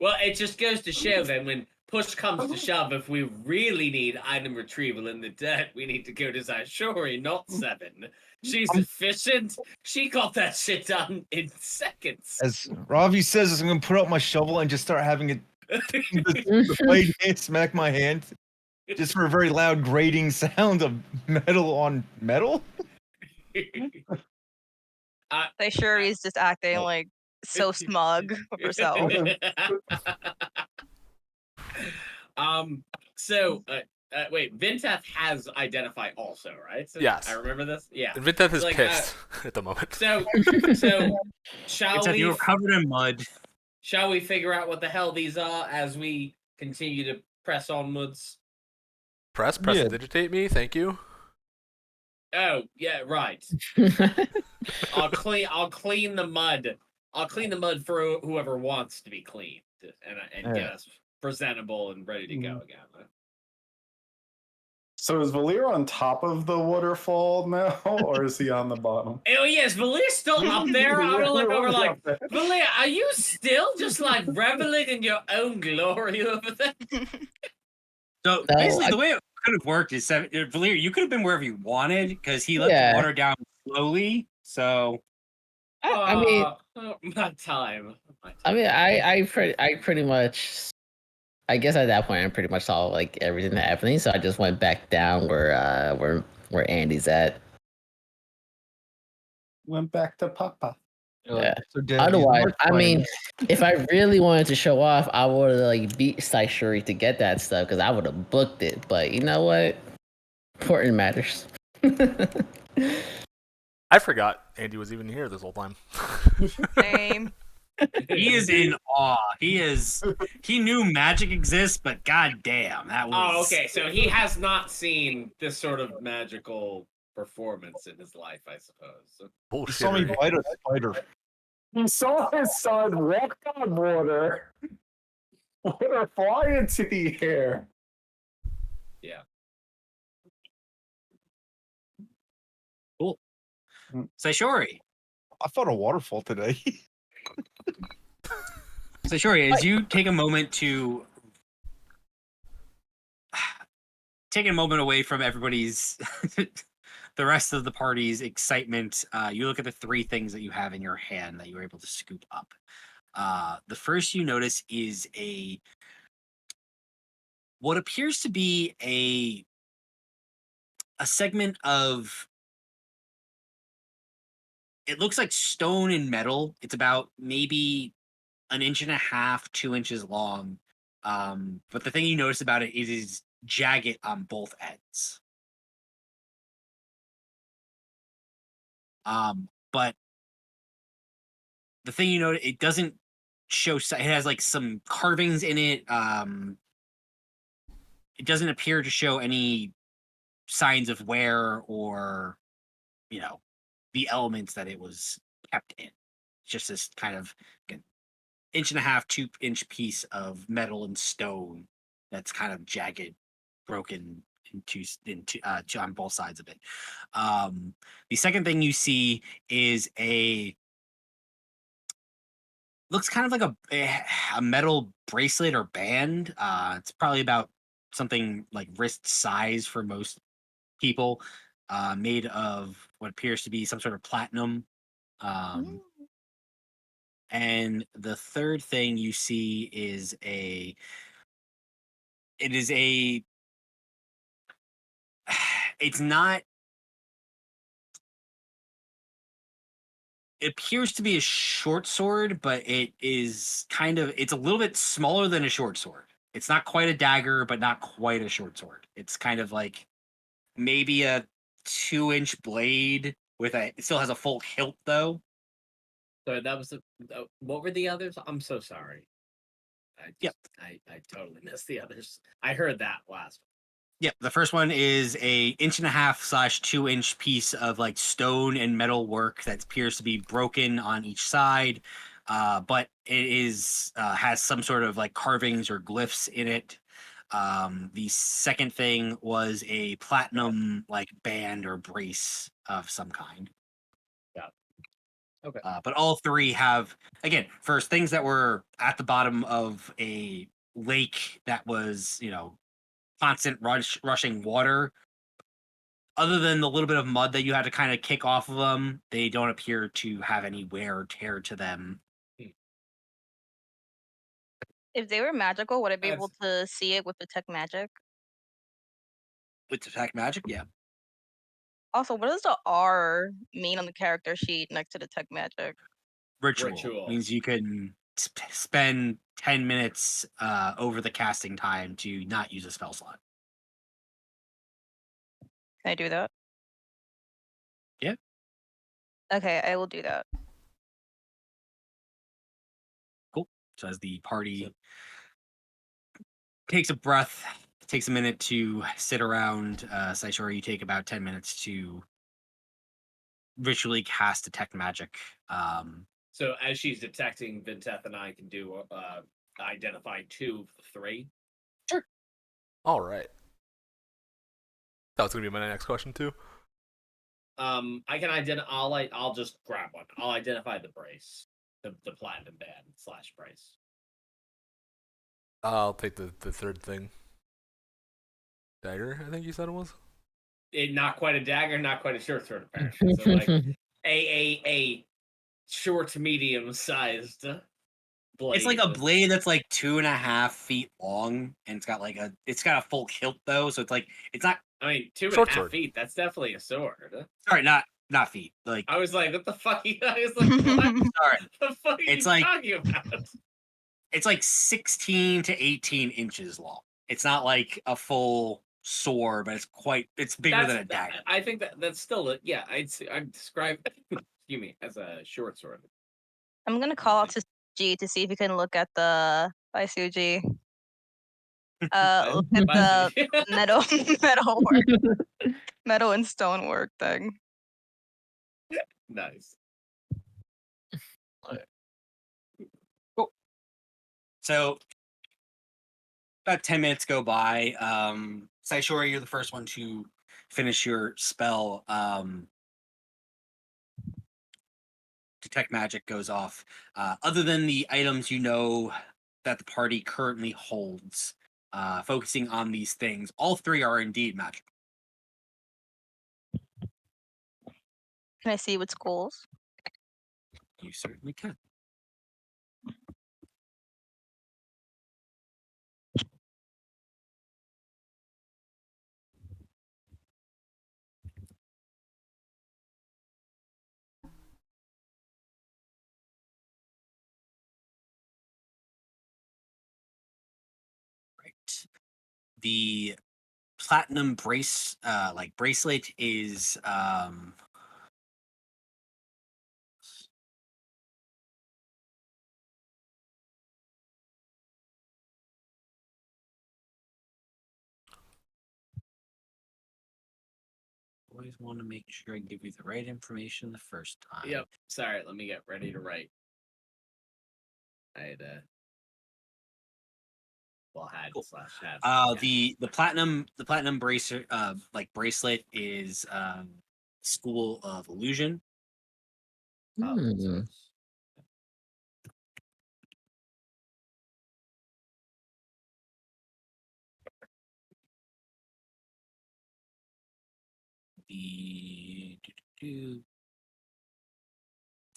Well, it just goes to show then when push comes to shove, if we really need item retrieval in the dirt, we need to go to Zaishori, not Seven. She's efficient. She got that shit done in seconds. As Ravi says, I'm gonna put out my shovel and just start having it the blade hit, smack my hand. Just for a very loud grating sound of metal on metal. They sure he's just acting like so smug of herself. So wait, Vintef has identify also, right? So Yes. I remember this. Yeah. And Vintef is Like, pissed at the moment. So Except you were covered in mud. shall we figure out what the hell these are as we continue to press onwards? Press Yeah. digitate me, thank you. Oh, yeah, right. I'll clean the mud. I'll clean the mud for whoever wants to be cleaned and get us presentable and ready to go again. So is Valir on top of the waterfall now, or is he on the bottom? Oh yes, Valir's still up there. I'm gonna look over like, Valir, are you still just like reveling in your own glory over there? So No, basically, the way it could have worked is Valir, you could have been wherever you wanted because he let Yeah. the water down slowly. So I mean, my time. I mean, I pretty much. I guess at that point I pretty much saw like everything happening, so I just went back down where Andy's at. Went back to Papa. Yeah. So dead. Otherwise, I mean, if I really wanted to show off, I would have like beat Saishuri to get that stuff because I would have booked it. But you know what? Important matters. I forgot Andy was even here this whole time. Same. he is in awe. He knew magic exists, but goddamn, that was. Oh, okay. So he has not seen this sort of magical performance in his life, I suppose. You saw me Bullshit. bite a spider. He saw his son walk on water. Water fly into the air. Yeah. Cool. Saishori. I fought a waterfall today. Saishori, as you take a moment to take a moment away from everybody's the rest of the party's excitement, you look at the 3 things that you have in your hand that you were able to scoop up. The first you notice is what appears to be a segment of, it looks like stone and metal. It's about maybe an inch and a half, 2 inches long. But the thing you notice about it is jagged on both ends. But the thing you notice, it doesn't show. It has like some carvings in it. It doesn't appear to show any signs of wear or, the elements that it was kept in. It's just this kind of again, inch and a half, 2 inch piece of metal and stone that's kind of jagged, broken into on both sides of it. The second thing you see is looks kind of like a metal bracelet or band. It's probably about something like wrist size for most people, made of what appears to be some sort of platinum. Um, and the third thing you see is it is a, it's not, it appears to be a short sword, but it's a little bit smaller than a short sword. It's not quite a dagger, but not quite a short sword. It's kind of like maybe a 2 inch blade it still has a full hilt though. So that was what were the others? I'm so sorry. Yep. I totally missed the others. I heard that last one. Yep. The first one is a inch and a half / 2 inch piece of like stone and metal work that appears to be broken on each side. But it has some sort of like carvings or glyphs in it. The second thing was a platinum like band or brace of some kind. Okay. But all three have, again, first things that were at the bottom of a lake that was, constant rushing water. Other than the little bit of mud that you had to kind of kick off of them, they don't appear to have any wear or tear to them. If they were magical, would I be That's- able to see it with detect magic? With detect magic, yeah. Also, what does the R mean on the character sheet next to detect magic? Ritual means you can spend 10 minutes over the casting time to not use a spell slot. Can I do that? Yeah. Okay, I will do that. Cool. So as the party takes a breath, takes a minute to sit around, Saishori, you take about 10 minutes to ritually cast detect magic. So as she's detecting, Vinteth and I can do identify 2 of the 3. All right. That was gonna be my next question too. I can identify. I'll just grab one. I'll identify the brace, the platinum band / brace. I'll take the third thing. Dagger, I think you said it was. Not quite a dagger, not quite a short sword, apparently. So like a short to medium sized blade. It's like a blade that's like 2.5 feet long, and it's got a full hilt though, so it's not. I mean, 2.5 Short sword. feet. That's definitely a sword. Sorry, not feet. Like I was like, what the fuck? I was like, what sorry, the fuck are It's you like- talking about? it's like 16 to 18 inches long. It's not like a full sword, but it's bigger than a dagger. I think that's still yeah. I'd describe excuse me as a short sword. I'm gonna call out to G to see if he can look at the by Suji. Look at the metal work, metal and stone work thing. Nice. So about 10 minutes go by. Saishori, you're the first one to finish your spell. Detect magic goes off. Other than the items that the party currently holds, focusing on these things, all three are indeed magical. Can I see what schools? You certainly can. the platinum bracelet is always want to make sure I give you the right information the first time. Yep. Sorry, let me get ready to write. I had Cool. /had. The platinum bracelet is School of Illusion. Oh, so Hmm. it's-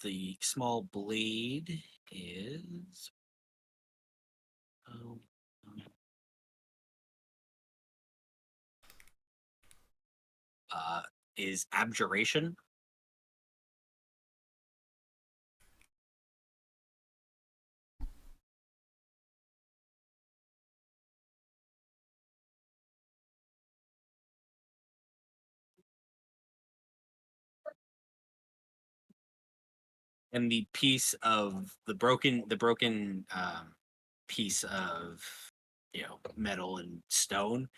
The small blade is um, is Abjuration. And the piece of the broken piece of metal and stone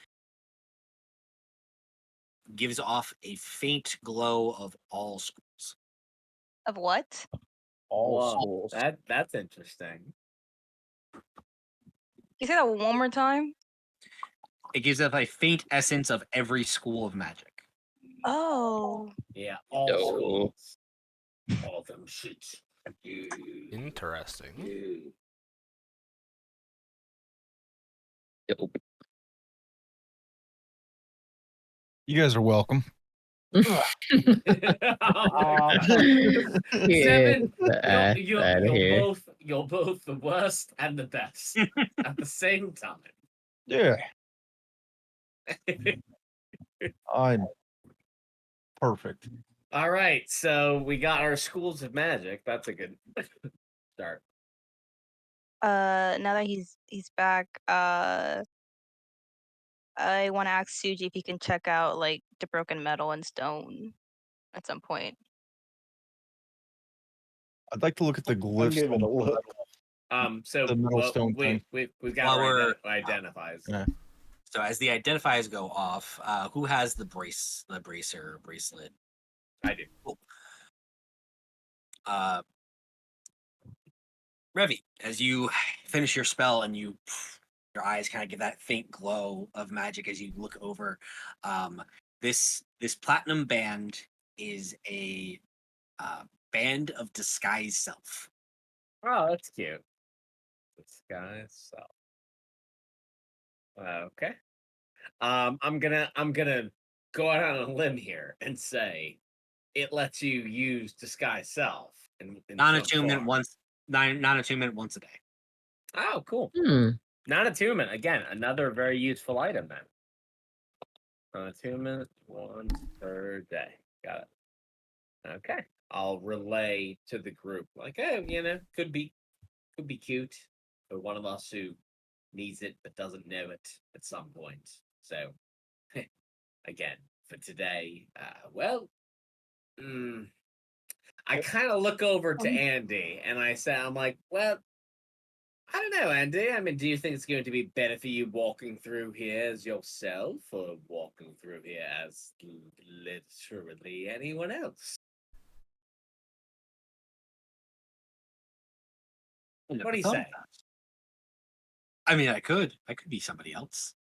gives off a faint glow of all schools. Of what? All Whoa, schools. that's interesting. You say that one more time? It gives off a faint essence of every school of magic. Oh. Yeah, all Yo. schools. All of them shit. Interesting. Yo. You guys are welcome. Oh my God. Yeah, Seven, outta here. you're both the worst and the best at the same time. Yeah, I'm perfect. All right, so we got our schools of magic. That's a good start. Now that he's back, I want to ask Suji if he can check out like the broken metal and stone at some point. I'd like to look at the I'll glyphs give it a on look. So the metal stone thing. we've got While our we're- identifies. Yeah. So as the identifiers go off, who has the bracelet? I do. Cool. Revi, as you finish your spell and your eyes kind of give that faint glow of magic as you look over, this platinum band is a band of disguise self. Oh, that's cute. This guy self. Okay. I'm gonna go out on a limb here and say it lets you use disguise self in Non-attunement some form. non-attunement once a day. Oh, cool. Hmm. Non-attunement again, another very useful item then. Non-attunement once per day. Got it. Okay. I'll relay to the group like, oh, could be cute for one of us who needs it but doesn't know it at some point. So, again, for today, I kind of look over to Andy and I'm like, well, I don't know, Andy. I mean, do you think it's going to be better for you walking through here as yourself or walking through here as literally anyone else? What do you say? I mean, I could be somebody else.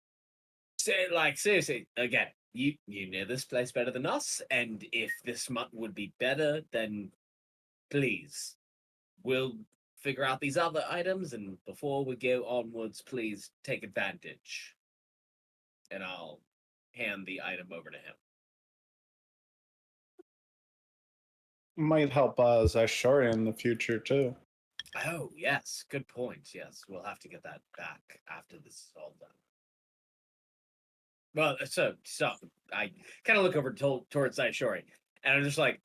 So, like, seriously, again, you know this place better than us, and if this would be better, then please, we'll figure out these other items, and before we go onwards, please take advantage. And I'll hand the item over to him. Might help Zashori in the future too. Oh, yes, good point. Yes, we'll have to get that back after this is all done. Well, so I kind of look over towards Saishori, and I'm just like,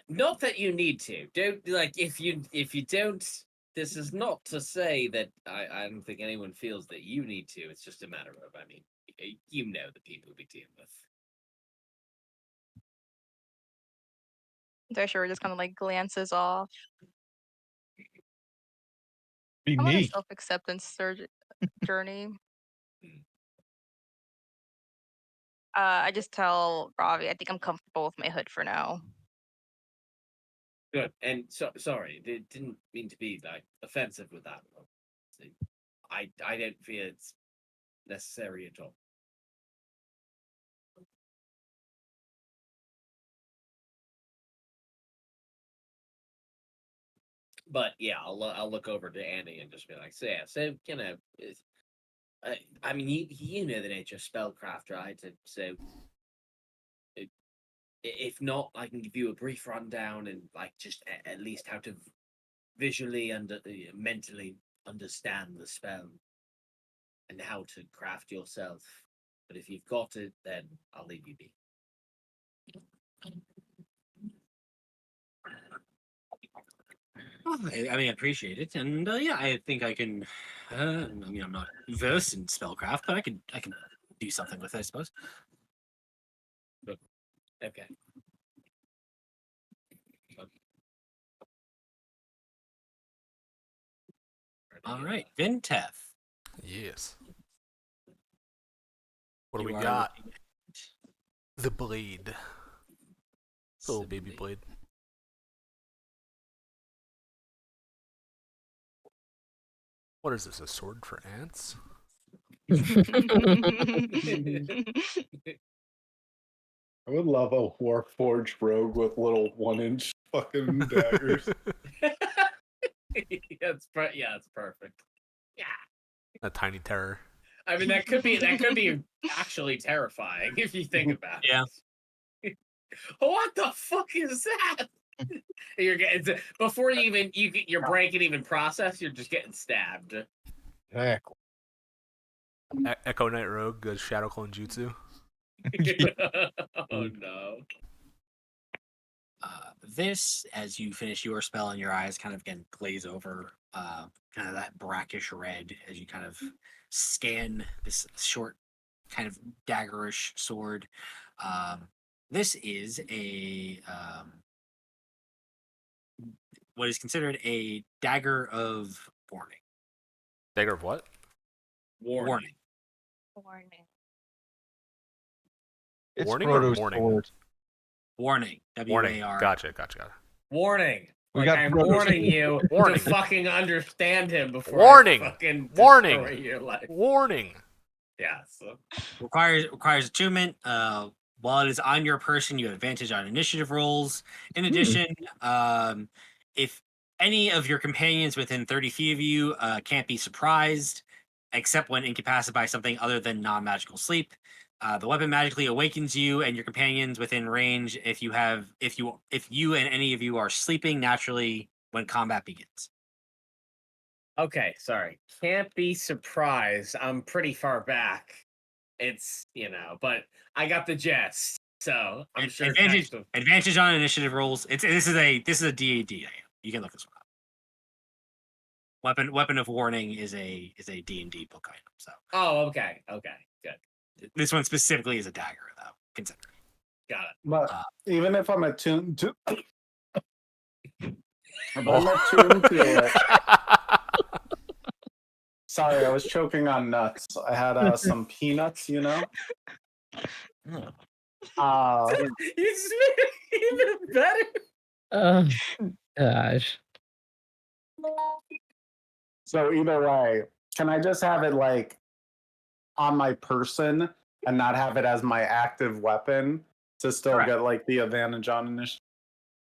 not that you need to. Don't like if you don't. This is not to say that I don't think anyone feels that you need to. It's just a matter of, I mean, You know the people we deal with. Dasher just kind of like glances off. Be I'm on a me. self-acceptance journey. I just tell Ravi I think I'm comfortable with my hood for now. Good. And sorry, didn't mean to be like offensive with that. I don't feel it's necessary at all. But yeah, I'll look over to Annie and just be like, so yeah, so you know, I mean, you know the nature of spellcraft, right? So if not, I can give you a brief rundown and like just at least how to visually mentally understand the spell and how to craft yourself. But if you've got it, then I'll leave you be. Oh, I mean, I appreciate it, and yeah, I think I can. I mean, I'm not versed in spellcraft, but I can do something with it, I suppose. Okay. All right, Vinteth. Yes. What do you we are got? looking The blade. Little baby simply- blade. What is this? A sword for ants? I would love a Warforged rogue with little 1-inch fucking daggers. It's perfect. Yeah. A tiny terror. I mean, that could be actually terrifying if you think about Yeah. it. What the fuck is that? You're getting before your brain can even process. You're just getting stabbed. Exactly. Echo Knight Rogue goes Shadow Clone Jutsu. Oh no. This, as you finish your spell and your eyes kind of again glaze over, kind of that brackish red as you kind of scan this short, kind of daggerish sword. This is a what is considered a dagger of warning. Dagger of what? Warning. Warning. It's Warning or Frodo's morning? sword. Warning. Warning. W-A-R. Gotcha. Warning. We Like got I'm Frodo's warning you Warning. to fucking understand him before Warning. I fucking Warning. destroy your life. Warning. Yeah. So. Requires attunement. While it is on your person, you have advantage on initiative rolls. In addition, if any of your companions within 30 feet of you can't be surprised, except when incapacitated by something other than non-magical sleep, the weapon magically awakens you and your companions within range if you and any of you are sleeping naturally when combat begins. Okay, sorry. Can't be surprised. I'm pretty far back. It's but I got the gist. So I'm sure Advantage on initiative rolls. This is a DAD. You can look this one up. Weapon of warning is a D&D book item. So. Oh, okay, good. This one specifically is a dagger, though. Consider. Got it. But even if I'm attuned to, if I'm Oh. attuned to it. Sorry, I was choking on nuts. I had some peanuts, You just made it even better. Oh, gosh. So either way, can I just have it like on my person and not have it as my active weapon to still Correct. get like the advantage on initiative?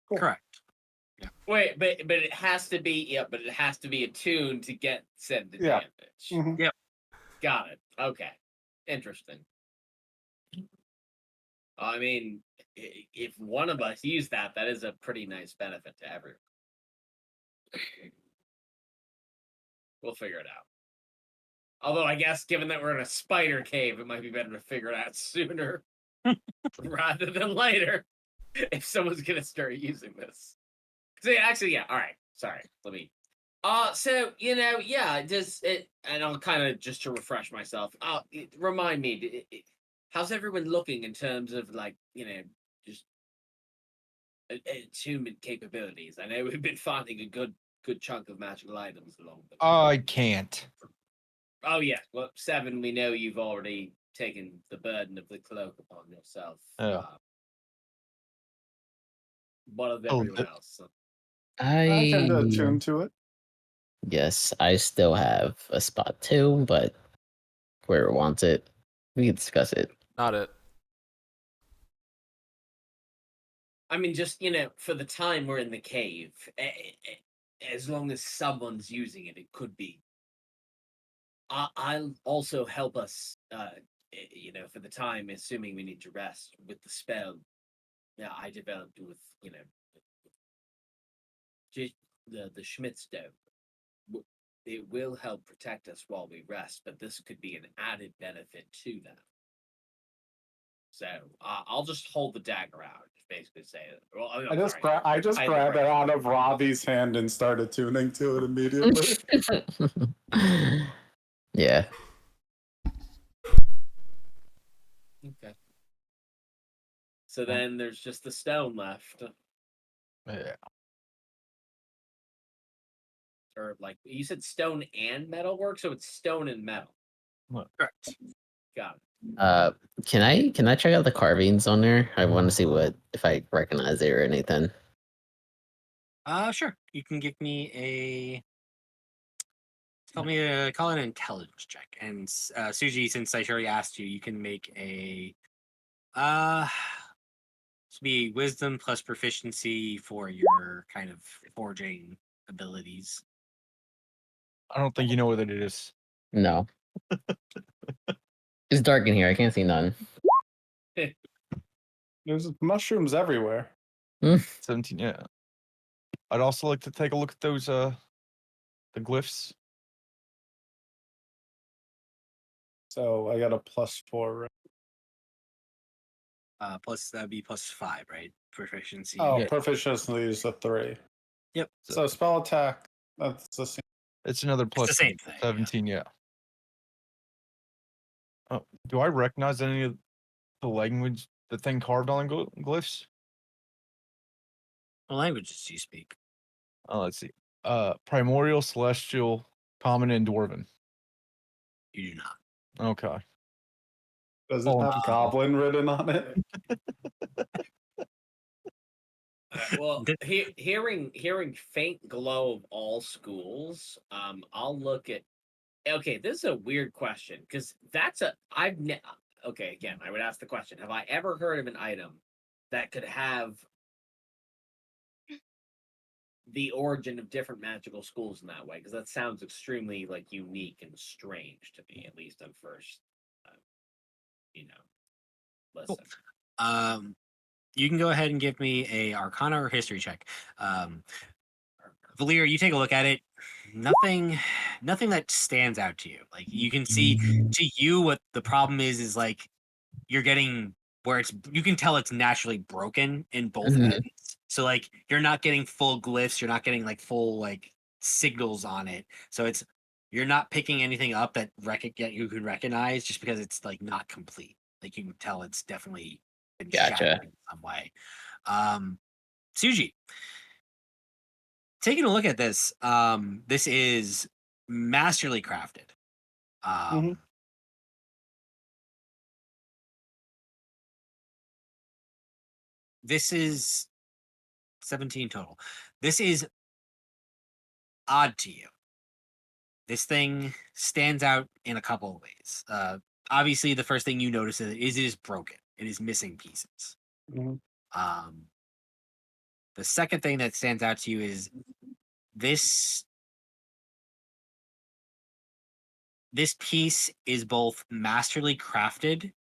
Cool. Correct. Wait, but it has to be attuned to get said advantage. Mhm. Yep. Got it. Okay. Interesting. I mean, if one of us use that is a pretty nice benefit to everyone. We'll figure it out. Although I guess given that we're in a spider cave, it might be better to figure it out sooner rather than later if someone's gonna start using this. So actually, yeah, all right. Sorry. So does it? And I'll kind of just to refresh myself. Remind me, how's everyone looking in terms of like just attunement capabilities? I know we've been finding a good chunk of magical items along the. I can't. Oh yeah, well 7. We know you've already taken the burden of the cloak upon yourself. Yeah. What of Oh, everyone else? I can I attune to it. yes, I still have a spot too, but whoever wants it, we can discuss it. Not it. I mean, just for the time we're in the cave, as long as someone's using it, it could be. I'll also help us, for the time, assuming we need to rest with the spell. Yeah, I developed with the Schmidt stone. It will help protect us while we rest, but this could be an added benefit to that. So I'll just hold the dagger out. Basically, say it. Well, I just grab it out of Robbie's hand and started tuning to it immediately. Yeah. Okay. So then there's just the stone left. Yeah. Or like you said stone and metal work, so it's stone and metal. Correct. Got it. Can I check out the carvings on there? I want to see if I recognize it or anything. Sure. You can give me a call it an intelligence check. And Suji, since I already asked you, you can make a should be wisdom plus proficiency for your kind of forging abilities. I don't think you know what it is. No. It's dark in here. I can't see none. There's mushrooms everywhere. 17, yeah. I'd also like to take a look at those the glyphs. So I got a +4. Right? Plus that'd be +5, right? Proficiency. Oh, Yeah. proficiency is a 3. Yep. So spell attack. That's the same. It's another plus the same thing, yeah. 17, yeah. Oh, do I recognize any of the language, the thing carved on glyphs? What languages do you speak? Oh, let's see. Primordial, Celestial, Common, and Dwarven. You do not. Okay. Does it Oh, have goblin written on it? Well, hearing faint glow of all schools, I'll look at. Okay, this is a weird question because okay, again, I would ask the question: have I ever heard of an item that could have the origin of different magical schools in that way? Because that sounds extremely like unique and strange to me, at least on first, listen. Cool. You can go ahead and give me a Arcana or History check. Valir, you take a look at it. Nothing that stands out to you. Like you can see to you what the problem is like you're getting where you can tell it's naturally broken in both ends. So like you're not getting full glyphs, you're not getting like full like signals on it. So you're not picking anything up that you can recognize just because it's like not complete. Like you can tell it's definitely been shattered in some way. Suji, taking a look at this, this is masterly crafted. This is 17 total. This is odd to you. This thing stands out in a couple of ways. Obviously, the first thing you notice is it is broken. It is missing pieces. The second thing that stands out to you is this piece is both masterly crafted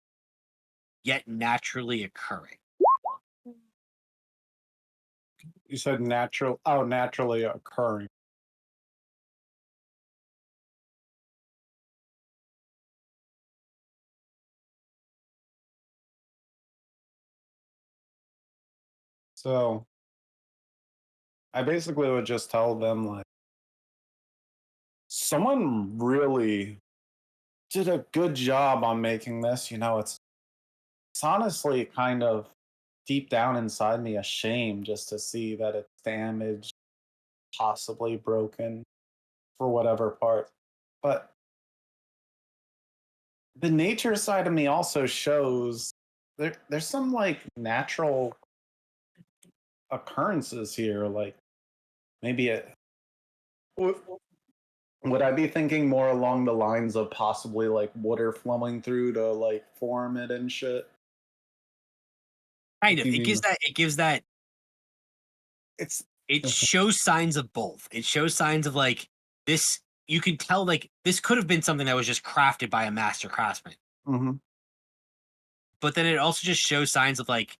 yet naturally occurring. You said naturally occurring. So I basically would just tell them like someone really did a good job on making this. It's honestly kind of deep down inside me a shame just to see that it's damaged, possibly broken for whatever part. But the nature side of me also shows there's some like natural occurrences here. Like maybe it would I be thinking more along the lines of possibly like water flowing through to like form it and shit? Kind What of. do you It gives mean? that. It gives that. It's It shows signs of both. It shows signs of like this. You can tell like this could have been something that was just crafted by a master craftsman. Mhm. But then it also just shows signs of like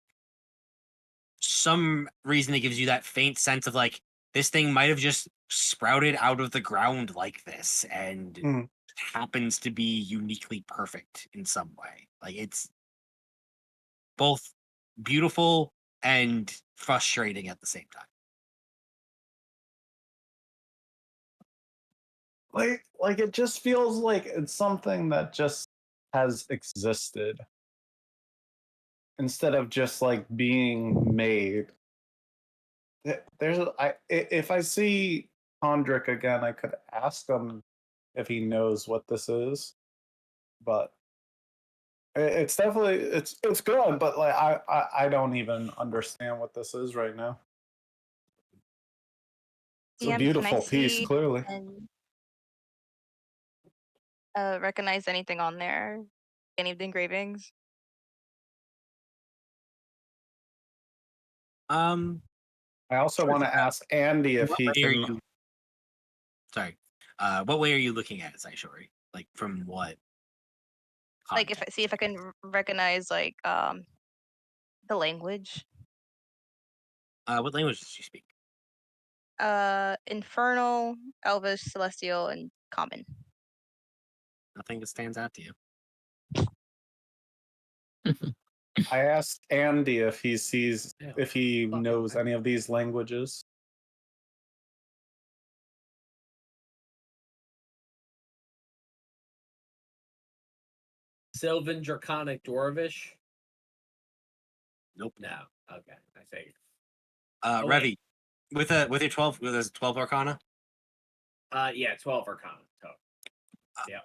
some reason. It gives you that faint sense of like this thing might have just sprouted out of the ground like this and Mhm. happens to be uniquely perfect in some way. Like it's both beautiful and frustrating at the same time. like it just feels like it's something that just has existed instead of just like being made. If I see Hondrick again, I could ask him if he knows what this is, but it's definitely it's good. But like I don't even understand what this is right now. It's a DM, can I beautiful piece, see clearly. and recognize anything on there? Any of the engravings? Um, I also want to ask Andy if what he way are can. you? Sorry, what way are you looking at, Saishori? Like from what Like, if context? see if I can recognize like the language. What language does she speak? Infernal, Elvish, Celestial, and Common. Nothing that stands out to you. I asked Andy if he Yeah. if he knows any of these languages. Sylvan, Draconic, Dwarvish. Nope. No. Okay, I figured. Revi, with your 12 with a 12 Arcana. Yeah, 12 Arcana. Total. Yeah.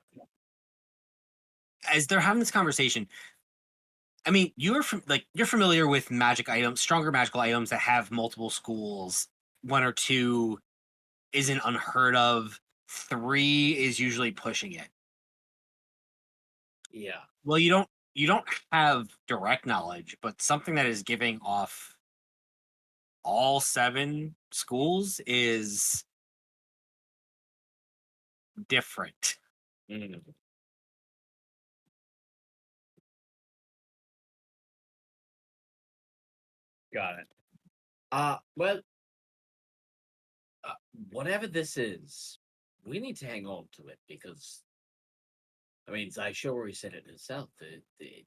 As they're having this conversation, I mean, you're familiar with magic items, stronger magical items that have multiple schools. One or two isn't unheard of. 3 is usually pushing it. Yeah. Well, you don't have direct knowledge, but something that is giving off all 7 schools is different. Mm. Got it. Well, whatever this is, we need to hang on to it because, I mean, Zaishori said it herself. The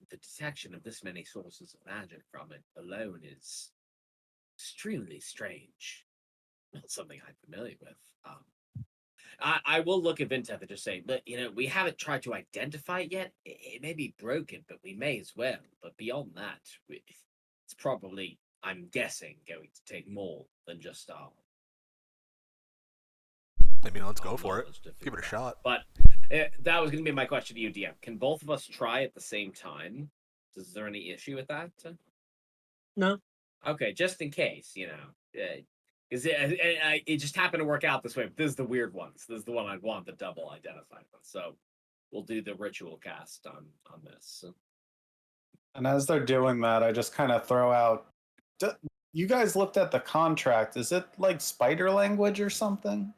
detection of this many sources of magic from it alone is extremely strange. Not something I'm familiar with. I will look at Vinteth and just say, but we haven't tried to identify it yet. It may be broken, but we may as well. But beyond that, it's probably, I'm guessing, going to take more than just our. I mean, let's go for it. knowledge to Give it a figure out. shot. But that was going to be my question to you, DM. Can both of us try at the same time? Is there any issue with that? No. Okay, just in case, because it just happened to work out this way. But this is the weird one. So this is the one I'd want the double identified one. So we'll do the ritual cast on this. And as they're doing that, I just kind of throw out. You guys looked at the contract. Is it like spider language or something?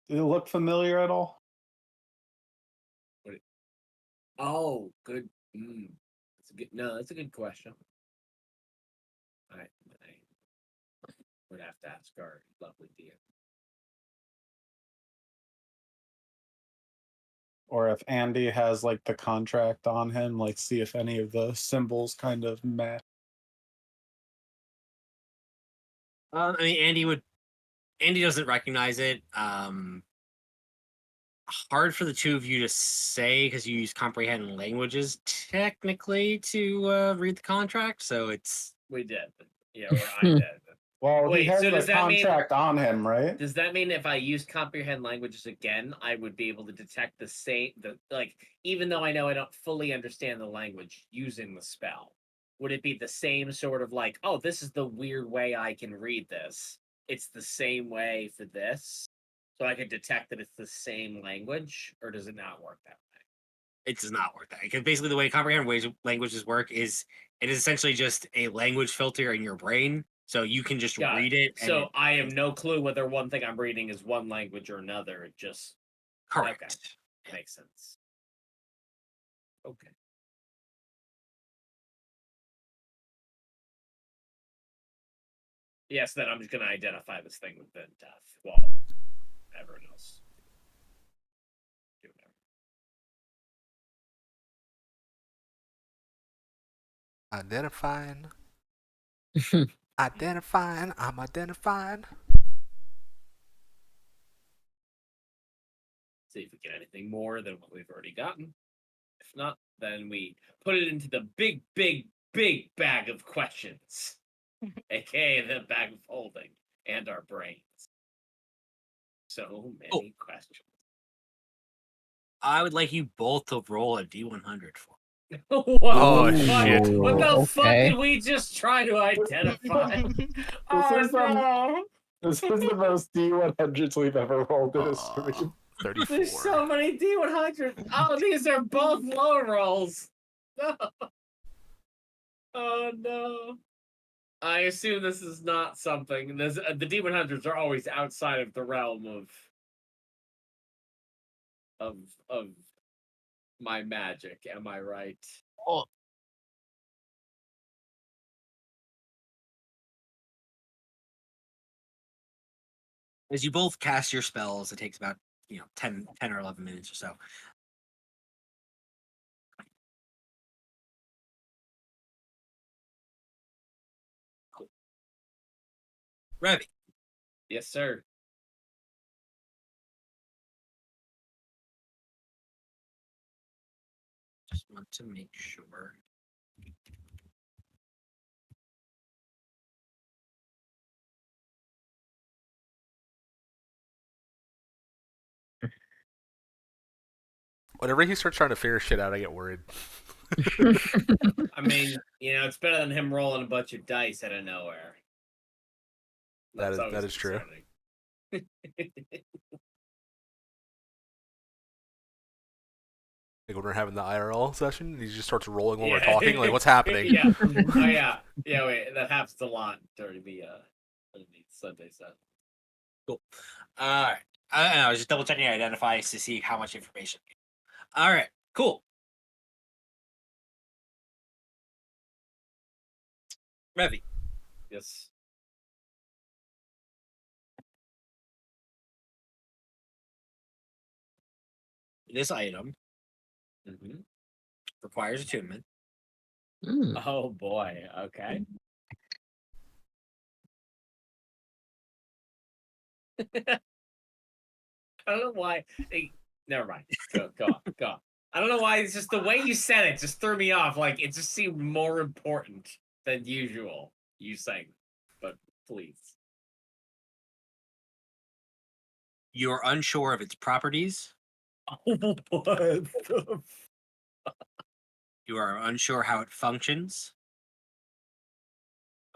Do it look familiar at all? Oh, good. That's a good. No, that's a good question. I would have to ask our lovely DM. Or if Andy has like the contract on him, like see if any of the symbols kind of match. I mean, Andy would Andy doesn't recognize it. Hard for the two of you to say because you use comprehend languages technically to read the contract. So it's We did. Yeah, or I did. Well, he Wait, has so the does that mean- contract on him, right? Does that mean if I use comprehend languages again, I would be able to detect even though I know I don't fully understand the language using the spell, would it be the same sort of like, oh, this is the weird way I can read this. It's the same way for this. So I could detect that it's the same language, or does it not work that way? it does not work that because basically the way comprehend languages work is it is essentially just a language filter in your brain, so you can just Got read it. So I have no clue whether one thing I'm reading is one language or another. It just correct. makes sense. Okay. Yes, then I'm just gonna identify this thing with death. Well, everyone else. Do whatever. Identifying. Identifying. I'm identifying. See if we get anything more than what we've already gotten. If not, then we put it into the big, big, big bag of questions, aka the bag of holding, and our brains. So many questions. I would like you both to roll a D100 for me. What Oh, the fuck? shit. What the fuck Okay. did we just try to identify? Oh is, no! This is the most D100s we've ever rolled in a Uh, stream. 34. There's so many D100s. Oh, these are both low rolls. No. Oh no. I assume this is not something. The D100s are always outside of the realm of my magic. Am I right? Oh. As you both cast your spells, it takes about 10 or 11 minutes or so. Cool. Revy, Yes, sir. just want to make sure. Whenever he starts trying to figure shit out, I get worried. I mean, it's better than him rolling a bunch of dice out of nowhere. That That's is true. concerning. Like when we're having the IRL session, he just starts rolling while we're Yeah. talking. Like, what's happening? Yeah. Oh yeah. Yeah. Wait, that happens a lot during the Sunday set. Cool. All right. I don't know. I was just double checking your identifies to see how much information. All right. Cool. Revy, Yes. this item Mm-hmm. requires attunement. Mm. Oh boy. Okay. I don't know why. Never mind. Go on. I don't know why. It's just the way you said it just threw me off. Like it just seemed more important than usual. You saying, but please. You're unsure of its properties. Oh, what the You are unsure how it functions.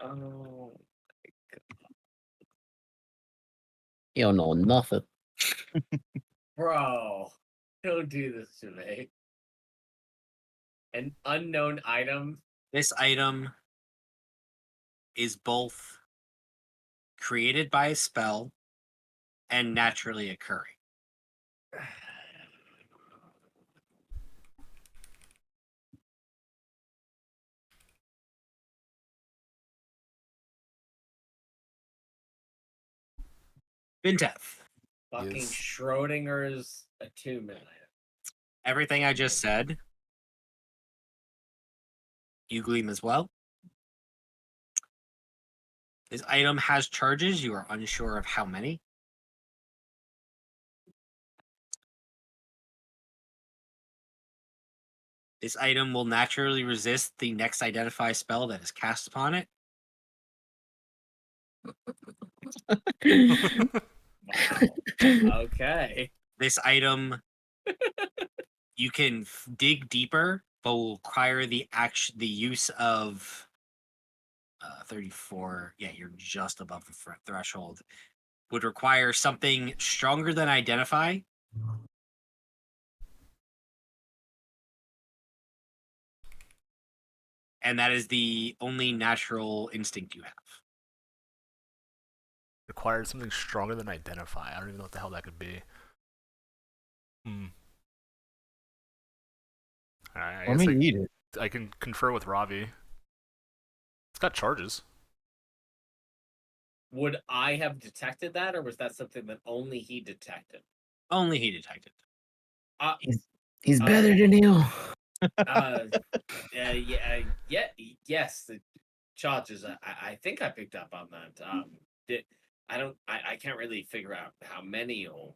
Oh, You don't know nothing. bro, don't do this to me. An unknown item. This item is both created by a spell and naturally occurring. Vintef, Fucking Yes. Schrodinger's attunement item. everything I just said, you gleam as well. This item has charges. You are unsure of how many. This item will naturally resist the next identify spell that is cast upon it. Wow. Okay. This item, you can dig deeper, but will require the use of 34. Yeah, you're just above the threshold. Would require something stronger than identify. And that is the only natural instinct you have. Required something stronger than identify. I don't even know what the hell that could be. Alright, I Let guess me eat it. I can confer with Ravi. It's got charges. Would I have detected that, or was that something that only he detected? Only he detected. He's better than you. Yes, the charges. I think I picked up on that. I can't really figure out how many or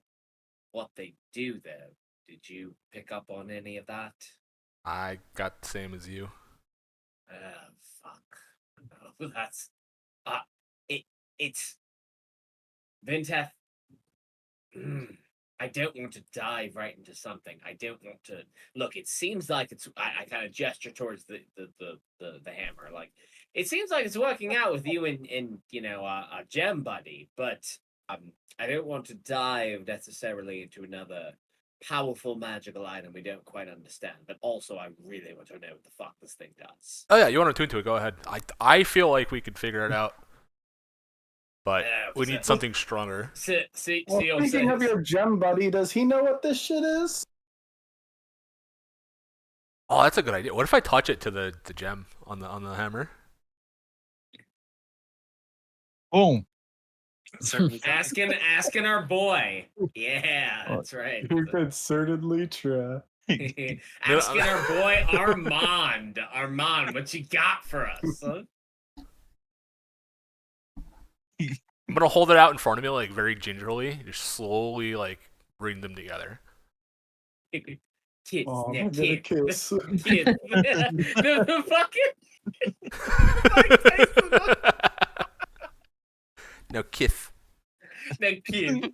what they do there. Did you pick up on any of that? I got the same as you. Fuck. No, that's it's Vinteth. I don't want to dive right into something. I don't want to look. It seems like it's. I kind of gesture towards the hammer. Like it seems like it's working out with you and a gem buddy, but I don't want to dive necessarily into another powerful magical item we don't quite understand. But also, I really want to know what the fuck this thing does. Oh yeah, you want to tune to it? Go ahead. I feel like we could figure it out, but we need something stronger. Speaking of your gem buddy, does he know what this shit is? Oh, that's a good idea. What if I touch it to the gem on the hammer? Boom. Certainly. Asking our boy. Yeah, that's right. You could certainly try. Asking our boy Armand. Armand, what you got for us? Huh? I'm gonna hold it out in front of me, like very gingerly, just slowly, like bring them together. Kids, Oh, yeah, I'm gonna kid. kiss. Kid. the No kiss. fucking kid.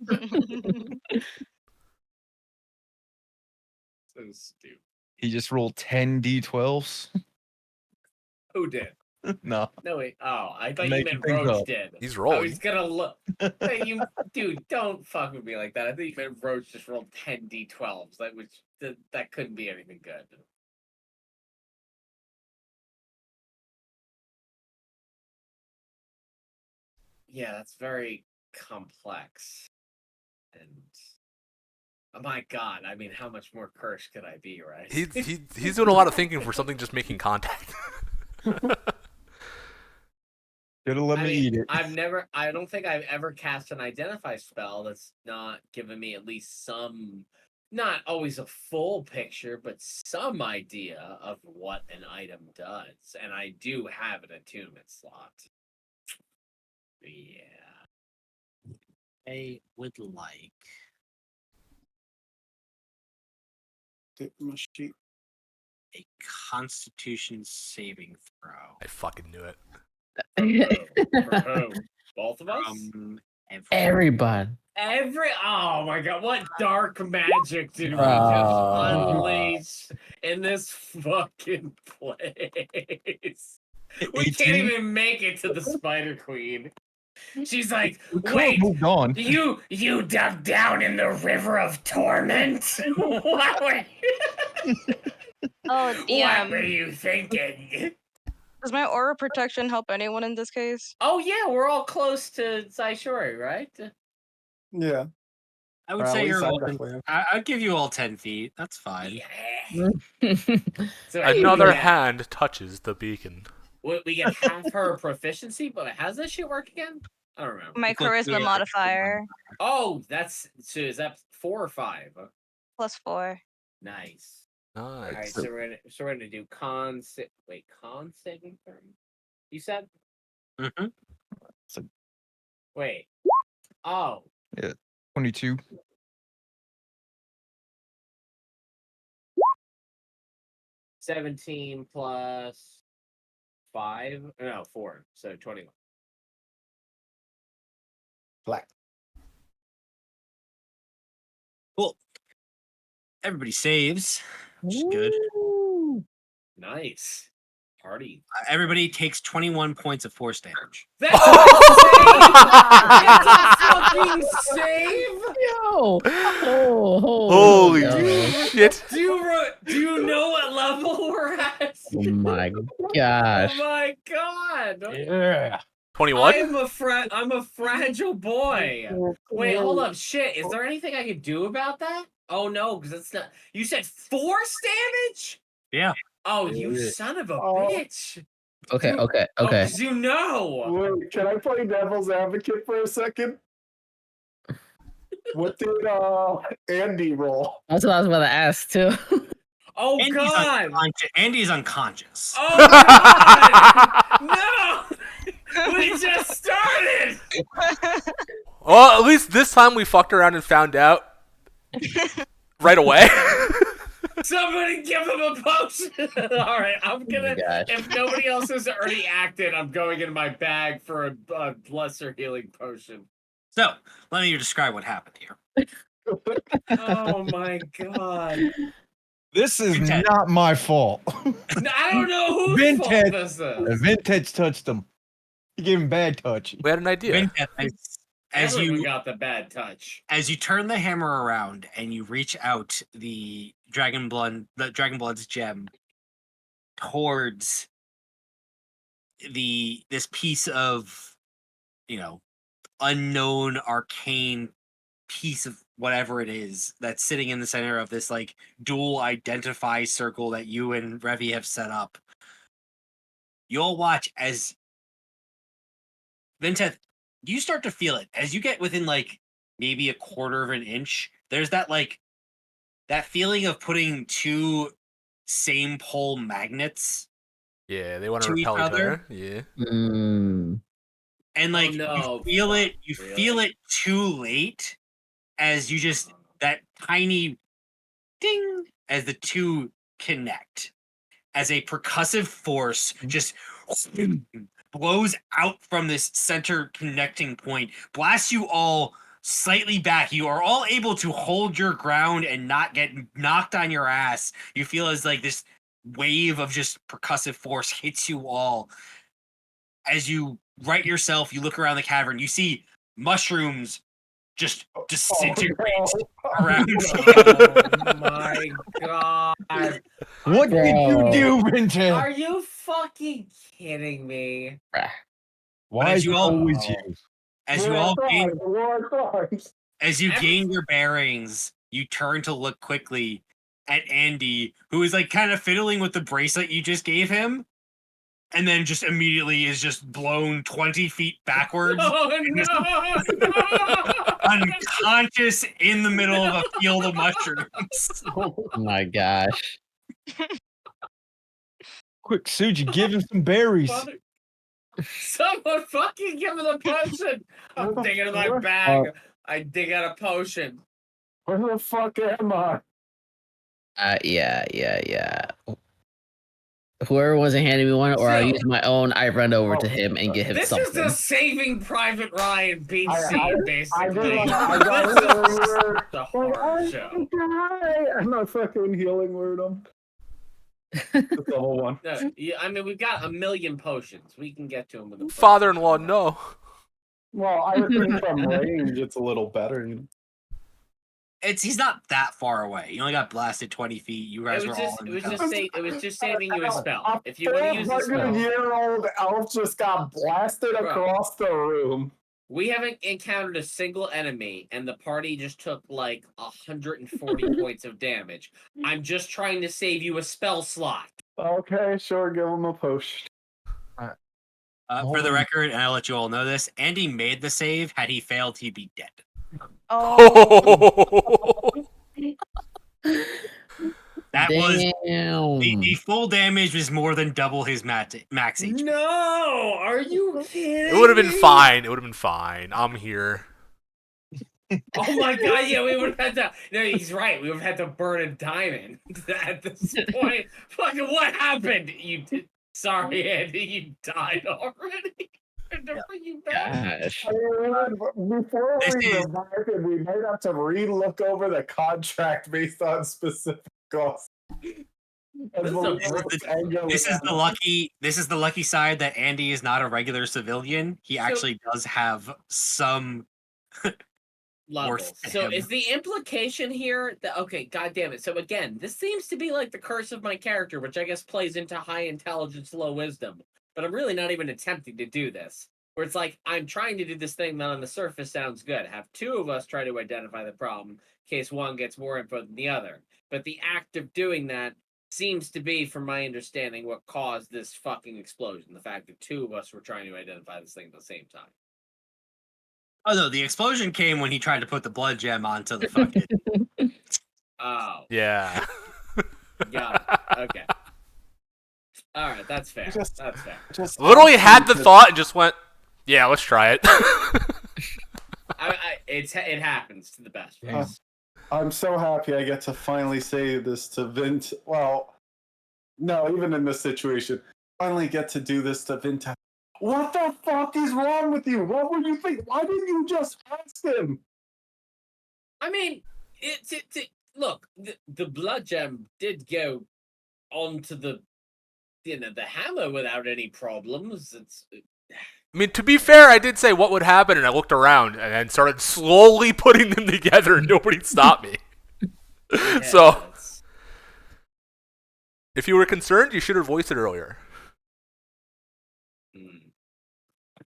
So stupid. He just rolled 10 d12s. Who did? No. No wait. Oh, I thought you Making meant things Roach up. did. He's I rolling. was gonna look. Hey, dude, don't fuck with me like that. I think you meant Roach just rolled 10 d12s. That couldn't be anything good. Yeah, that's very complex. And oh my god, I mean, how much more cursed could I be, right? He's doing a lot of thinking for something just making contact. Gotta let me eat it. I don't think I've ever cast an identify spell that's not given me at least some, not always a full picture, but some idea of what an item does. And I do have an attunement slot. Yeah. I would like Dip my sheet. a Constitution saving throw. I fucking knew it. For who? Both of us? From Everybody. Oh my god, what dark magic did we just unleash in this fucking place? We can't 18? even make it to the Spider Queen. She's like, We could have wait, moved on. you dug down in the river of torment? What were Oh, what were DM. you thinking? Does my aura protection help anyone in this case? Oh yeah, we're all close to Saishori, right? Yeah. I would Or at say least you're I all. definitely am. I'd give you all 10 feet. That's fine. Yeah. So Another we get- hand touches the beacon. we get half her proficiency, but how's that shit work again? I don't remember. My Look, charisma yeah, modifier Oh, so is that 4 or 5? +4. Nice. All right, Nice. so we're gonna do con saving throw. You said Mm-hmm. Wait. Oh. 22. 17 plus 5. No, 4. So 21. Black. Cool. Everybody saves, which is good. Nice. Party. Everybody takes 21 points of force damage. That's a save! It's a fucking save! Yo! Holy yo. shit! Do you know what level we're at? Oh my Oh gosh. my god! Yeah. 21? I'm a fragile boy. Wait, hold up. Shit, is there anything I can do about that? Oh no, because it's not. You said force damage? Yeah. Oh, you son of a Oh. bitch. Okay, okay, Oh, okay. because you know. Wait, can I play devil's advocate for a second? What did Andy roll? That's what I was about to ask too. Oh god. Andy's unconscious. Oh god. No. We just started. Well, at least this time we fucked around and found out right away. Somebody give him a potion. All right, I'm gonna. gosh. If nobody else has already acted, I'm going in my bag for a lesser healing potion. So, let me describe what happened here. Oh my god! This is Vinted. not my fault. I don't know whose fault Vinted. this is. Vintage touched him. He gave him bad touch. We had an idea. Vinteth, as Everyone you got the bad touch. as you turn the hammer around and you reach out the Dragonblood's gem towards this piece of, unknown arcane piece of whatever it is that's sitting in the center of this like dual identify circle that you and Revi have set up. You'll watch as Vinteth, you start to feel it as you get within like maybe a quarter of an inch. There's that feeling of putting two same pole magnets Yeah, they want to to each repel each other? other. Yeah. Mm. and like no. you feel it. You Really? feel it too late as you just that tiny ding as the two connect as a percussive force just blows out from this center connecting point, blasts you all slightly back. You are all able to hold your ground and not get knocked on your ass. You feel as like this wave of just percussive force hits you all. As you right yourself, you look around the cavern, you see mushrooms just disintegrate around you. Oh my god! What did you Bro. do, Vintage? Are you fucking kidding me? Why as is you it all- always you? As you all gain War As you Every- gain your bearings, you turn to look quickly at Andy, who is like kind of fiddling with the bracelet you just gave him, and then just immediately is just blown 20 feet backwards, Oh no! unconscious in the middle of a field of mushrooms. Oh my gosh. Quick, Suji, give him some berries. Mother- Someone fucking give me the potion! I'm What the digging in my fuck? bag. I dig out a potion. Where the fuck am I? Yeah. Whoever wasn't handing me one, or I So- use my own, I run over to Oh, him and get him This something. is the Saving Private Ryan beat I scene, did, basically. like, I got This healing is word. the Like, horror show. I'm not fucking healing word him. The level one. No, yeah, I mean, we've got a million potions. We can get to him with a Father-in-law, no. Well, I would think from range it's a little better. He's not that far away. You only got blasted 20 feet. You guys It were was all just, in it was the just, cover. it was just saving you a spell. A If you want to use a spell, 400-year-old elf just got blasted Bro. across the room. we haven't encountered a single enemy, and the party just took like 140 points of damage. I'm just trying to save you a spell slot. Okay, sure, give him a potion. For the record, and I'll let you all know this, Andy made the save. Had he failed, he'd be dead. Oh, That was Damn. the full damage was more than double his max HP. No, are you kidding? It would have been me? fine. It would have been fine. I'm here. Oh my god, yeah, we would have had to. No, he's right. We would have had to burn a diamond at this point. Fucking what happened? You did. Sorry, Andy, you died already. Never bring you back. Gosh. Before This we is- revive him, we might have to re-look over the contract based on specific costs. This is the lucky side that Andy is not a regular civilian. He actually does have some Level. worth to So him. is the implication here that okay, god damn it. So again, this seems to be like the curse of my character, which I guess plays into high intelligence, low wisdom. But I'm really not even attempting to do this. Where it's like I'm trying to do this thing that on the surface sounds good. Have two of us try to identify the problem in case one gets more info than the other. But the act of doing that seems to be, from my understanding, what caused this fucking explosion. The fact that two of us were trying to identify this thing at the same time. Oh no, the explosion came when he tried to put the blood gem onto the fucking. Oh, Yeah. got it. Okay. All right, that's fair. Just- That's fair. Literally had the thought and just went, yeah, let's try it. It happens to the best of Yeah. us. I'm so happy I get to finally say this to Vint. Well, no, even in this situation, finally get to do this to Vint. What the fuck is wrong with you? What were you thinking? Why didn't you just ask him? I mean, look, the blood gem did go onto the hammer without any problems. I mean, to be fair, I did say what would happen, and I looked around and then started slowly putting them together, and nobody stopped me. So, it's- if you were concerned, you should have voiced it earlier. Hmm.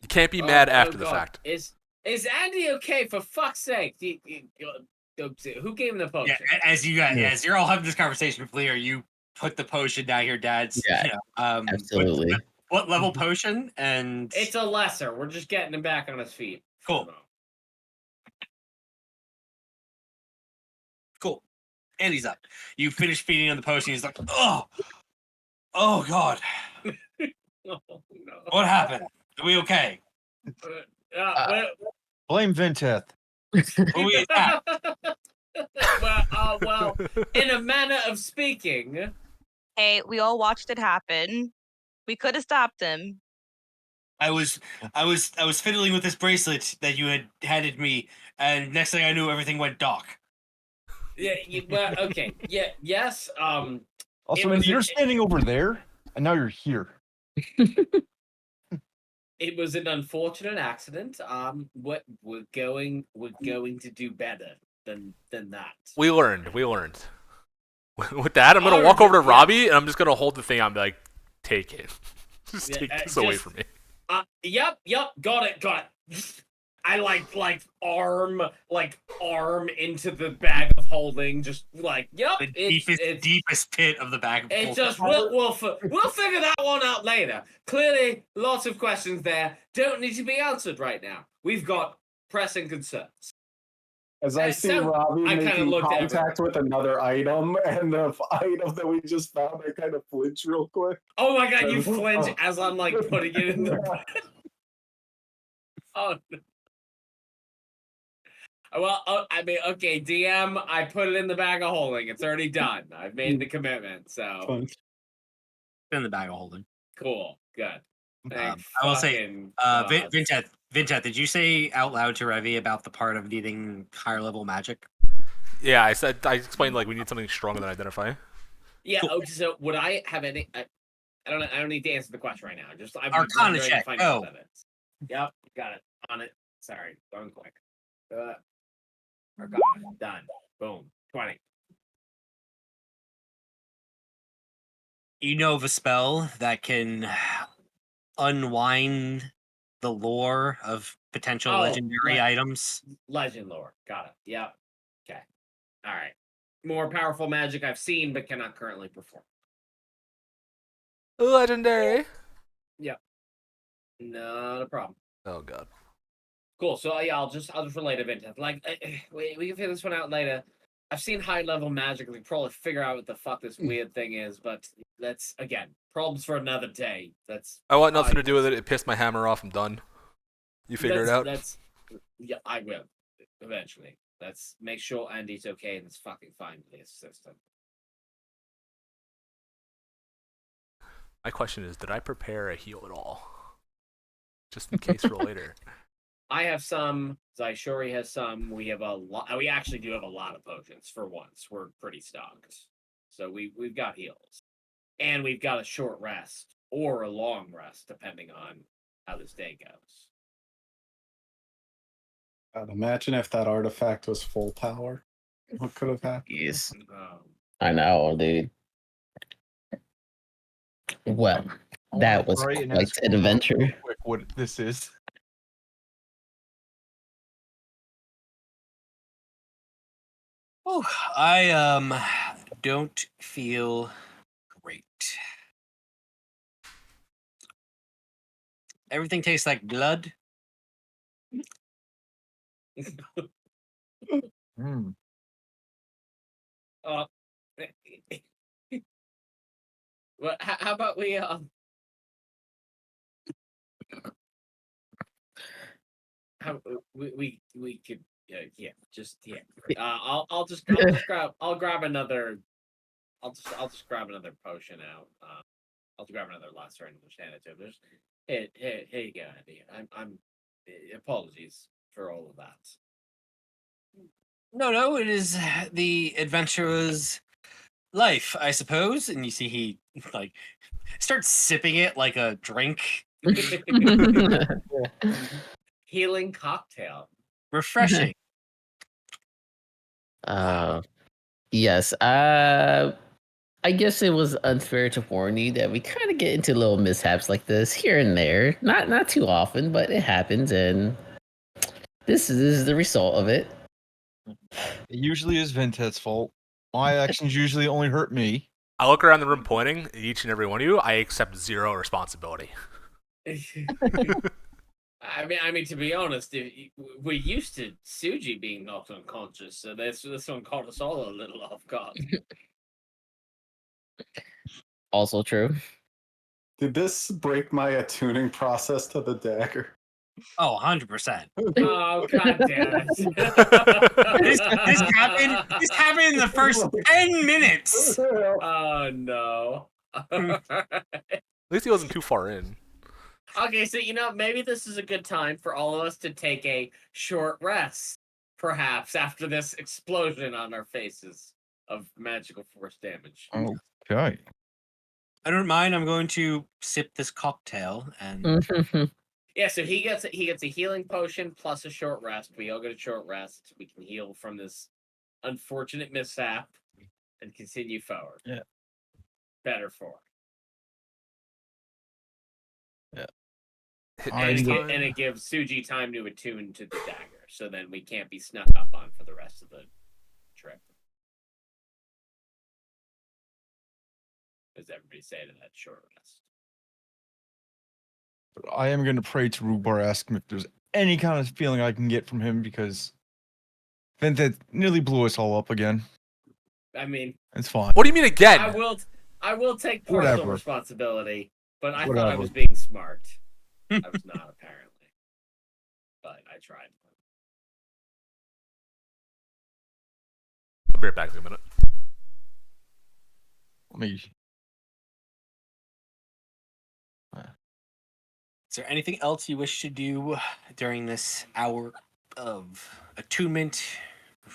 You can't be mad Oh, after the God. fact. Is Andy okay? For fuck's sake! Who gave him the potion? Yeah, as you're all having this conversation with Lear, you put the potion down your dad's. Yeah, you know, Absolutely. What level potion? And It's a lesser. We're just getting him back on his feet. Cool. Cool. Andy's up. You finish feeding him the potion. He's like, oh God, Oh, no. what happened? Are we okay? Blame Vinteth. Who is that? well, in a manner of speaking, Hey, we all watched it happen. We could have stopped him. I was fiddling with this bracelet that you had handed me, and next thing I knew, everything went dark. yeah. Well, okay. Yeah. Yes. Also, It was you're a- standing over there, and now you're here. It was an unfortunate accident. What we're going to do better than that. We learned. With that, I'm going to Oh, walk over to yeah. Robbie, and I'm just going to hold the thing. I'm like, take it. Just Yeah, take this away just- from me. Yep. Got it. I arm into the bag of holding. Just yep. The deepest pit of the bag. Of It's holding. just we'll figure that one out later. Clearly, lots of questions there don't need to be answered right now. We've got pressing concerns. As I see So, Robbie I kinda making looked at contact with another item, and the item that we just found, I kind of flinch real quick. Oh my god, you Oh. flinch as I'm putting it in the. Oh. No. Well, I mean, okay, DM, I put it in the bag of holding. It's already done. I've made the commitment, so Fun. in the bag of holding. cool, good. Thank I will say, fucking God. Vincent, did you say out loud to Revi about the part of needing higher level magic? Yeah, I explained we need something stronger than identify. Yeah. Cool. Okay, so would I have any? I don't need to answer the question right now. Just I'm Arcana wondering check, if I know go. what that is. Yep, got it. On it. Sorry, going quick. Arcana done. Boom. 20. You know of a spell that can unwind the lore of potential Oh, legendary right. items? Legend lore. Got it. Yep. Okay. All right. More powerful magic I've seen but cannot currently perform. Legendary. Not a problem. Oh god. Cool. So yeah, I'll just relate a bit. We can figure this one out later. I've seen high level magic. We probably figure out what the fuck this weird thing is, but that's again problems for another day. That's I want nothing to do with it. It pissed my hammer off. I'm done. You figure it out. Yeah, I will eventually. Let's make sure Andy's okay and it's fucking fine with his system. My question is, did I prepare a heal at all? Just in case for later. I have some. Zaishori has some. We have a lot. We actually do have a lot of potions for once. We're pretty stocked. So we've got heals. And we've got a short rest or a long rest, depending on how this day goes. God, imagine if that artifact was full power. What could have happened? Yes. Um, I know, dude. Well, I wanna that was pray and quite ask an real adventure. quick what this is. Oh, I don't feel great. Everything tastes like blood. Hmm. well, how about we how we could yeah I'll grab another I'll just grab another potion out. I'll grab another lesser and understand it too. There's here you go, Andy. I'm apologies for all of that. No, it is the adventurer's life, I suppose. And you see he like starts sipping it like a drink. Healing cocktail. Refreshing. Yes. I guess it was unfair to warn you that we kind of get into little mishaps like this here and there. Not too often, but it happens, and this is the result of it. It usually is Vintet's fault. My actions usually only hurt me. I look around the room pointing at each and every one of you. I accept zero responsibility. I mean, to be honest, we're used to Suji being knocked unconscious, so this one caught us all a little off guard. Also true. Did this break my attuning process to the dagger? Oh, 100%. Oh, god damn it. This happened in the first 10 minutes. Oh no. At least he wasn't too far in. Okay, so maybe this is a good time for all of us to take a short rest, perhaps, after this explosion on our faces of magical force damage. Okay. I don't mind. I'm going to sip this cocktail and Yeah, so he gets a healing potion plus a short rest. We all get a short rest. We can heal from this unfortunate mishap and continue forward. Yeah. Better for Yeah. and it gives Suji time to attune to the dagger, so then we can't be snuck up on for the rest of the trip. As everybody say to that short rest. But I am going to pray to Rhubar, ask him if there's any kind of feeling I can get from him, because Vintet nearly blew us all up again. I mean, It's fine. What do you mean again? I will take partial Whatever. responsibility, but I thought I Whatever. was being smart. I was not, apparently. But I tried. I'll be right back in a minute. Let me. is there anything else you wish to do during this hour of attunement,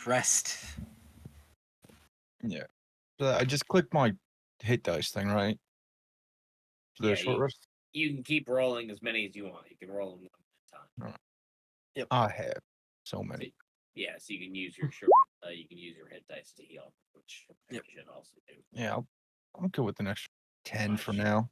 rest? Yeah. So I just clicked my hit dice thing, right? For the Yeah, short rest? You can keep rolling as many as you want. You can roll them one at a time. Yep. I have so many. Yeah, so you can use your you can use your hit dice to heal, which you should also do. Yeah, I'll go with an extra 10 for now.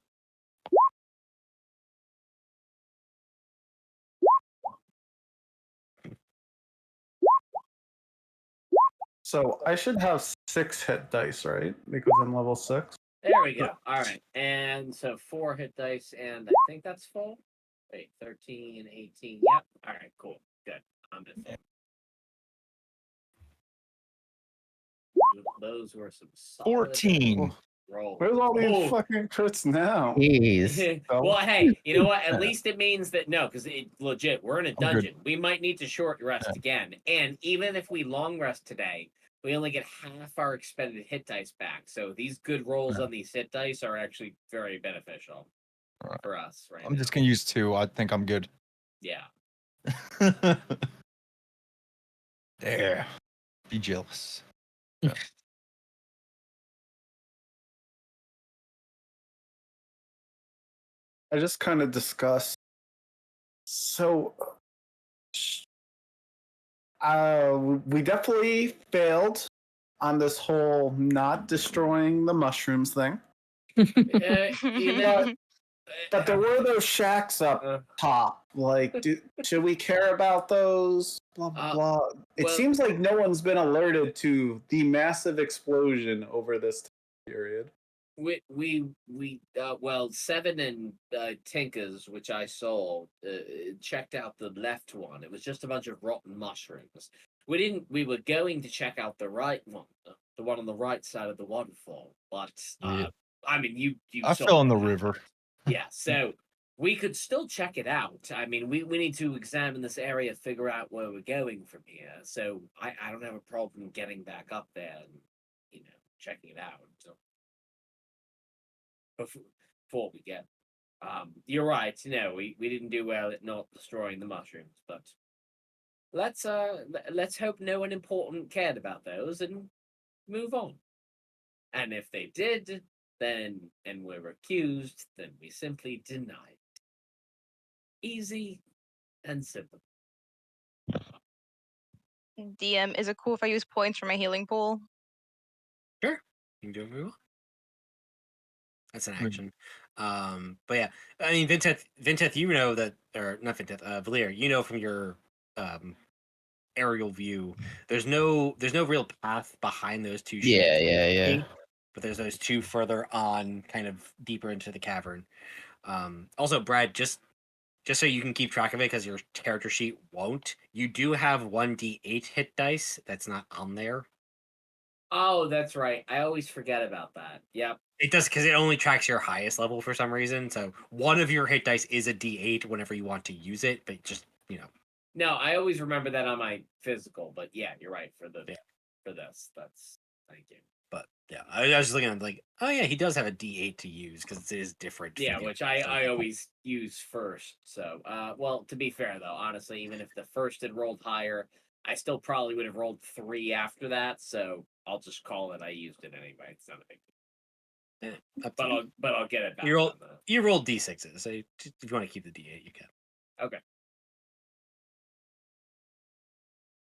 So I should have 6 hit dice, right? Because I'm level 6. There we go. All right. And so 4 hit dice, and I think that's full. Wait, 13, 18. Yep. All right, cool. Good. I'm at full. Those were some solid 14. rolls. Where's all these Oh. fucking crits now? Jeez. Well, hey, you know what? At Yeah. least it means that no, because legit, we're in a I'm good. dungeon. We might need to short rest Yeah. again. And even if we long rest today, we only get half our expended hit dice back. So these good rolls Yeah. on these hit dice are actually very beneficial Alright. for us right I'm now. just gonna use 2. I think I'm good. Yeah. There. Be jealous. I just kind of discussed. So, we definitely failed on this whole not destroying the mushrooms thing. You know, But there were those shacks up top. Like, should we care about those? Blah blah blah. It well- seems like no one's been alerted to the massive explosion over this period. Well, Seven and Tinkers, which I saw, checked out the left one. It was just a bunch of rotten mushrooms. We were going to check out the right one, the one on the right side of the waterfall. But Yeah. I mean, you I saw fell in the what river. happened. Yeah, so we could still check it out. I mean, we need to examine this area, figure out where we're going from here. So I don't have a problem getting back up there and checking it out. So before we get you're right, we didn't do well at not destroying the mushrooms, but let's hope no one important cared about those and move on. And if they did, then and were accused, then we simply deny it. Easy and simple. DM, is it cool if I use points for my healing pool? Sure. You can do it very well. That's an Hmm. action. But yeah, I mean, Vinteth, you know that, or not Vinteth, Valir, you know from your aerial view, there's no real path behind those two Yeah, sheds. yeah. But there's those two further on, kind of deeper into the cavern. Also, Brad, just so you can keep track of it, because your character sheet won't. You do have 1d8 hit dice that's not on there. Oh, that's right. I always forget about that. Yep. It does, because it only tracks your highest level for some reason. So one of your hit dice is a d8 whenever you want to use it, but just No, I always remember that on my physical, but yeah, you're right for Yeah. this. That's thank you. But yeah, I was just looking at like, oh yeah, he does have a d8 to use because it is different. Yeah, from the which others, so- I always use first. So, well, to be fair though, honestly, even if the first had rolled higher, I still probably would have rolled 3 after that. So I'll just call it I used it anyway. It's not a big deal. Yeah, up to you. But I'll get it back. You roll- on the- You rolled d6s, so if you want to keep the d8, you can. Okay.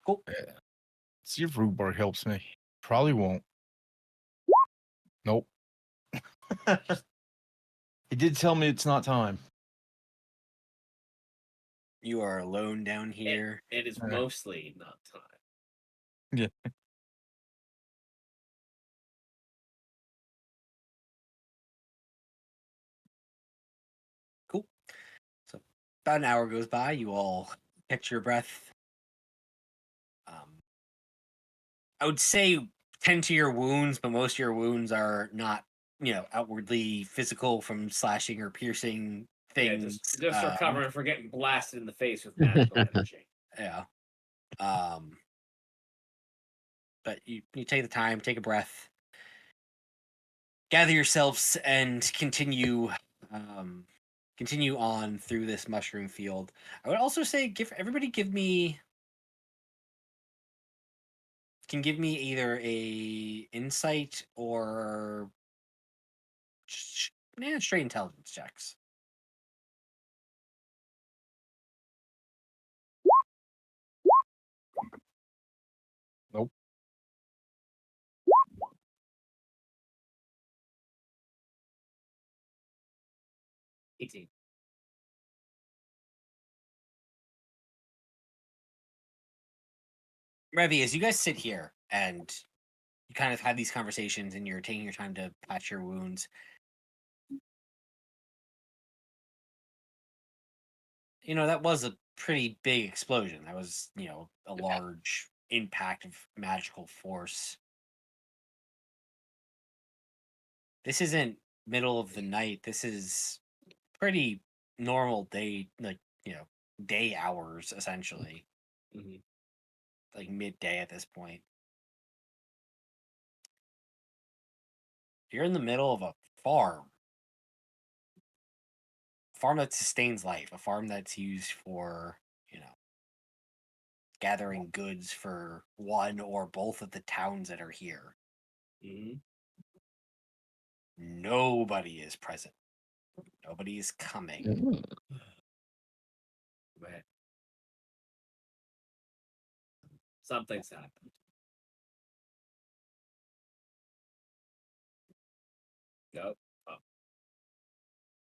Cool. See if rhubarb helps me. Probably won't. Nope. He did tell me it's not time. You are alone down here. It is Yeah. mostly not time. Yeah. Cool. So about an hour goes by. You all catch your breath. I would say tend to your wounds, but most of your wounds are not, outwardly physical from slashing or piercing Yeah, things. just recovering from getting blasted in the face with magical energy. Yeah. But you take the time, take a breath, gather yourselves, and continue on through this mushroom field. I would also say give me either a insight or straight intelligence checks. Nope. $18. Revi, as you guys sit here and you kind of have these conversations and you're taking your time to patch your wounds, that was a pretty big explosion. That was, a large impact of magical force. this isn't middle of the night. This is pretty normal day, like, day hours, essentially. Like midday at this point. You're in the middle of a farm. A farm that sustains life. A farm that's used for, gathering goods for one or both of the towns that are here. Nobody is present. Nobody is coming. Mm. Right. Something's happened. Nope. Oh.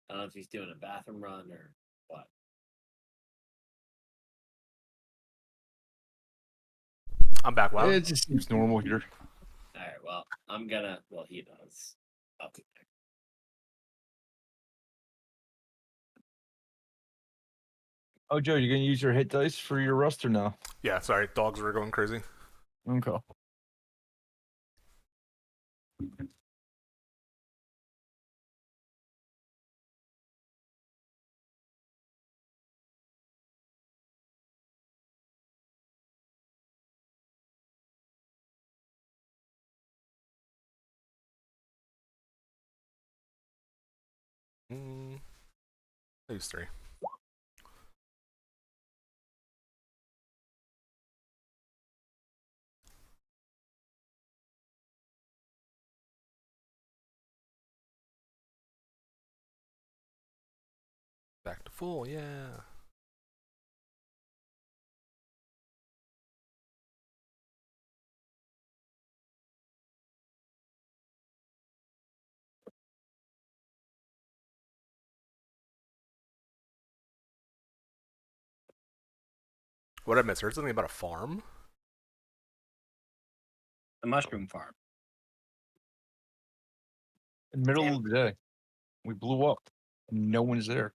I don't know if he's doing a bathroom run or what. I'm back. Wow. It just seems normal here. All right. Well, I'm gonna. Well, he does. Okay. Oh, Joe, you gonna use your hit dice for your rust or no? Yeah, sorry. Dogs were going crazy. Okay. These three. Back to full, yeah. What did I miss? I heard something about a farm? The mushroom farm. In the middle of the day, we blew up. No one's there.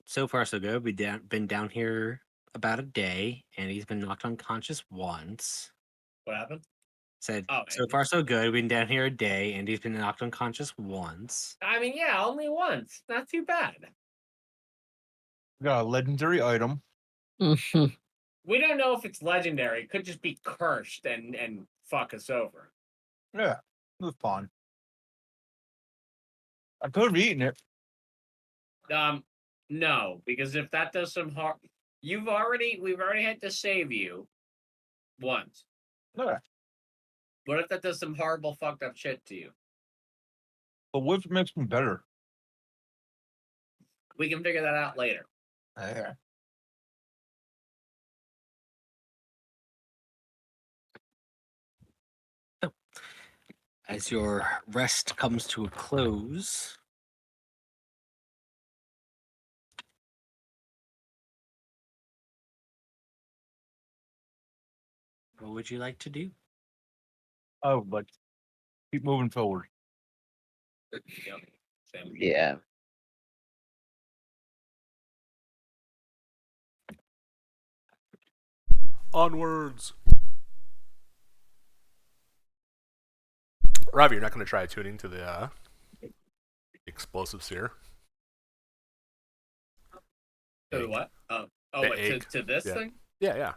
So far, so good. We've been down here about a day, and he's been knocked unconscious once. What happened? Said, Oh, so far, so good. We've been down here a day, and he's been knocked unconscious once. I mean, yeah, only once. Not too bad. We got a legendary item. We don't know if it's legendary. It could just be cursed and fuck us over. Yeah, it was fun. I could have eaten it. No, because if that does some harm, we've already had to save you once. Yeah. What if that does some horrible fucked up shit to you? But what makes me better? We can figure that out later. Yeah. As your rest comes to a close, what would you like to do? Oh, but keep moving forward. Yep. Same. Yeah. Onwards. Robbie, you're not going to try tuning to the explosives here. To what? To this Yeah. thing? Yeah.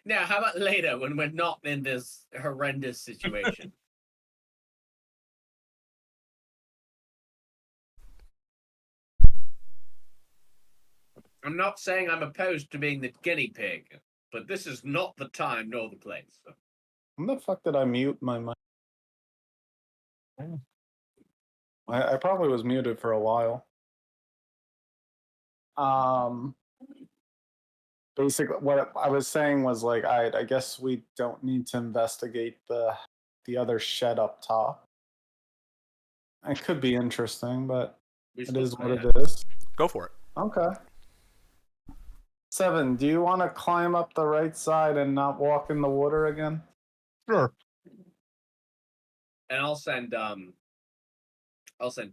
Now, how about later when we're not in this horrendous situation? I'm not saying I'm opposed to being the guinea pig, but this is not the time nor the place. When the fuck did I mute my mic? I probably was muted for a while. Basically, what I was saying was like, I guess we don't need to investigate the other shed up top. It could be interesting, but it is what it is. Go for it. Okay. 7, do you want to climb up the right side and not walk in the water again? Sure. And I'll send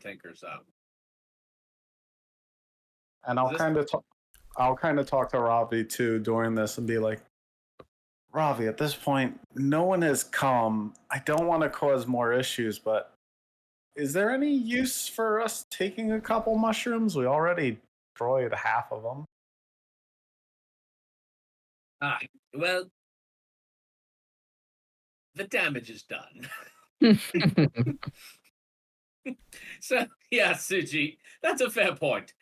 Tinkers up. And I'll kind of talk to Ravi too during this and be like, Ravi, at this point, no one has come. I don't want to cause more issues, but is there any use for us taking a couple mushrooms? We already destroyed half of them. Well, the damage is done. So, yeah, Suji, that's a fair point.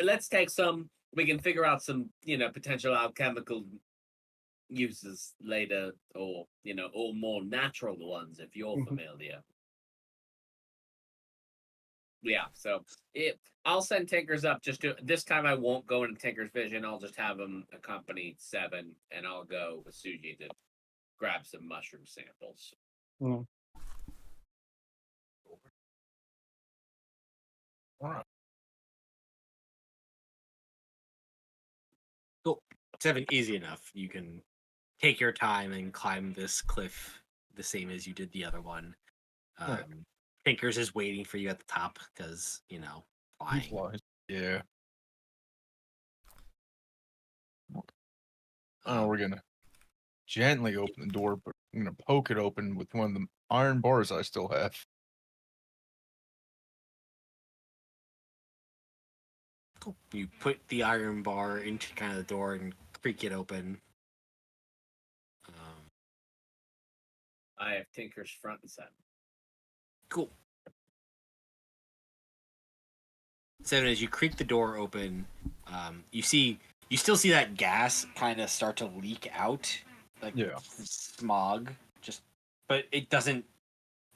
Let's take some. We can figure out some, potential alchemical uses later, or or more natural ones if you're familiar. Yeah, so I'll send Tinkers up. This time I won't go into Tinker's vision. I'll just have him accompany 7, and I'll go with Suji to grab some mushroom samples. Mm. All right. Cool. 7, easy enough. You can take your time and climb this cliff the same as you did the other one. Right. Tinkers is waiting for you at the top because, He flying. flies. Yeah. Oh, we're gonna gently open the door, but I'm gonna poke it open with one of the iron bars I still have. Cool. You put the iron bar into kind of the door and creak it open. I have Tinker's front and center. Cool. 7, as you creak the door open, you still see that gas kind of start to leak out, like smog. But it doesn't.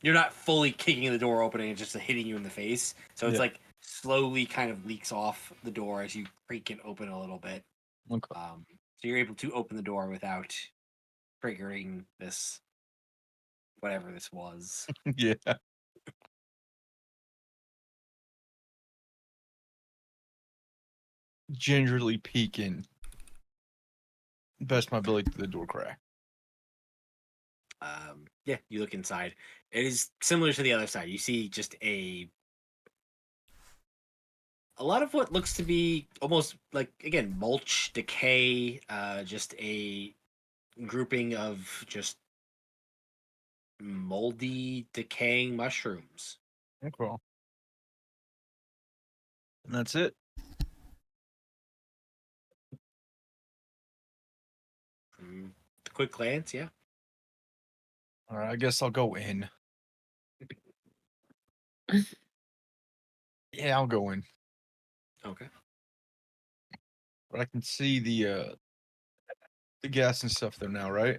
You're not fully kicking the door open and it's just hitting you in the face. So it's like slowly kind of leaks off the door as you creak it open a little bit. Okay. So you're able to open the door without triggering this, whatever this was. Yeah. Gingerly peeking. Best my ability to the door crack. Yeah, you look inside. It is similar to the other side. You see just a lot of what looks to be almost like, again, mulch, decay, just a grouping of just moldy, decaying mushrooms. Okay. And that's it. Quick glance, yeah. All right, I guess I'll go in. Yeah, I'll go in. Okay. But I can see the gas and stuff there now, right?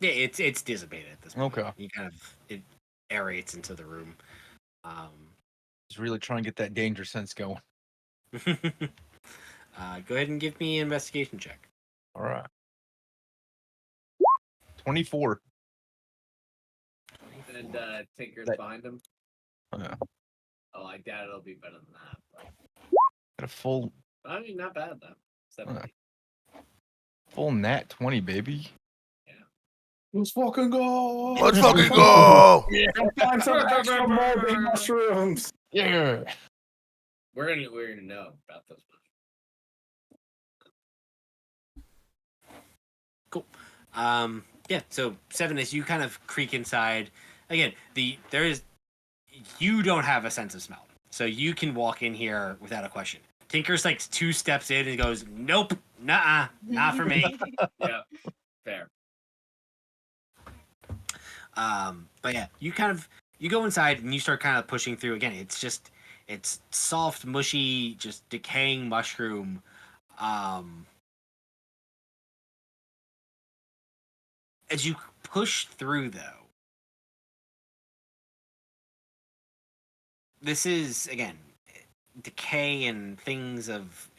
Yeah, it's dissipated at this point. Okay. You kind of it aerates into the room. Just really trying to get that danger sense going. Go ahead and give me an investigation check. All right. 24. And Tinker's behind him. Yeah. Oh, I doubt it'll be better than that. But... Got a full. I mean, not bad though. 70. Full nat 20, baby. Yeah. Let's fucking go! Let's fucking go! Find some extra moldy mushrooms. Yeah. We're gonna know about those. Cool. Yeah, so 7, as you kind of creak inside, again, you don't have a sense of smell. So you can walk in here without a question. Tinker's like 2 steps in and goes, nope, nah, not for me. Yeah, fair. But yeah, you go inside and you start kind of pushing through. Again, it's soft, mushy, just decaying mushroom. As you push through, though, this is again decay and things of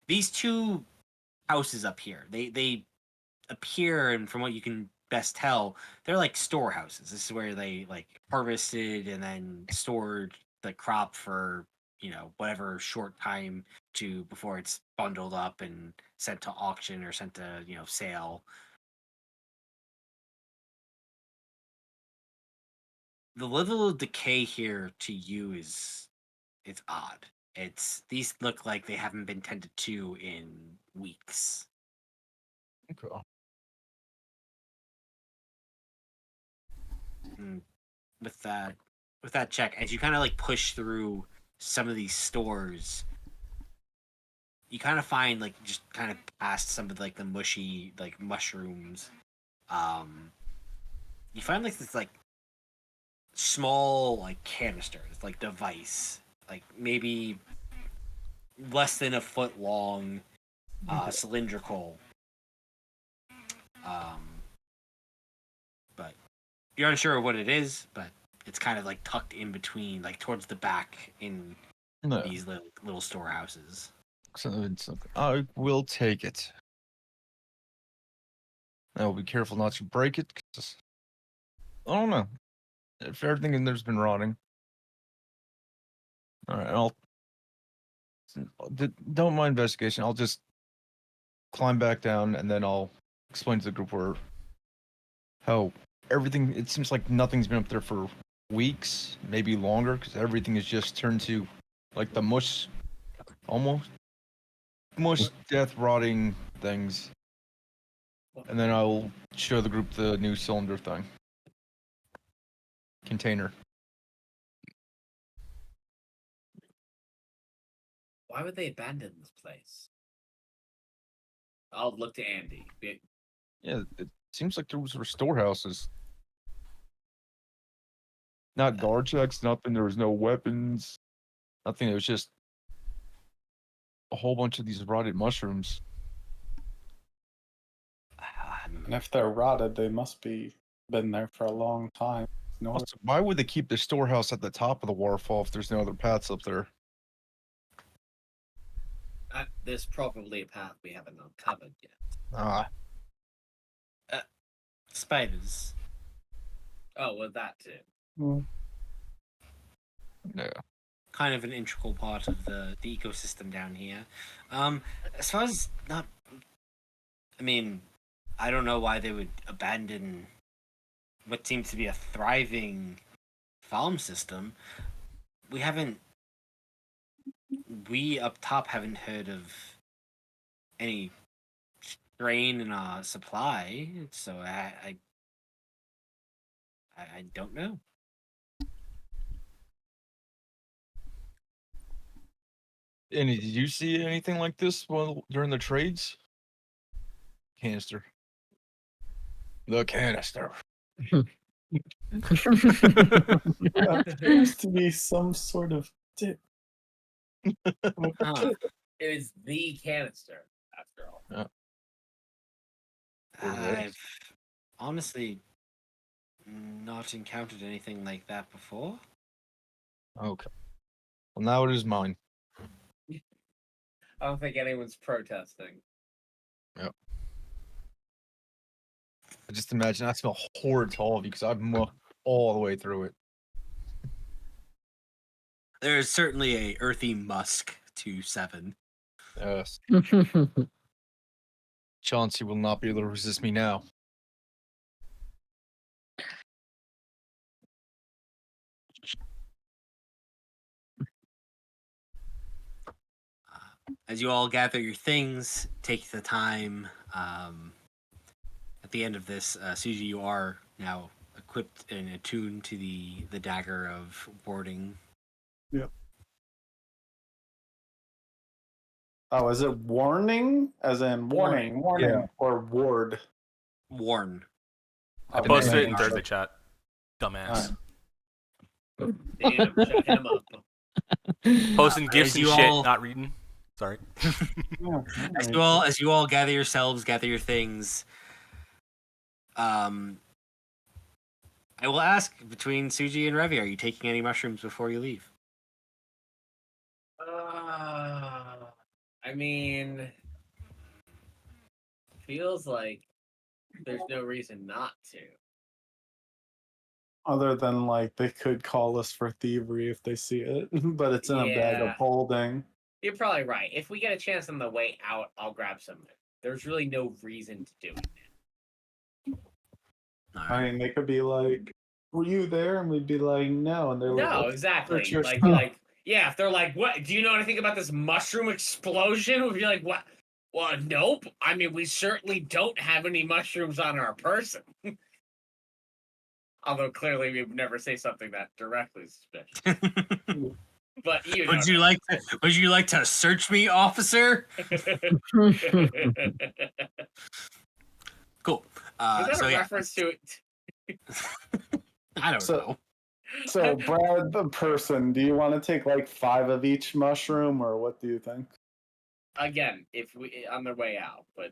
these two houses up here. They appear, and from what you can best tell, they're like storehouses. This is where they like harvested and then stored the crop for whatever short time to before it's bundled up and sent to auction or sent to sale. The level of decay here to you is it's odd. These look like they haven't been tended to in weeks. Okay. And with that check, as you kind of like push through some of these stores, you kind of find like just kind of past some of like the mushy like mushrooms. You find like this like small like canisters, like device, like maybe less than a foot long, cylindrical. But you're unsure of what it is, but it's kind of like tucked in between, like towards the back in No. these little storehouses. So I will take it. I will be careful not to break it. 'Cause I don't know if everything in there's been rotting. All right, don't mind investigation. I'll just climb back down and then I'll explain to the group how everything. It seems like nothing's been up there for weeks, maybe longer, because everything is just turned to like the mush, almost mush, death, rotting things. And then I'll show the group the new cylinder thing. Container. Why would they abandon this place? I'll look to Andy. Yeah, it seems like there was storehouses. Not guard checks, nothing. There was no weapons, nothing. It was just a whole bunch of these rotted mushrooms. And if they're rotted, they must be been there for a long time. No, Also, why would they keep the storehouse at the top of the waterfall if there's no other paths up there? There's probably a path we haven't uncovered yet. Ah, Spiders. Oh, well, that too. no. Kind of an integral part of the ecosystem down here. As far as not, I mean, I don't know why they would abandon what seems to be a thriving farm system. We up top haven't heard of any strain in our supply, so I don't know. Andy, did you see anything like this during the trades? Canister. The canister. appears to be some sort of dip. Huh. It is the canister, after all. I've honestly not encountered anything like that before. Okay. Well, now it is mine. I don't think anyone's protesting. Yep. I just imagine I smell horrid to all of you because I've mucked all the way through it. There's certainly a earthy musk to 7. Yes. Chauncey will not be able to resist me now. As you all gather your things, take the time. At the end of this, Suji, you are now equipped and attuned to the dagger of warding. Yep. Oh, is it warning? As in warning, Yeah. or ward? Warn. I Okay. posted it in Yeah. Thursday chat. Dumbass. Damn, shut him up. Posting gifts As and you shit, all- not reading. Sorry. As you all gather yourselves, gather your things. I I will ask between Suji and Revi, are you taking any mushrooms before you leave? I mean, feels like there's no reason not to. Other than like they could call us for thievery if they see it, but it's in a bag of Yeah. holding. You're probably right. If we get a chance on the way out, I'll grab some. There's really no reason to do it. All I right. mean, they could be like, "Were you there?" And we'd be like, "No," and they're like, No, "Let's exactly. search your Like, stuff." yeah, if they're like, "What? Do you know anything about this mushroom explosion?" We'd be like, "What? Well, nope. I mean, we certainly don't have any mushrooms on our person." Although clearly we would never say something that directly suspicious. But you know. Would you like to search me, officer? Cool. Was that So a yeah, reference to it? I don't know. So, Brad, the person, do you want to take like 5 of each mushroom, or what do you think? Again, if we on their way out, but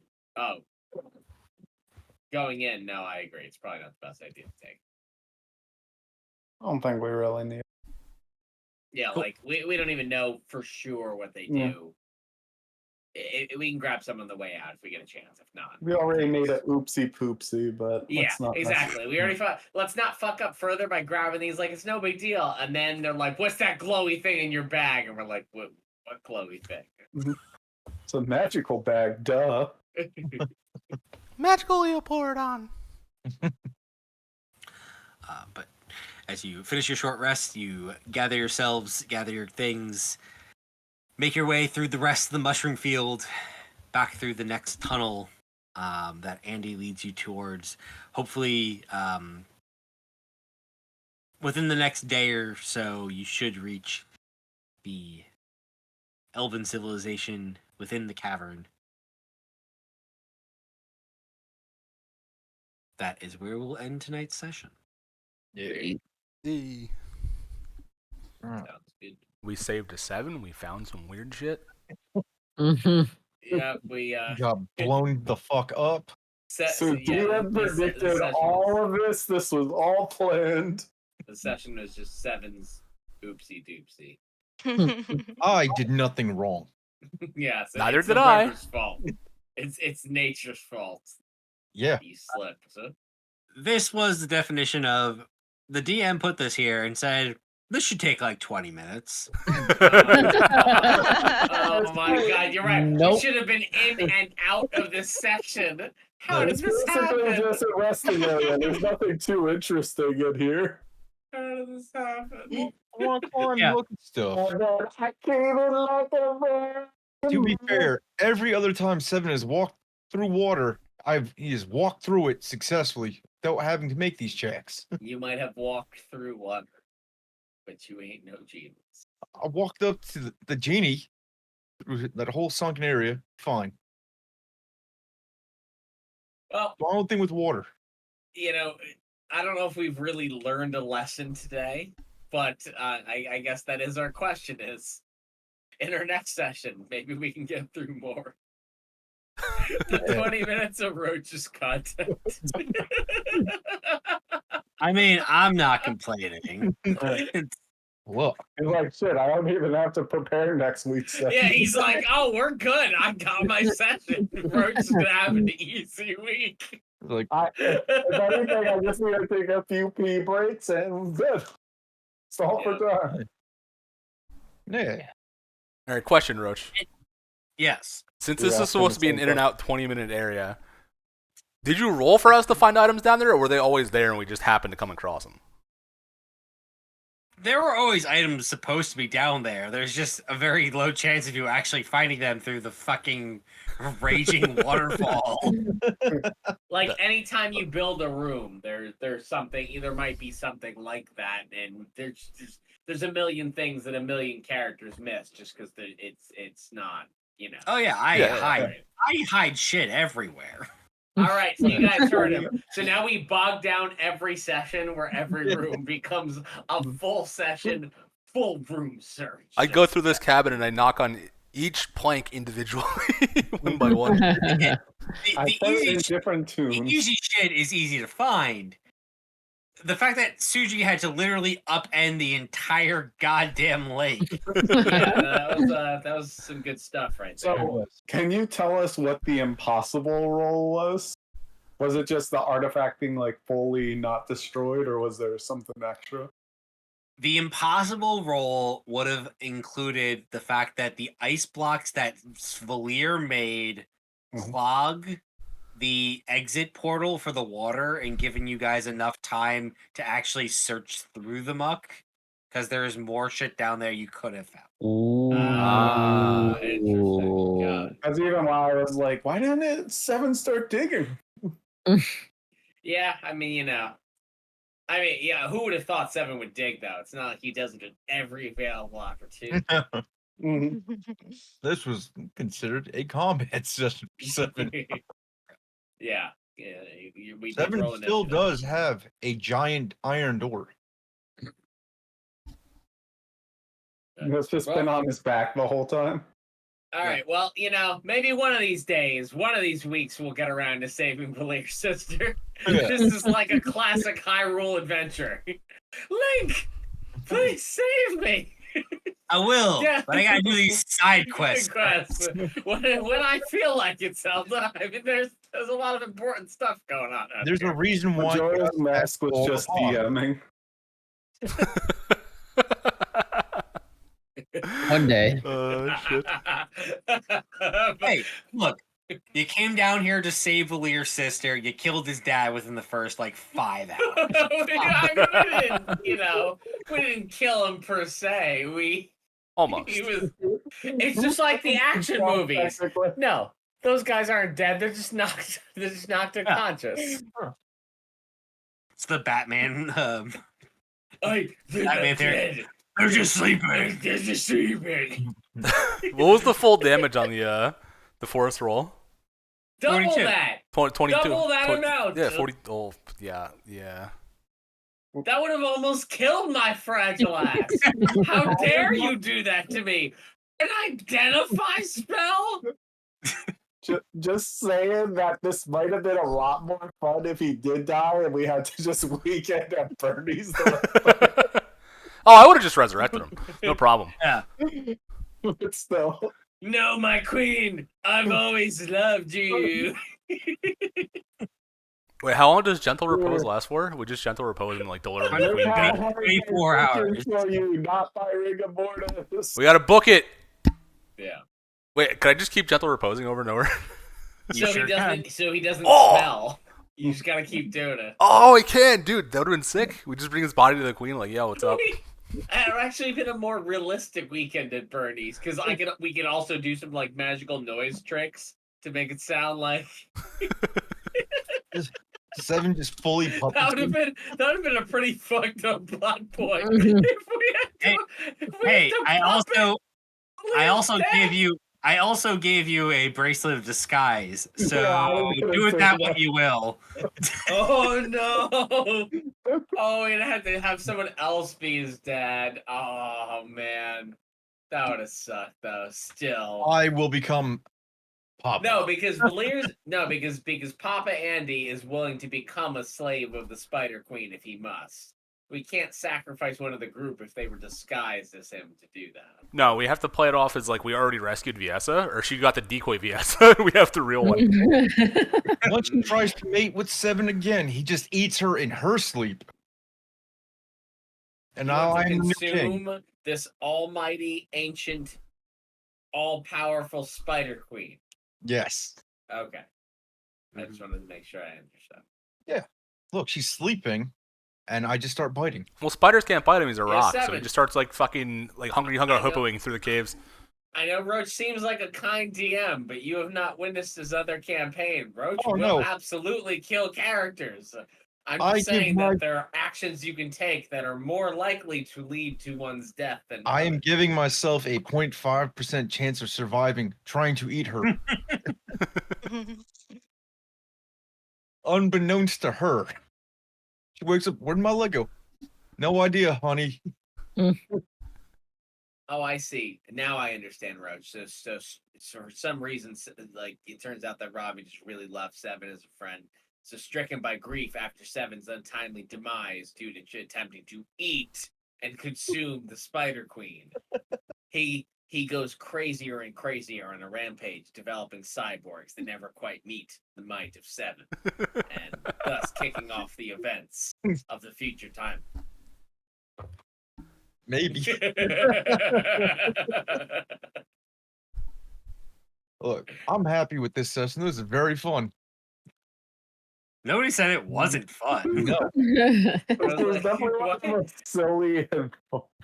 going in, no, I agree. It's probably not the best idea to take. I don't think we really need. Yeah, Cool. like we don't even know for sure what they Yeah. do. We can grab some on the way out if we get a chance. If not, We already made a oopsie poopsie, but yeah, let's not exactly. We already let's not fuck up further by grabbing these. Like it's no big deal. And then they're like, "What's that glowy thing in your bag?" And we're like, "What glowy thing?" It's a magical bag, duh. Magical Leopardon. But as you finish your short rest, you gather yourselves, gather your things, make your way through the rest of the mushroom field, back through the next tunnel that Andy leads you towards. Hopefully, within the next day or so, you should reach the elven civilization within the cavern. That is where we'll end tonight's session. Yeah. Sounds good. We saved a 7. We found some weird shit. Yeah, we Got blown the fuck up. So you had predicted all of this. This was all planned. The session was just 7's oopsie doopsie. I did nothing wrong. Yeah, so Neither it's did the I. river's fault. It's nature's fault. Yeah. You slipped. So. This was the definition of the DM put this here and said, this should take like 20 minutes. Oh my god, you're right. Nope. We should have been in and out of this section. How did It's this basically happen? just a resting area. There's nothing too interesting in here. How did this happen? Walk on, Yeah. look at stuff. And then I came in like a man. To be fair, every other time Seven has walked through water, he has walked through it successfully without having to make these checks. You might have walked through water, but you ain't no genius. I walked up to the genie through that whole sunken area. Fine. Well, Wrong thing with water. you know, I don't know if we've really learned a lesson today, but I guess that is our question is, in our next session, maybe we can get through more. The 20 minutes of Roach's content. I mean, I'm not complaining. Look, He's like, shit, I don't even have to prepare next week's session. Yeah, he's like, oh, we're good. I got my session. Roach is gonna have an easy week. like If anything, I just need to take a few pee breaks and good. It's all for time. yeah. All right, question, Roach. Yes. Since this Yeah, is supposed to be an same in and out 20-minute area, did you roll for us to find items down there, or were they always there and we just happened to come across them? There were always items supposed to be down there. There's just a very low chance of you actually finding them through the fucking raging waterfall. Like anytime you build a room, there's something. There might be something like that, and there's a million things that a million characters miss just because it's not, you know. Oh yeah, I Yeah. hide shit everywhere. All right, so you guys heard him. So now we bog down every session where every room becomes a full session, full room search. I go through this cabin and I knock on each plank individually, one by one. I The put it in easy, different the tunes. easy shit is easy to find. the fact that Suji had to literally upend the entire goddamn lake. Yeah, that was some good stuff right there. So, can you tell us what the impossible roll was? Was it just the artifact being like fully not destroyed, or was there something extra? The impossible roll would have included the fact that the ice blocks that Valir made clog the exit portal for the water and giving you guys enough time to actually search through the muck, because there's more shit down there you could have found. Interesting. Got it. Because even while I was like, why didn't it Seven start digging? Yeah, I mean, yeah, who would have thought Seven would dig, though? It's not like he does it at every available opportunity. This was considered a combat session. Seven. Yeah. We did Seven roll still initiative. does have a giant iron door. It's just been on his back the whole time. All right, well, maybe one of these days, one of these weeks, we'll get around to saving Valir's sister. Yeah. This is like a classic Hyrule adventure. Link, please save me. I will, Yeah. but I gotta do these side quests. When I feel like it, Zelda. I mean, there's a lot of important stuff going on out There's here. a reason why Majora's Mask was all just the time. DMing. One day. Shit. Hey, look, you came down here to save Valir's sister. You killed his dad within the first 5 hours. I mean, we didn't kill him per se. Almost. It's just like the action movies. No, those guys aren't dead. They're just knocked. They're just knocked unconscious. It's the Batman. They're Batman dead. They're just sleeping. They're just sleeping. What was the full damage on the forest roll? Double 42. that. 22. Double that amount. Yeah, 40. Oh, yeah. That would have almost killed my fragile ass. How dare you do that to me? An identify spell? Just saying that this might have been a lot more fun if he did die and we had to just weekend at Bernie's. Oh, I would have just resurrected him. No problem. Yeah. But still. No, my queen. I've always loved you. Wait, how long does gentle repose last for? We just gentle repose and deliver the queen back. 24 hours. For you, not by rigor mortis. We gotta book it. Yeah. Wait, could I just keep gentle reposing over and over? You sure can. So he doesn't Oh! smell. You just gotta keep doing it. Oh, I can, dude. That would have been sick. We just bring his body to the queen, yo, what's up? It actually been a more realistic weekend at Bernie's because we could also do some magical noise tricks to make it sound like Seven just fully that would have puppets. been a pretty fucked up plot point. If we had Hey, to I also Valir's gave you a bracelet of disguise. So Yeah, I was gonna do with say that that. what you will. Oh no! Oh, we'd have to have someone else be his dad. Oh man, that would have sucked though. Still, I will become Papa. no, because because Papa Andy is willing to become a slave of the Spider Queen if he must. We can't sacrifice one of the group if they were disguised as him to do that. No, we have to play it off as we already rescued Viessa, or she got the decoy Viessa, and we have the real one. Once he tries to mate with Seven again, he just eats her in her sleep. And You now want to I'm the new king. consume this almighty, ancient, all-powerful Spider Queen. Yes. Okay. I just wanted to make sure I understood. Look, she's sleeping, and I just start biting. Well, spiders can't bite him, he's a Yeah, rock, so he Seven. just starts fucking hungry I know. hoopoing through the caves. I know Roach seems like a kind DM, but you have not witnessed his other campaign. Roach Oh, will no. absolutely kill characters. I'm I just give saying my- that there are actions you can take that are more likely to lead to one's death than I am others. giving myself a 0.5% chance of surviving trying to eat her. Unbeknownst to her. She wakes up, where'd my Lego? No idea, honey. Oh, I see. Now I understand, Roach. So for some reason, it turns out that Robbie just really loved Seven as a friend, So stricken by grief after Seven's untimely demise due to attempting to eat and consume the Spider Queen, he goes crazier and crazier on a rampage, developing cyborgs that never quite meet the might of Seven, and thus kicking off the events of the future time. Maybe. Look, I'm happy with this session. This is very fun. Nobody said it wasn't fun. No. There's definitely one of the most silly and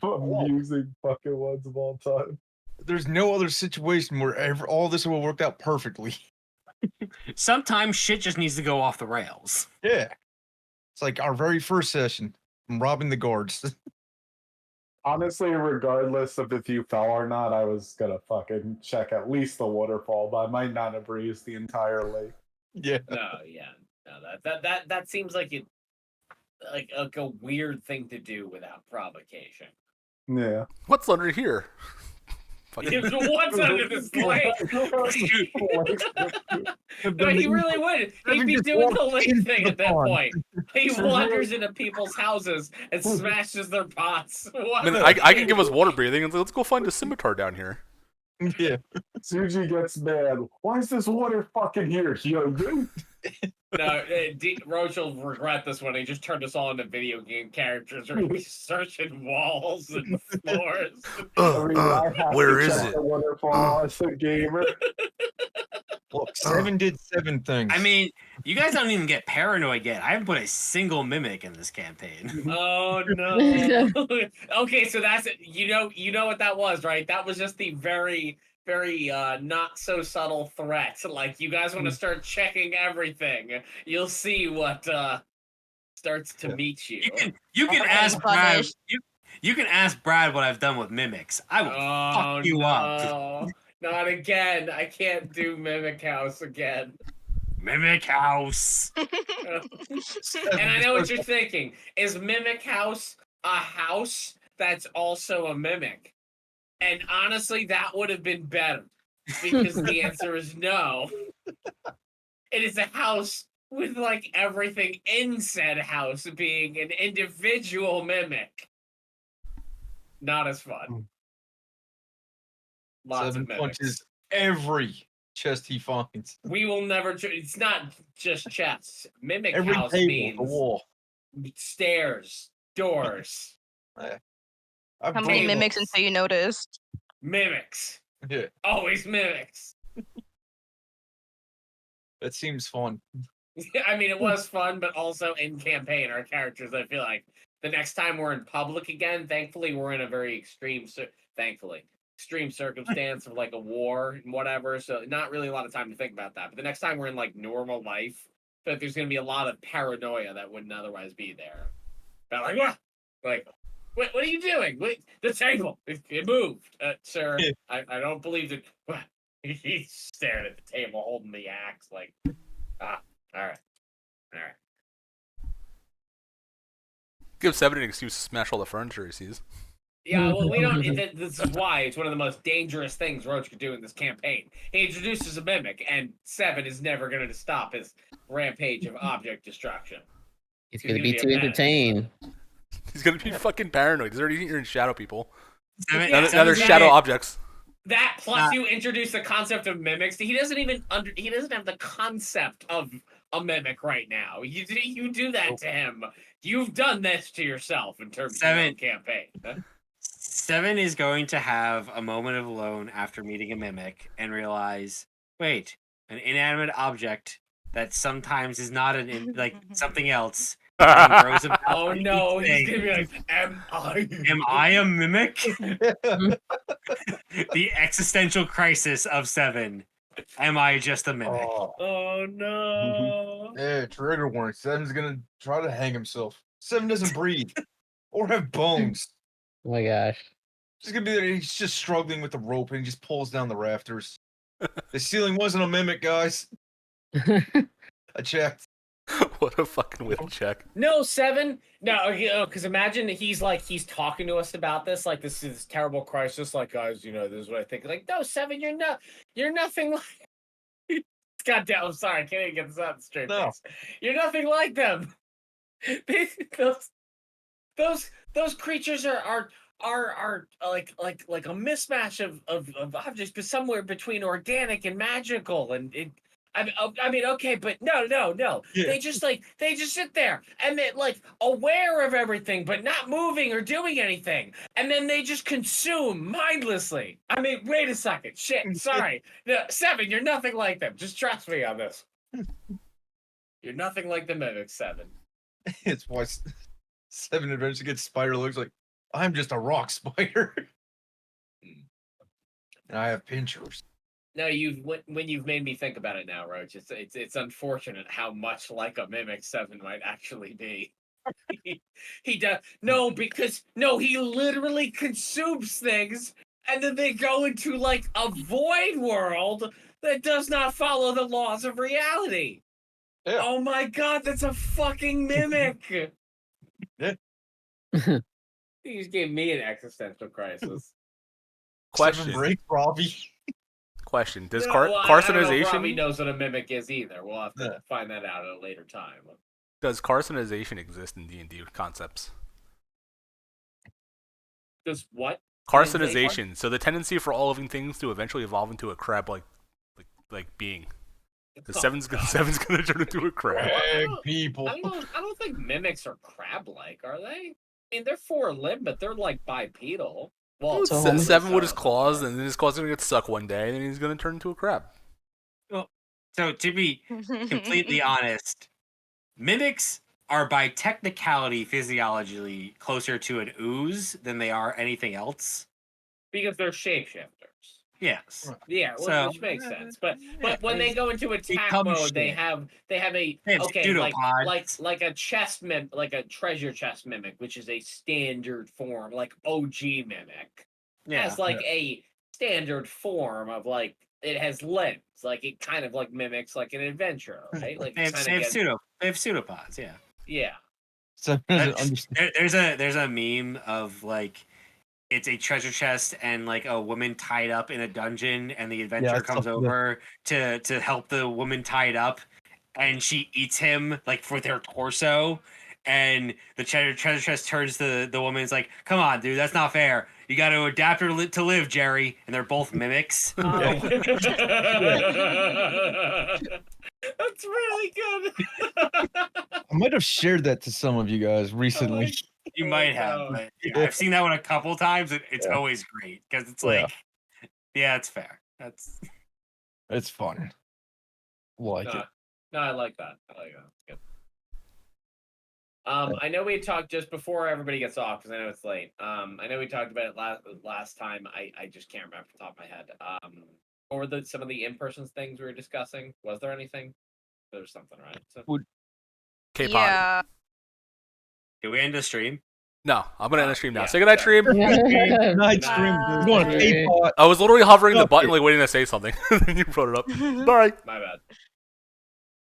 amusing fucking ones of all time. There's no other situation where all this will work out perfectly. Sometimes shit just needs to go off the rails. Yeah. It's like our very first session. I'm robbing the guards. Honestly, regardless of if you fell or not, I was gonna fucking check at least the waterfall, but I might not have breezed the entire lake. Yeah. No, that seems like it, like a weird thing to do without provocation. Yeah. What's under here? What's under this lake? No, he really would. He'd be doing the lake thing at that point. He wanders into people's houses and smashes their pots. I mean, I can give us water breathing and say, let's go find a scimitar down here. Yeah. Suji gets mad. Why is this water fucking here? Yo, dude. No, Roach will regret this one. He just turned us all into video game characters. We're gonna be searching walls and floors. I have where to is check it? The waterfall as a gamer. Look, Seven did 7 things. I mean, you guys don't even get paranoid yet. I haven't put a single mimic in this campaign. Oh no. Okay, so that's it. You know what that was, right? That was just the very not so subtle threat. Like, you guys want to start checking everything, you'll see what starts to meet you. You can ask Brad. Punished. You can ask Brad what I've done with mimics. I will fuck you up. Not again. I can't do Mimic House again. Mimic house. And I know what you're thinking. Is Mimic House a house that's also a mimic? And honestly, that would have been better, because the answer is no. It is a house with, like, everything in said house being an individual mimic. Not as fun. Lots 7 of mimics. punches every chest he finds. We will never. It's not just chests. Mimic Every house table, means the wall. stairs, doors, I've How many brought- mimics until you noticed? mimics. Yeah, Always mimics. that seems fun. I mean, it was fun, but also in campaign, our characters, I feel like, the next time we're in public again, thankfully, we're in a very extreme circumstance of, like, a war and whatever, so not really a lot of time to think about that. But the next time we're in, like, normal life, I feel like there's going to be a lot of paranoia that wouldn't otherwise be there. But, like, what? Like, what are you doing? Wait, the table, it moved. Sir, I don't believe it. He's staring at the table, holding the axe, like, all right. Give Seven an excuse to smash all the furniture he sees. Yeah, well, we don't. This is why it's one of the most dangerous things Roach could do in this campaign. He introduces a mimic, and Seven is never going to stop his rampage of object destruction. He's He's gonna be gonna too be a menace. entertained. He's gonna be fucking paranoid. He's already hearing shadow people. Seven- Yeah, Now there's Seven's shadow right. objects. That plus you introduce the concept of mimics. He doesn't have the concept of a mimic right now. You do that to him. You've done this to yourself in terms of your own campaign. Huh? Seven is going to have a moment of alone after meeting a mimic and realize, wait, an inanimate object that sometimes is not like something else and grows about. Oh no, he's things. gonna be like, Am I a mimic? The existential crisis of Seven. Am I just a mimic? Oh no. Yeah, trigger warning. Seven's gonna try to hang himself. Seven doesn't breathe or have bones. Oh my gosh. He's gonna be there. He's just struggling with the rope and he just pulls down the rafters. The ceiling wasn't a mimic, guys. I checked. What a fucking wheel check. No, Seven. No, because imagine he's talking to us about this, like this is terrible crisis. Like, guys, this is what I think. Like, no, Seven, you're nothing like. goddamn. I'm sorry, I can't even get this out straight. No. Face. You're nothing like them. Those creatures are like a mismatch of objects, but somewhere between organic and magical. And I mean, okay, but no. Yeah. They just sit there and they like aware of everything, but not moving or doing anything. And then they just consume mindlessly. I mean, wait a second. Shit, sorry. No, Seven, you're nothing like them. Just trust me on this. You're nothing like the Mimic, Seven. It's why Seven eventually gets spider looks like I'm just a rock spider. And I have pinchers. No, when you've made me think about it now, Roach. It's unfortunate how much like a Mimic Seven might actually be. he does because he literally consumes things, and then they go into like a void world that does not follow the laws of reality. Yeah. Oh my god, that's a fucking Mimic. Yeah. He just gave me an existential crisis. Question. Seven break Robbie. Question. Does I don't know if carcinization Robbie knows what a Mimic is either. We'll have to find that out at a later time. does carcinization exist in D&D concepts? Does what? Carcinization. So the tendency for all living things to eventually evolve into a crab-like being. Because Seven's gonna turn into a crab. Egg people. I don't think mimics are crab-like, are they? I mean, they're four-limbed, but they're like bipedal. Well, Seven with his claws, and then his claws are gonna get stuck one day, and then he's gonna turn into a crab. So to be completely honest, mimics are by technicality physiologically closer to an ooze than they are anything else. because they're shapeshifters. Yes. Yeah, So- which makes sense. But when they go into attack become mode, they shit. have They have pseudopods. like a chest like a treasure chest mimic, which is a standard form, like OG mimic. Yeah. Has like a standard form of like it has limbs, like it kind of like mimics like an adventurer, right? Like They have, kinda they have gets- pseudopods. Yeah. yeah. Seven doesn't understand. There's a meme of like it's a treasure chest and like a woman tied up in a dungeon, and the adventurer I comes saw that. over to help the woman tied up, and she eats him like for their torso. And the treasure chest turns to the woman. Is like, "Come on, dude, that's not fair. You got to adapt to live, Jerry." And they're both mimics. That's really good. I might have shared that to some of you guys recently. You might have, no. but yeah, I've seen that one a couple times. It's Yeah. always great because it's Yeah. like, yeah, it's fair. That's It's fun. Like it. No, I like that. I like that. Good. I know we talked just before everybody gets off because I know it's late. I know we talked about it last time. I just can't remember off the top of my head. What were some of the in-person things we were discussing? Was there anything? There was something, right? So, K-pop. Yeah. do we end the stream? No, I'm gonna end the stream now. Yeah. Say goodnight, stream. Night stream. Bye. We're going to K-pot. I was literally hovering the Okay. button, like waiting to say something. Then you brought it up. Bye. my bad.